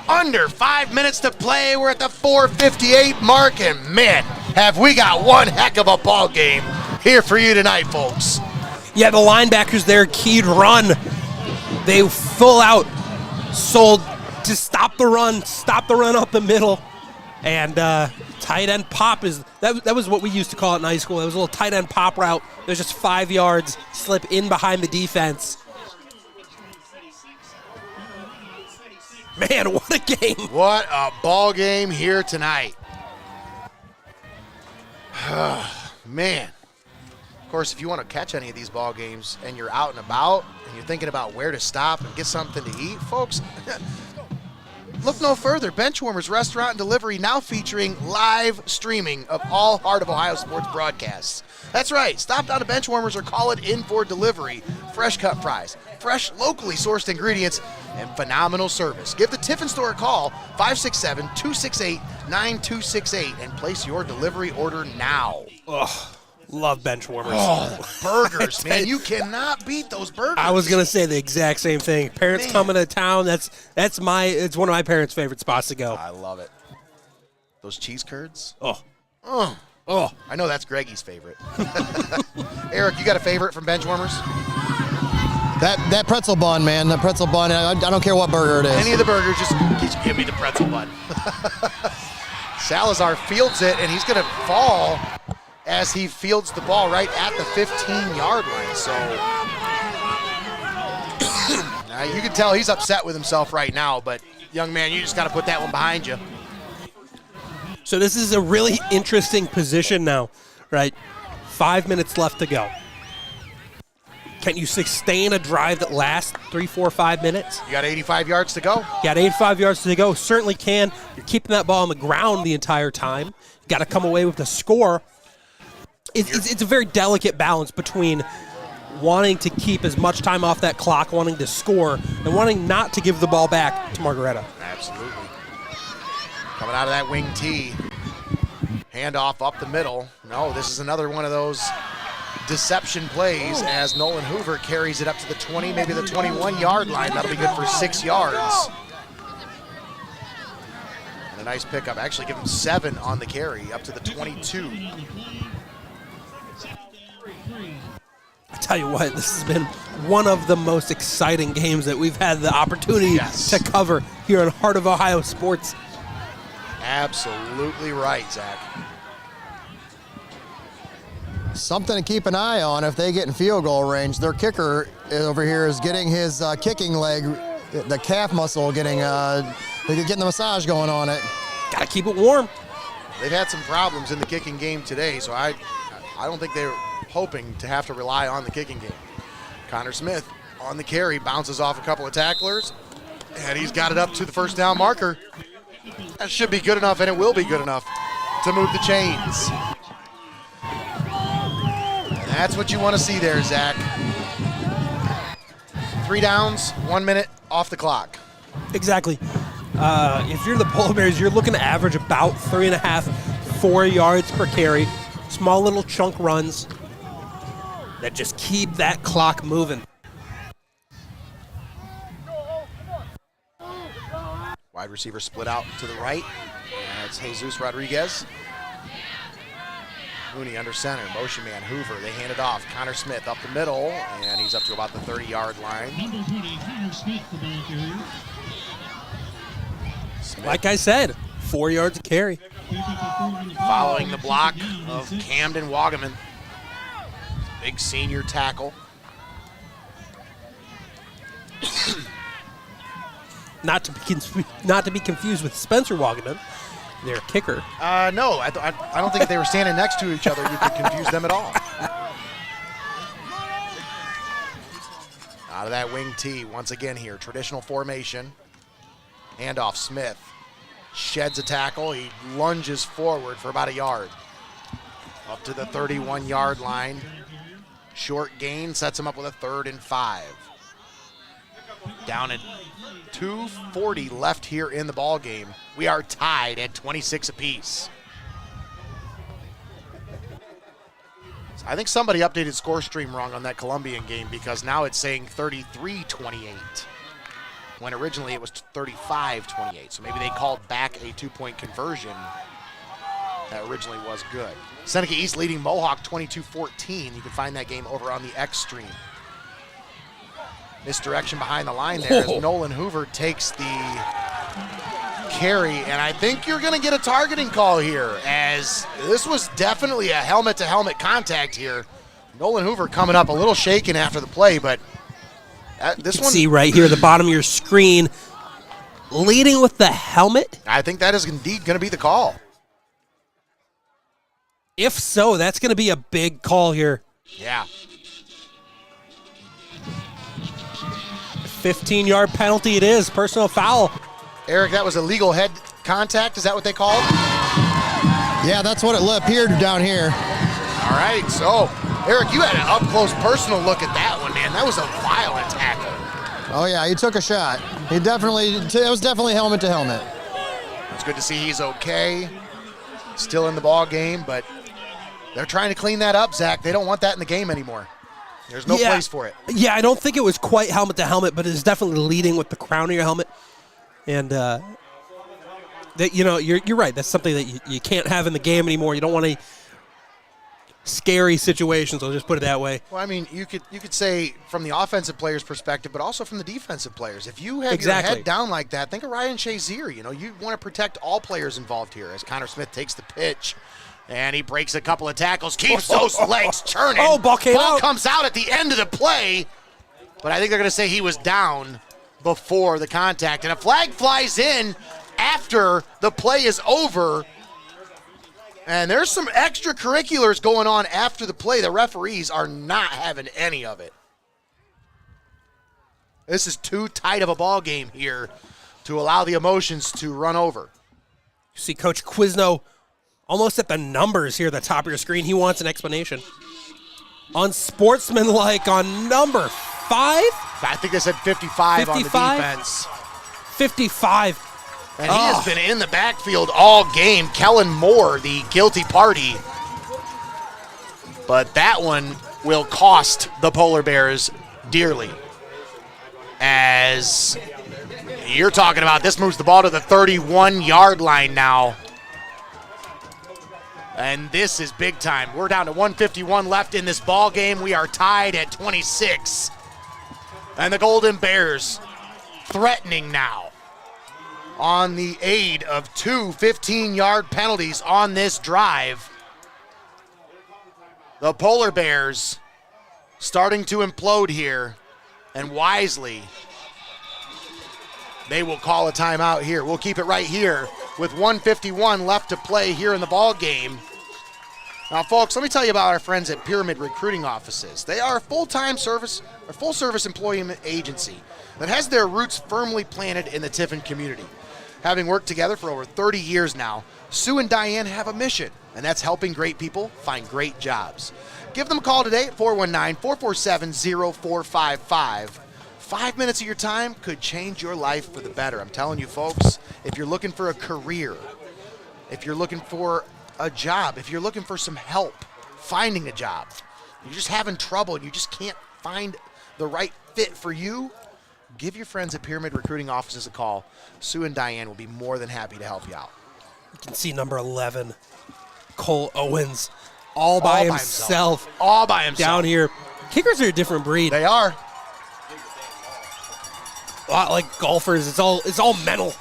Under 5 minutes to play. We're at the 4:58 mark, and man, have we got one heck of a ball game here for you tonight, folks. Yeah, the linebackers there, keyed run. They full out sold to stop the run up the middle. And tight end pop is, that was what we used to call it in high school. It was a little tight end pop route. There's just 5 yards, slip in behind the defense. Man, what a game. What a ball game here tonight. Man. Of course, if you want to catch any of these ball games and you're out and about and you're thinking about where to stop and get something to eat, folks, look no further. Benchwarmers Restaurant and Delivery now featuring live streaming of all Heart of Ohio sports broadcasts. That's right. Stop down to Benchwarmers or call it in for delivery. Fresh cut fries, fresh locally sourced ingredients, and phenomenal service. Give the Tiffin store a call, 567-268-9268, and place your delivery order now. Ugh. Love Benchwarmers. Oh, burgers, man. You cannot beat those burgers. I was going to say the exact same thing. Parents coming to town, it's one of my parents' favorite spots to go. I love it. Those cheese curds? Oh. I know that's Greggy's favorite. Eric, you got a favorite from Benchwarmers? That pretzel bun, man. That pretzel bun. I don't care what burger it is. Any of the burgers, just give me the pretzel bun. Salazar fields it, and he's going to fall as he fields the ball right at the 15-yard line. So you can tell he's upset with himself right now, but young man, you just got to put that one behind you. So this is a really interesting position now, right? 5 minutes left to go. Can you sustain a drive that lasts 3, 4, 5 minutes? You got 85 yards to go? Got 85 yards to go. Certainly can. You're keeping that ball on the ground the entire time. You got to come away with the score. It's a very delicate balance between wanting to keep as much time off that clock, wanting to score, and wanting not to give the ball back to Margaretta. Absolutely. Coming out of that wing tee. Handoff up the middle. No, this is another one of those deception plays as Nolan Hoover carries it up to the 20, maybe the 21-yard line. That'll be good for 6 yards. And a nice pickup. Actually give him 7 on the carry, up to the 22. I tell you what, this has been one of the most exciting games that we've had the opportunity to cover here on Heart of Ohio Sports. Absolutely right, Zach. Something to keep an eye on if they get in field goal range. Their kicker over here is getting his kicking leg, the calf muscle, getting the massage going on it. Got to keep it warm. They've had some problems in the kicking game today, so I don't think they're hoping to have to rely on the kicking game. Connor Smith on the carry, bounces off a couple of tacklers, and he's got it up to the first down marker. That should be good enough, and it will be good enough to move the chains. And that's what you want to see there, Zach. 3 downs, 1 minute off the clock. Exactly. If you're the Polar Bears, you're looking to average about 3.5, 4 yards per carry. Small little chunk runs that just keep that clock moving. Wide receiver split out to the right. That's Jesus Rodriguez. Mooney under center, motion man Hoover. They hand it off. Connor Smith up the middle, and he's up to about the 30-yard line. Number 20, Connor Smith, the ball carrier. Smith. Like I said, 4 yards a carry. Following the block of Camden Wagaman. Big senior tackle. Not to be confused with Spencer Wagaman, their kicker. No, I don't think if they were standing next to each other, you could confuse them at all. Out of that wing T once again here. Traditional formation. Handoff Smith. Sheds a tackle. He lunges forward for about a yard. Up to the 31-yard line. Short gain sets him up with a 3rd and 5. Down at 2:40 left here in the ball game. We are tied at 26 apiece. I think somebody updated score stream wrong on that Columbian game because now it's saying 33-28 when originally it was 35-28. So maybe they called back a 2-point conversion that originally was good. Seneca East leading Mohawk 22-14. You can find that game over on the X stream. Misdirection behind the line there as Nolan Hoover takes the carry, and I think you're going to get a targeting call here as this was definitely a helmet-to-helmet contact here. Nolan Hoover coming up a little shaken after the play, but this one... See right here at the bottom of your screen, leading with the helmet? I think that is indeed going to be the call. If so, that's going to be a big call here. Yeah. 15-yard penalty it is, personal foul. Eric, that was a legal head contact. Is that what they called? Yeah, that's what it appeared down here. All right, so, Eric, you had an up-close personal look at that one, man. That was a violent tackle. Oh, yeah, he took a shot. It was definitely helmet to helmet. It's good to see he's okay. Still in the ball game, but they're trying to clean that up, Zach. They don't want that in the game anymore. There's no place for it. Yeah, I don't think it was quite helmet to helmet, but it's definitely leading with the crown of your helmet. And you're right. That's something that you can't have in the game anymore. You don't want any scary situations. I'll just put it that way. Well, I mean, you could say from the offensive player's perspective, but also from the defensive players. If you have your head down like that, think of Ryan Shazier. You want to protect all players involved here. As Connor Smith takes the pitch. And he breaks a couple of tackles, keeps those legs churning. Oh, ball comes out at the end of the play. But I think they're going to say he was down before the contact. And a flag flies in after the play is over. And there's some extracurriculars going on after the play. The referees are not having any of it. This is too tight of a ball game here to allow the emotions to run over. You see Coach Quizno almost at the numbers here at the top of your screen. He wants an explanation. Unsportsmanlike on number 5? I think they said 55 on the defense. 55. And he has been in the backfield all game. Kellen Moore, the guilty party. But that one will cost the Polar Bears dearly. As you're talking about, this moves the ball to the 31-yard line now. And this is big time. We're down to 1:51 left in this ball game. We are tied at 26. And the Golden Bears threatening now on the aid of 2 15-yard penalties on this drive. The Polar Bears starting to implode here, and wisely they will call a timeout here. We'll keep it right here with 1:51 left to play here in the ball game. Now, folks, let me tell you about our friends at Pyramid Recruiting Offices. They are a full-service employment agency that has their roots firmly planted in the Tiffin community. Having worked together for over 30 years now, Sue and Diane have a mission, and that's helping great people find great jobs. Give them a call today at 419-447-0455. 5 minutes of your time could change your life for the better. I'm telling you, folks, if you're looking for a career, if you're looking for a job, if you're looking for some help finding a job, you're just having trouble and you just can't find the right fit for you, give your friends at Pyramid Recruiting Offices a call. Sue and Diane will be more than happy to help you out. You can see number 11, Cole Owens, all by himself. All by himself. Down here. Kickers are a different breed. They are. A lot like golfers. It's all mental.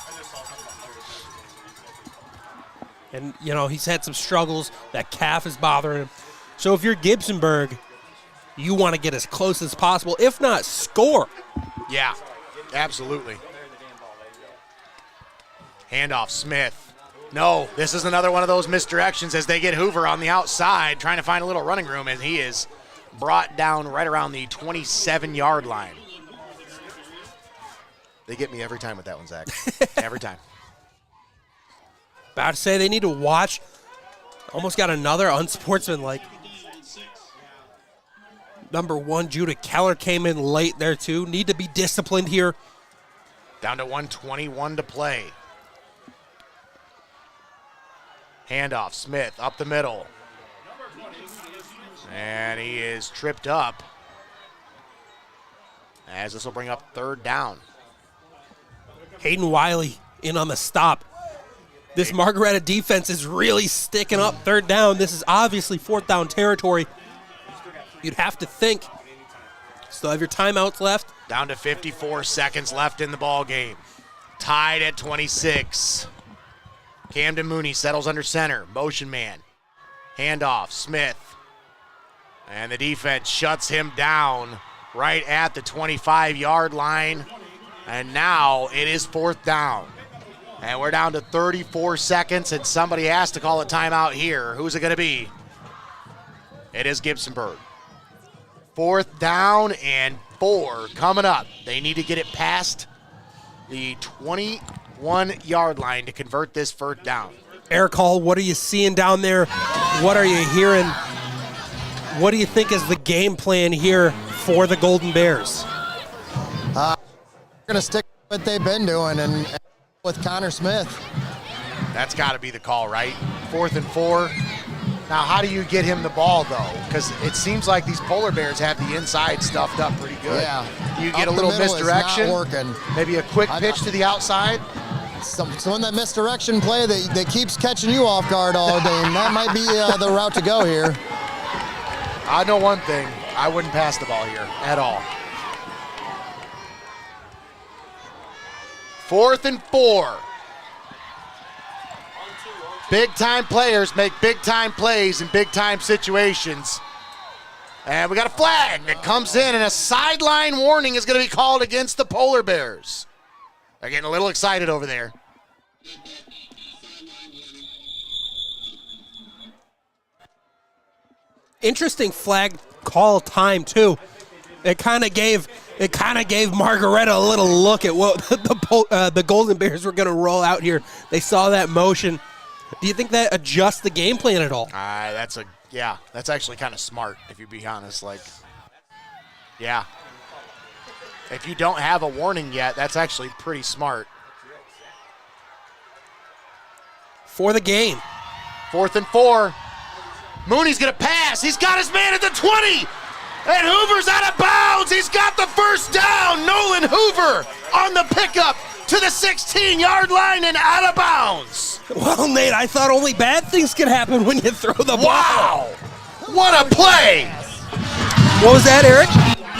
And, you know, he's had some struggles. That calf is bothering him. So if you're Gibsonburg, you want to get as close as possible. If not, score. Yeah, absolutely. Handoff, Smith. No, this is another one of those misdirections as they get Hoover on the outside trying to find a little running room, and he is brought down right around the 27-yard line. They get me every time with that one, Zach. Every time. About to say they need to watch. Almost got another unsportsmanlike. Number 1, Judah Keller came in late there too. Need to be disciplined here. Down to 1:21 to play. Handoff, Smith up the middle. And he is tripped up. As this will bring up 3rd down. Hayden Wiley in on the stop. This Margaretta defense is really sticking up 3rd down. This is obviously 4th down territory. You'd have to think. Still have your timeouts left. Down to 54 seconds left in the ball game. Tied at 26. Camden Mooney settles under center. Motion man. Handoff, Smith. And the defense shuts him down right at the 25-yard line. And now it is 4th down. And we're down to 34 seconds, and somebody has to call a timeout here. Who's it going to be? It is Gibsonburg. 4th down and 4 coming up. They need to get it past the 21-yard line to convert this 4th down. Eric Hall, what are you seeing down there? What are you hearing? What do you think is the game plan here for the Golden Bears? We're going to stick with what they've been doing and with Connor Smith. That's got to be the call, right? 4th and 4. Now, how do you get him the ball, though? Because it seems like these Polar Bears have the inside stuffed up pretty good. Yeah. You get a little misdirection. Not working. Maybe a quick pitch to the outside. Someone that misdirection play that keeps catching you off guard all day. And that might be the route to go here. I know one thing. I wouldn't pass the ball here at all. 4th and 4. Big-time players make big-time plays in big-time situations. And we got a flag that comes in, and a sideline warning is going to be called against the Polar Bears. They're getting a little excited over there. Interesting flag call time too. It kind of gave Margaretta a little look at what the Golden Bears were going to roll out here. They saw that motion. Do you think that adjusts the game plan at all? That's actually kind of smart, if you be honest. Yeah. If you don't have a warning yet, that's actually pretty smart. For the game. 4th and 4. Mooney's going to pass. He's got his man at the 20. And Hoover's out of bounds. He's got the 1st down. Nolan Hoover on the pickup to the 16-yard line and out of bounds. Well, Nate, I thought only bad things could happen when you throw the ball. Wow. What a play. What was that, Eric?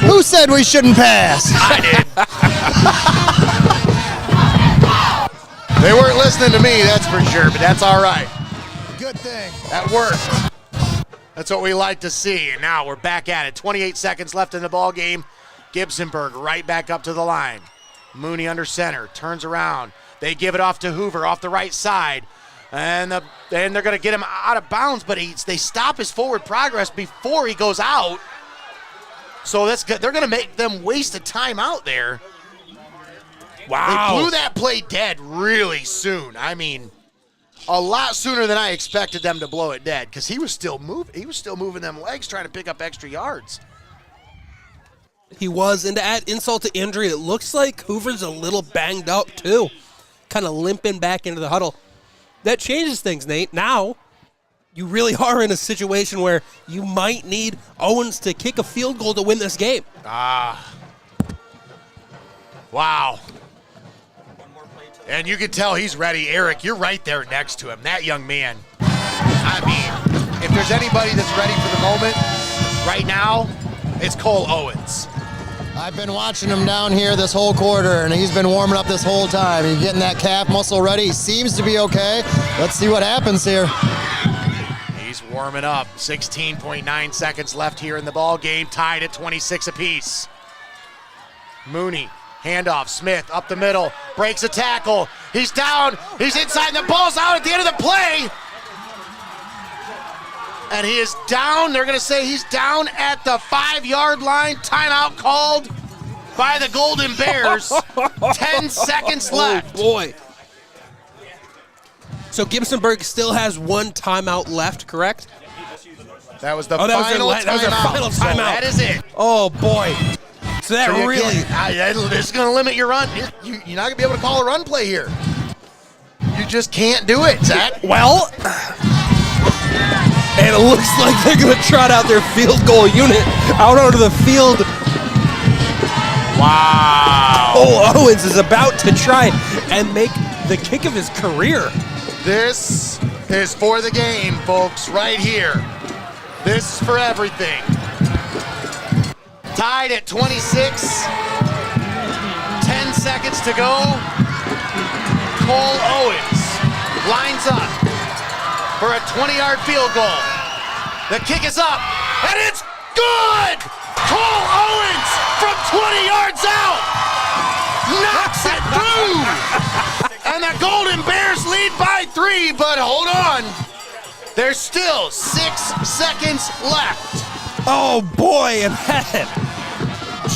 Who said we shouldn't pass? I did. They weren't listening to me, that's for sure, but that's all right. Good thing. That worked. That's what we like to see. And now we're back at it. 28 seconds left in the ball game. Gibsonburg right back up to the line. Mooney under center, turns around. They give it off to Hoover off the right side. And they're going to get him out of bounds, but they stop his forward progress before he goes out. So that's good. They're going to make them waste a timeout there. Wow. They blew that play dead really soon. I mean, a lot sooner than I expected them to blow it dead because he was still moving them legs trying to pick up extra yards. He was, and to add insult to injury, it looks like Hoover's a little banged up too, kind of limping back into the huddle. That changes things, Nate. Now, you really are in a situation where you might need Owens to kick a field goal to win this game. Wow. And you can tell he's ready. Eric, you're right there next to him. That young man. I mean, if there's anybody that's ready for the moment right now, it's Cole Owens. I've been watching him down here this whole quarter, and he's been warming up this whole time. He's getting that calf muscle ready. He seems to be okay. Let's see what happens here. He's warming up. 16.9 seconds left here in the ball game, tied at 26 apiece. Mooney, handoff, Smith up the middle, breaks a tackle. He's down, he's inside, and the ball's out at the end of the play. And he is down. They're going to say he's down at the 5-yard line. Timeout called by the Golden Bears. 10 seconds left. Oh, boy. So Gibsonburg still has one timeout left, correct? That was the final timeout. That was their final timeout. So that is it. Oh, boy. So that this is going to limit your run. You're not going to be able to call a run play here. You just can't do it, Zach. Well, and it looks like they're going to trot out their field goal unit out onto the field. Wow. Cole Owens is about to try and make the kick of his career. This is for the game, folks, right here. This is for everything. Tied at 26. 10 seconds to go. Cole Owens lines up for a 20-yard field goal. The kick is up, and it's good! Cole Owens from 20 yards out knocks it through! And the Golden Bears lead by 3, but hold on. There's still 6 seconds left. Oh, boy, and that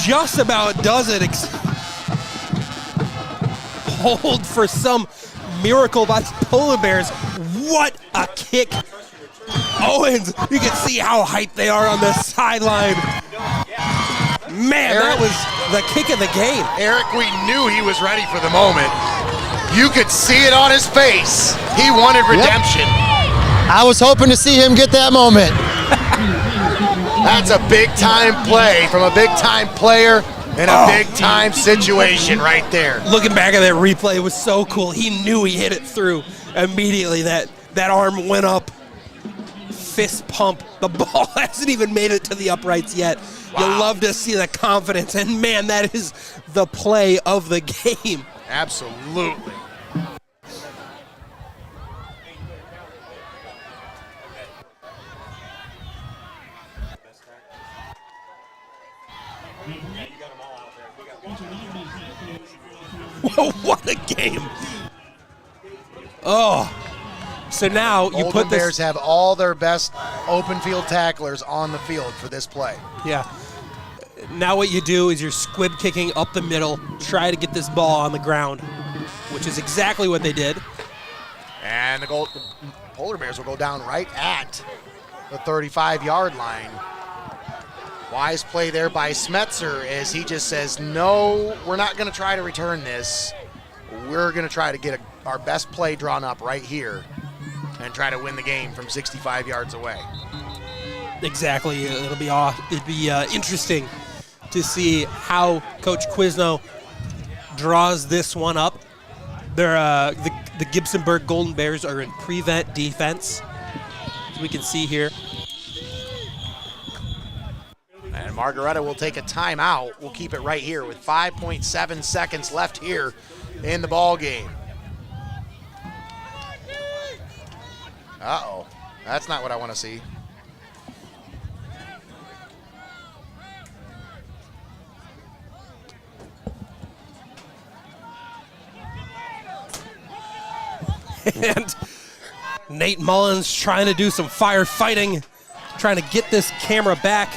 just about does it. Hold for some miracle by the Polar Bears. What a kick. Owens, you can see how hyped they are on the sideline. Man, Eric, that was the kick of the game. Eric, we knew he was ready for the moment. You could see it on his face. He wanted redemption. Yep. I was hoping to see him get that moment. That's a big-time play from a big-time player in a big-time situation right there. Looking back at that replay, it was so cool. He knew he hit it through immediately. That arm went up. Fist pump. The ball hasn't even made it to the uprights yet. Wow. You'll love to see the confidence, and man, that is the play of the game. Absolutely. Whoa, what a game. Oh. So now you put this. Bears have all their best open field tacklers on the field for this play. Yeah. Now what you do is you're squib kicking up the middle, try to get this ball on the ground, which is exactly what they did. And the Polar Bears will go down right at the 35-yard line. Wise play there by Smetzer as he just says, no, we're not going to try to return this. We're going to try to get our best play drawn up right here and try to win the game from 65 yards away. Exactly. It'd be interesting to see how Coach Quizno draws this one up. They're the Gibsonburg Golden Bears are in prevent defense, as we can see here. And Margaretta will take a timeout. We'll keep it right here with 5.7 seconds left here in the ball game. Uh-oh. That's not what I want to see. And Nate Mullins trying to do some firefighting, trying to get this camera back.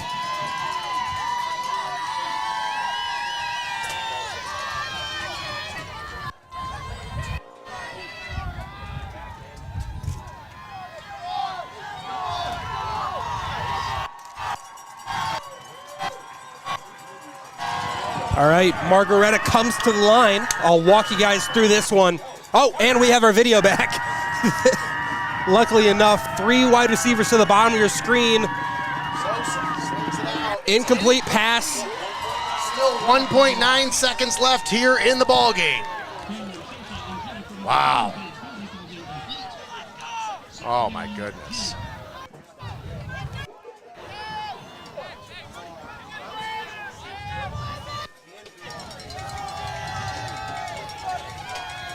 All right, Margaretta comes to the line. I'll walk you guys through this one. Oh, and we have our video back. Luckily enough, 3 wide receivers to the bottom of your screen. Incomplete pass. Still 1.9 seconds left here in the ball game. Wow. Oh my goodness.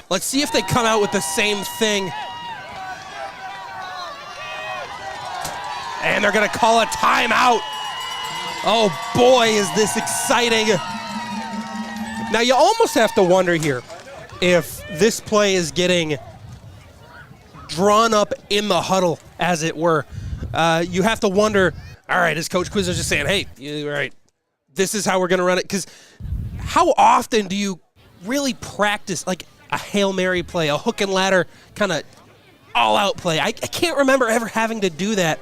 Let's see if they come out with the same thing. And they're going to call a timeout. Oh boy, is this exciting. Now you almost have to wonder here if this play is getting drawn up in the huddle, as it were. You have to wonder, all right, is Coach Quizzer just saying, hey, all right, this is how we're going to run it? Because how often do you really practice like a Hail Mary play, a hook and ladder kind of all-out play? I can't remember ever having to do that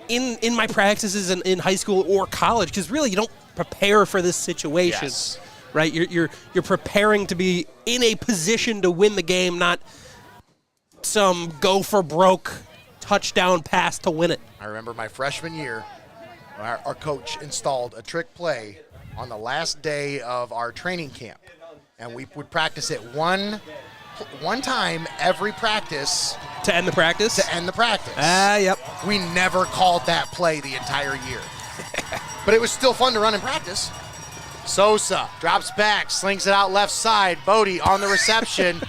in my practices in high school or college, because really you don't prepare for this situation, yes. Right? You're preparing to be in a position to win the game, not some go-for-broke touchdown pass to win it. I remember my freshman year, our coach installed a trick play on the last day of our training camp, and we would practice it one time every practice. To end the practice? To end the practice. Yep. We never called that play the entire year. But it was still fun to run in practice. Sosa drops back, slings it out left side. Bodie on the reception.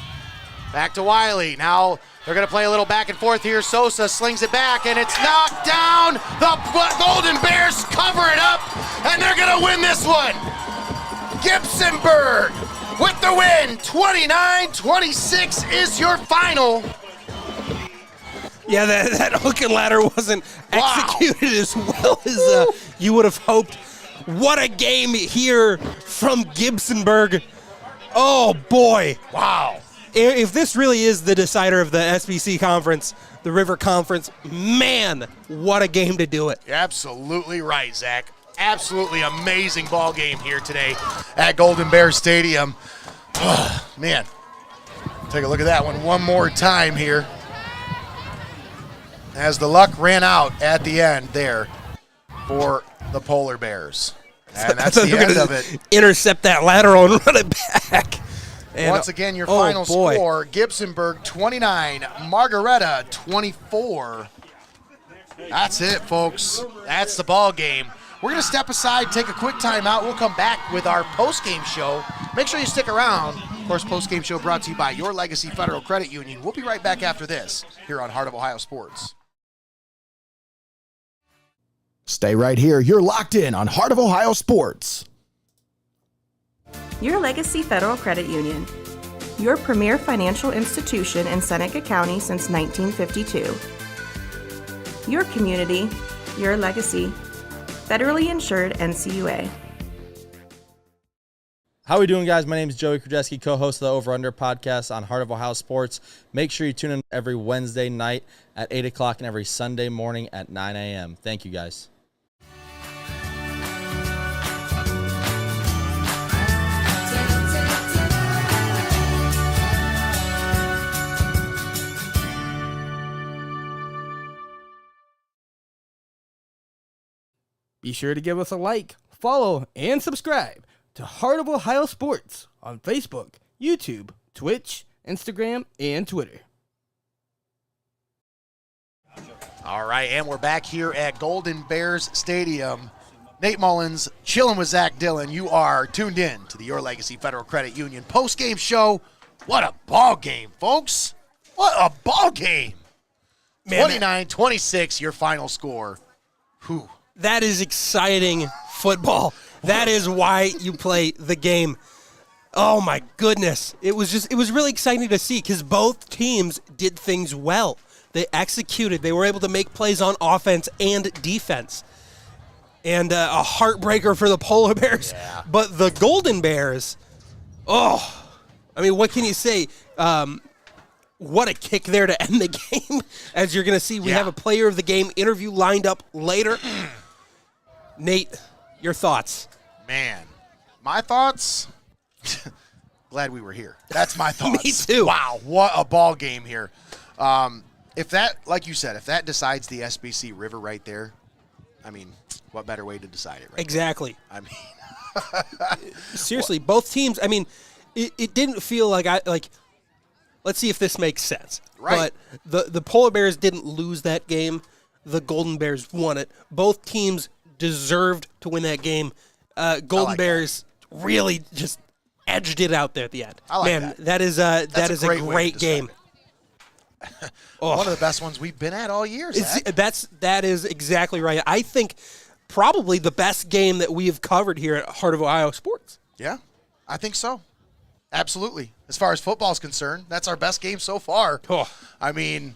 Back to Wiley. Now they're going to play a little back and forth here. Sosa slings it back, and it's knocked down. The Golden Bears cover it up, and they're going to win this one. Gibsonburg with the win. 29-26 is your final. Yeah, that hook and ladder wasn't executed as well as you would have hoped. What a game here from Gibsonburg. Oh, boy. Wow. If this really is the decider of the SBC Conference, the River Conference, man, what a game to do it. You're absolutely right, Zach. Absolutely amazing ball game here today at Golden Bear Stadium. Oh, man, take a look at that one more time here, as the luck ran out at the end there for the Polar Bears. And that's the end of it. Intercept that lateral and run it back. And once again, your final score, Gibsonburg 29, Margaretta 24. That's it, folks. That's the ball game. We're going to step aside, take a quick timeout. We'll come back with our post-game show. Make sure you stick around. Of course, post-game show brought to you by Your Legacy Federal Credit Union. We'll be right back after this here on Heart of Ohio Sports. Stay right here. You're locked in on Heart of Ohio Sports. Your Legacy Federal Credit Union. Your premier financial institution in Seneca County since 1952. Your community, your legacy. Federally insured NCUA. How are we doing, guys? My name is Joey Krajewski, co-host of the Over Under podcast on Heart of Ohio Sports. Make sure you tune in every Wednesday night at 8 o'clock and every Sunday morning at 9 a.m. Thank you, guys. Be sure to give us a like, follow, and subscribe to Heart of Ohio Sports on Facebook, YouTube, Twitch, Instagram, and Twitter. All right, and we're back here at Golden Bears Stadium. Nate Mullins chilling with Zack Dillon. You are tuned in to the Your Legacy Federal Credit Union post-game show. What a ball game, folks. What a ball game. 29-26, your final score. Whew. That is exciting football. That is why you play the game. Oh, my goodness. It was really exciting to see because both teams did things well. They executed. They were able to make plays on offense and defense. And a heartbreaker for the Polar Bears. Yeah. But the Golden Bears, oh, I mean, what can you say? What a kick there to end the game. As you're going to see, we have a player of the game interview lined up later. Nate, your thoughts? Man, My thoughts? Glad we were here. That's my thoughts. Me too. Wow, what a ball game here. If that, like you said, if that decides the SBC River right there, I mean, what better way to decide it, right? Exactly. There? I mean, seriously, both teams. I mean, it didn't feel like let's see if this makes sense. Right. But the Polar Bears didn't lose that game. The Golden Bears won it. Both teams deserved to win that game. Golden Bears really just edged it out there at the end. I like Man, that is a great game. One of the best ones we've been at all year, Zach. That is exactly right. I think probably the best game that we have covered here at Heart of Ohio Sports. Yeah, I think so. Absolutely. As far as football is concerned, that's our best game so far. Oh. I mean,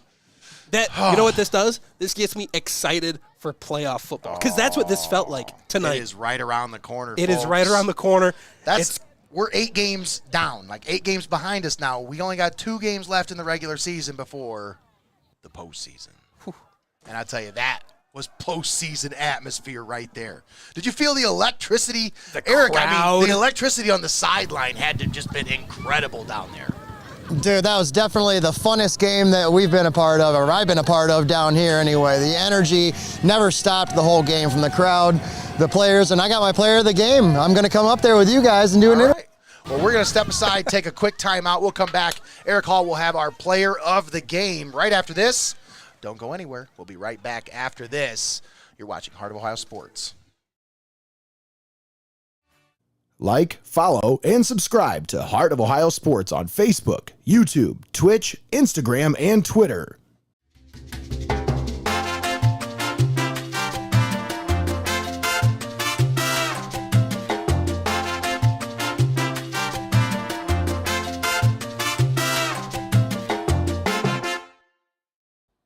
you know what this does? This gets me excited for playoff football because that's what this felt like tonight. It is right around the corner. It is right around the corner. We're 8 games down, like 8 games behind us now. We only got 2 games left in the regular season before the postseason. Whew. And I tell you, that was postseason atmosphere right there. Did you feel the electricity? Eric, crowd. I mean, the electricity on the sideline had to just been incredible down there. Dude, that was definitely the funnest game that we've been a part of, or I've been a part of down here anyway. The energy never stopped the whole game from the crowd, the players, and I got my player of the game. I'm going to come up there with you guys and do an interview. Well, we're going to step aside, take a quick timeout. We'll come back. Eric Hall will have our player of the game right after this. Don't go anywhere. We'll be right back after this. You're watching Heart of Ohio Sports. Like, follow, and subscribe to Heart of Ohio Sports on Facebook, YouTube, Twitch, Instagram, and Twitter.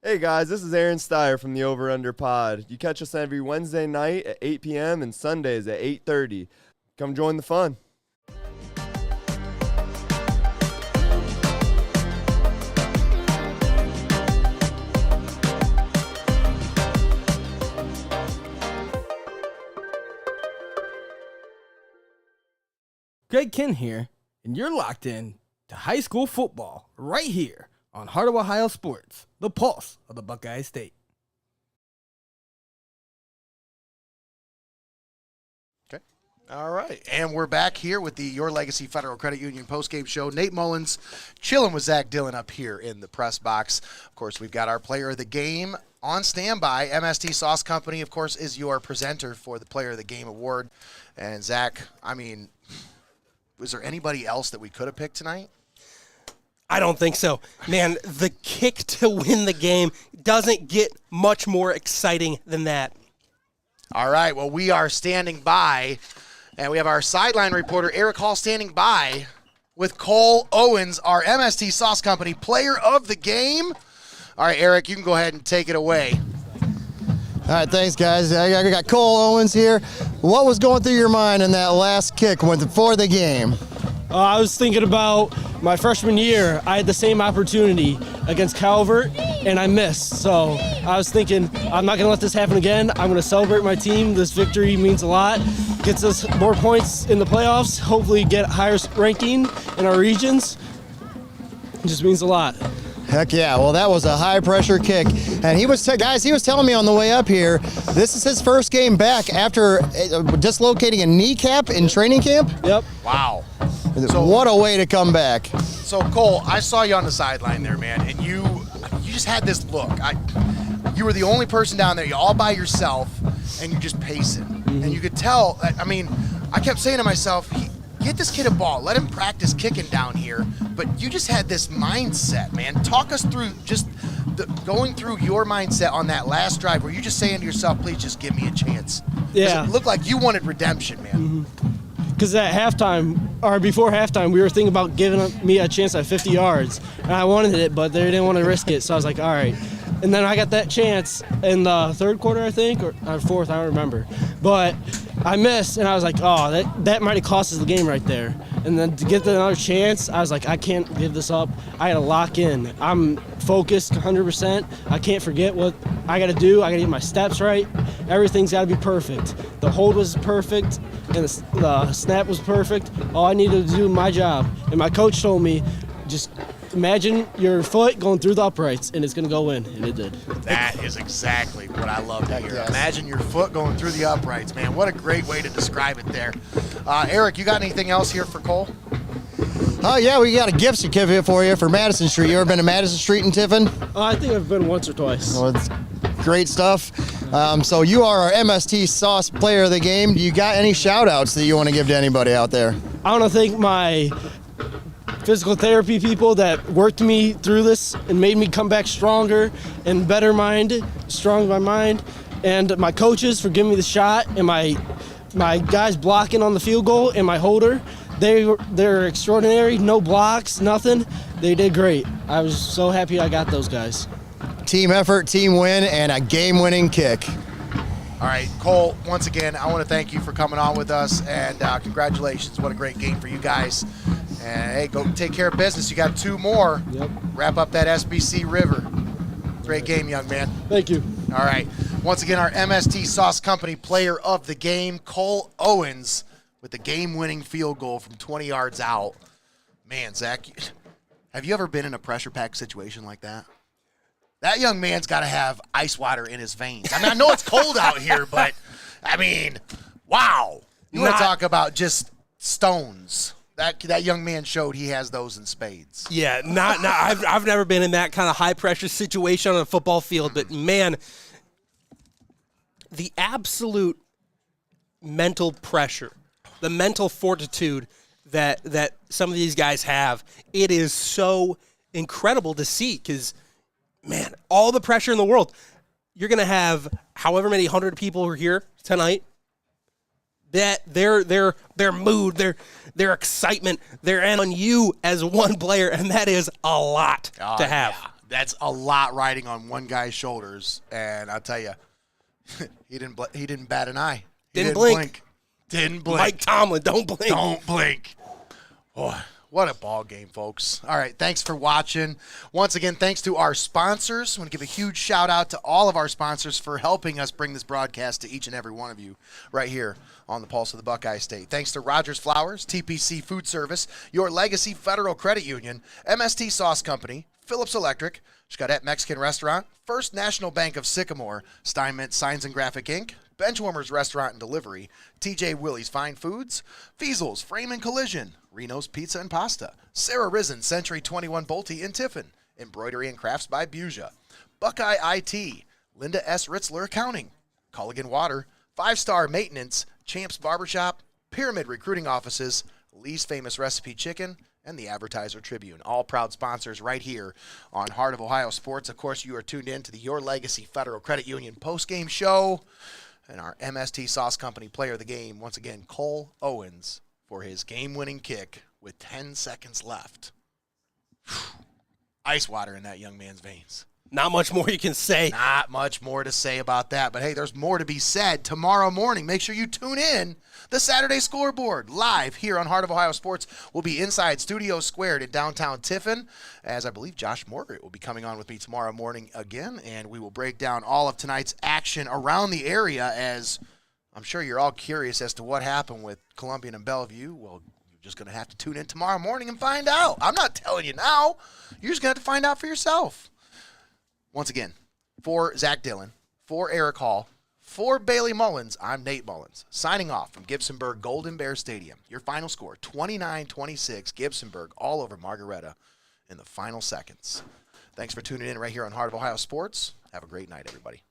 Hey guys, this is Aaron Steyer from the Over Under Pod. You catch us every Wednesday night at 8 p.m. and Sundays at 8:30. Come join the fun. Greg Kin here, and you're locked in to high school football right here on Heart of Ohio Sports, the pulse of the Buckeye State. Okay. All right. And we're back here with the Your Legacy Federal Credit Union postgame show. Nate Mullins chilling with Zack Dillon up here in the press box. Of course, we've got our player of the game on standby. MST Sauce Company, of course, is your presenter for the Player of the Game award. And Zach, I mean, was there anybody else that we could have picked tonight? I don't think so. Man, the kick to win the game doesn't get much more exciting than that. All right, well, we are standing by, and we have our sideline reporter, Eric Hall, standing by with Cole Owens, our MST Sauce Company player of the game. All right, Eric, you can go ahead and take it away. All right, thanks, guys. I got Cole Owens here. What was going through your mind in that last kick for the game? I was thinking about my freshman year. I had the same opportunity against Calvert, and I missed. So I was thinking, I'm not going to let this happen again. I'm going to celebrate my team. This victory means a lot. Gets us more points in the playoffs, hopefully get higher ranking in our regions. It just means a lot. Heck yeah, well that was a high pressure kick. And he was telling me on the way up here, this is his first game back after dislocating a kneecap in training camp. Yep. Wow. So, what a way to come back. So Cole, I saw you on the sideline there, man, and you just had this look. You were the only person down there, you all by yourself, and you're just pacing. Mm-hmm. And you could tell, I mean, I kept saying to myself, get this kid a ball. Let him practice kicking down here. But you just had this mindset, man. Talk us through just going through your mindset on that last drive where you're just saying to yourself, please just give me a chance. Yeah. It looked like you wanted redemption, man. Because at halftime, or before halftime, we were thinking about giving me a chance at 50 yards. And I wanted it, but they didn't want to risk it. So I was like, all right. And then I got that chance in the third quarter, I think, or fourth, I don't remember. But I missed, and I was like, oh, that might have cost us the game right there. And then to get another chance, I was like, I can't give this up. I got to lock in. I'm focused 100%. I can't forget what I got to do. I got to get my steps right. Everything's got to be perfect. The hold was perfect, and the snap was perfect. All I needed to do my job. And my coach told me, just imagine your foot going through the uprights, and it's going to go in, and it did. That is exactly what I love to hear. Yes. Imagine your foot going through the uprights, man. What a great way to describe it there. Eric, you got anything else here for Cole? Oh, yeah, we got a gift certificate for you for Madison Street. You ever been to Madison Street in Tiffin? I think I've been once or twice. Well, it's great stuff. So you are our MST Sauce Player of the Game. Do you got any shout-outs that you want to give to anybody out there? I want to thank my physical therapy people that worked me through this and made me come back stronger and better minded, strong in my mind, and my coaches for giving me the shot, and my guys blocking on the field goal, and my holder. They're extraordinary, no blocks, nothing. They did great. I was so happy I got those guys. Team effort, team win, and a game-winning kick. All right, Cole, once again, I want to thank you for coming on with us, and congratulations. What a great game for you guys. And, hey, go take care of business. You got 2 more. Yep. Wrap up that SBC River. Great game, young man. Thank you. All right. Once again, our MST Sauce Company player of the game, Cole Owens, with the game-winning field goal from 20 yards out. Man, Zach, have you ever been in a pressure-packed situation like that? That young man's got to have ice water in his veins. I mean, I know it's cold out here, but, I mean, wow. You want to talk about just stones. That young man showed he has those in spades. Yeah, I've never been in that kind of high-pressure situation on a football field, but, man, the absolute mental pressure, the mental fortitude that some of these guys have, it is so incredible to see because, man, all the pressure in the world. You're going to have however many 100 people are here tonight. That their mood, their excitement, they're on you as one player, and that is a lot to have. Yeah. That's a lot riding on one guy's shoulders, and I'll tell you, he didn't bat an eye. Didn't blink. Didn't blink. Mike Tomlin, don't blink. Don't blink. Oh, what a ball game, folks. All right, thanks for watching. Once again, thanks to our sponsors. I want to give a huge shout-out to all of our sponsors for helping us bring this broadcast to each and every one of you right here on the Pulse of the Buckeye State. Thanks to Rogers Flowers, TPC Food Service, Your Legacy Federal Credit Union, MST Sauce Company, Phillips Electric, Scudette Mexican Restaurant, First National Bank of Sycamore, Steinmetz Signs and Graphic Inc., Benchwarmers Restaurant and Delivery, TJ Willie's Fine Foods, Fiesel's Frame and Collision, Reno's Pizza and Pasta, Sarah Risen Century 21 Bolte in Tiffin, Embroidery and Crafts by Buja, Buckeye IT, Linda S. Ritzler Accounting, Culligan Water, 5-Star Maintenance, Champs Barbershop, Pyramid Recruiting Offices, Lee's Famous Recipe Chicken, and the Advertiser Tribune. All proud sponsors right here on Heart of Ohio Sports. Of course, you are tuned in to the Your Legacy Federal Credit Union postgame show and our MST Sauce Company player of the game, once again, Cole Owens, for his game-winning kick with 10 seconds left. Ice water in that young man's veins. Not much more you can say. Not much more to say about that. But, hey, there's more to be said tomorrow morning. Make sure you tune in. The Saturday Scoreboard live here on Heart of Ohio Sports will be inside Studio Squared in downtown Tiffin, as I believe Josh Morgert will be coming on with me tomorrow morning again, and we will break down all of tonight's action around the area, as I'm sure you're all curious as to what happened with Columbian and Bellevue. Well, you're just going to have to tune in tomorrow morning and find out. I'm not telling you now. You're just going to have to find out for yourself. Once again, for Zack Dillon, for Eric Hall, for Bailey Mullins, I'm Nate Mullins, signing off from Gibsonburg Golden Bear Stadium. Your final score, 29-26, Gibsonburg all over Margaretta in the final seconds. Thanks for tuning in right here on Heart of Ohio Sports. Have a great night, everybody.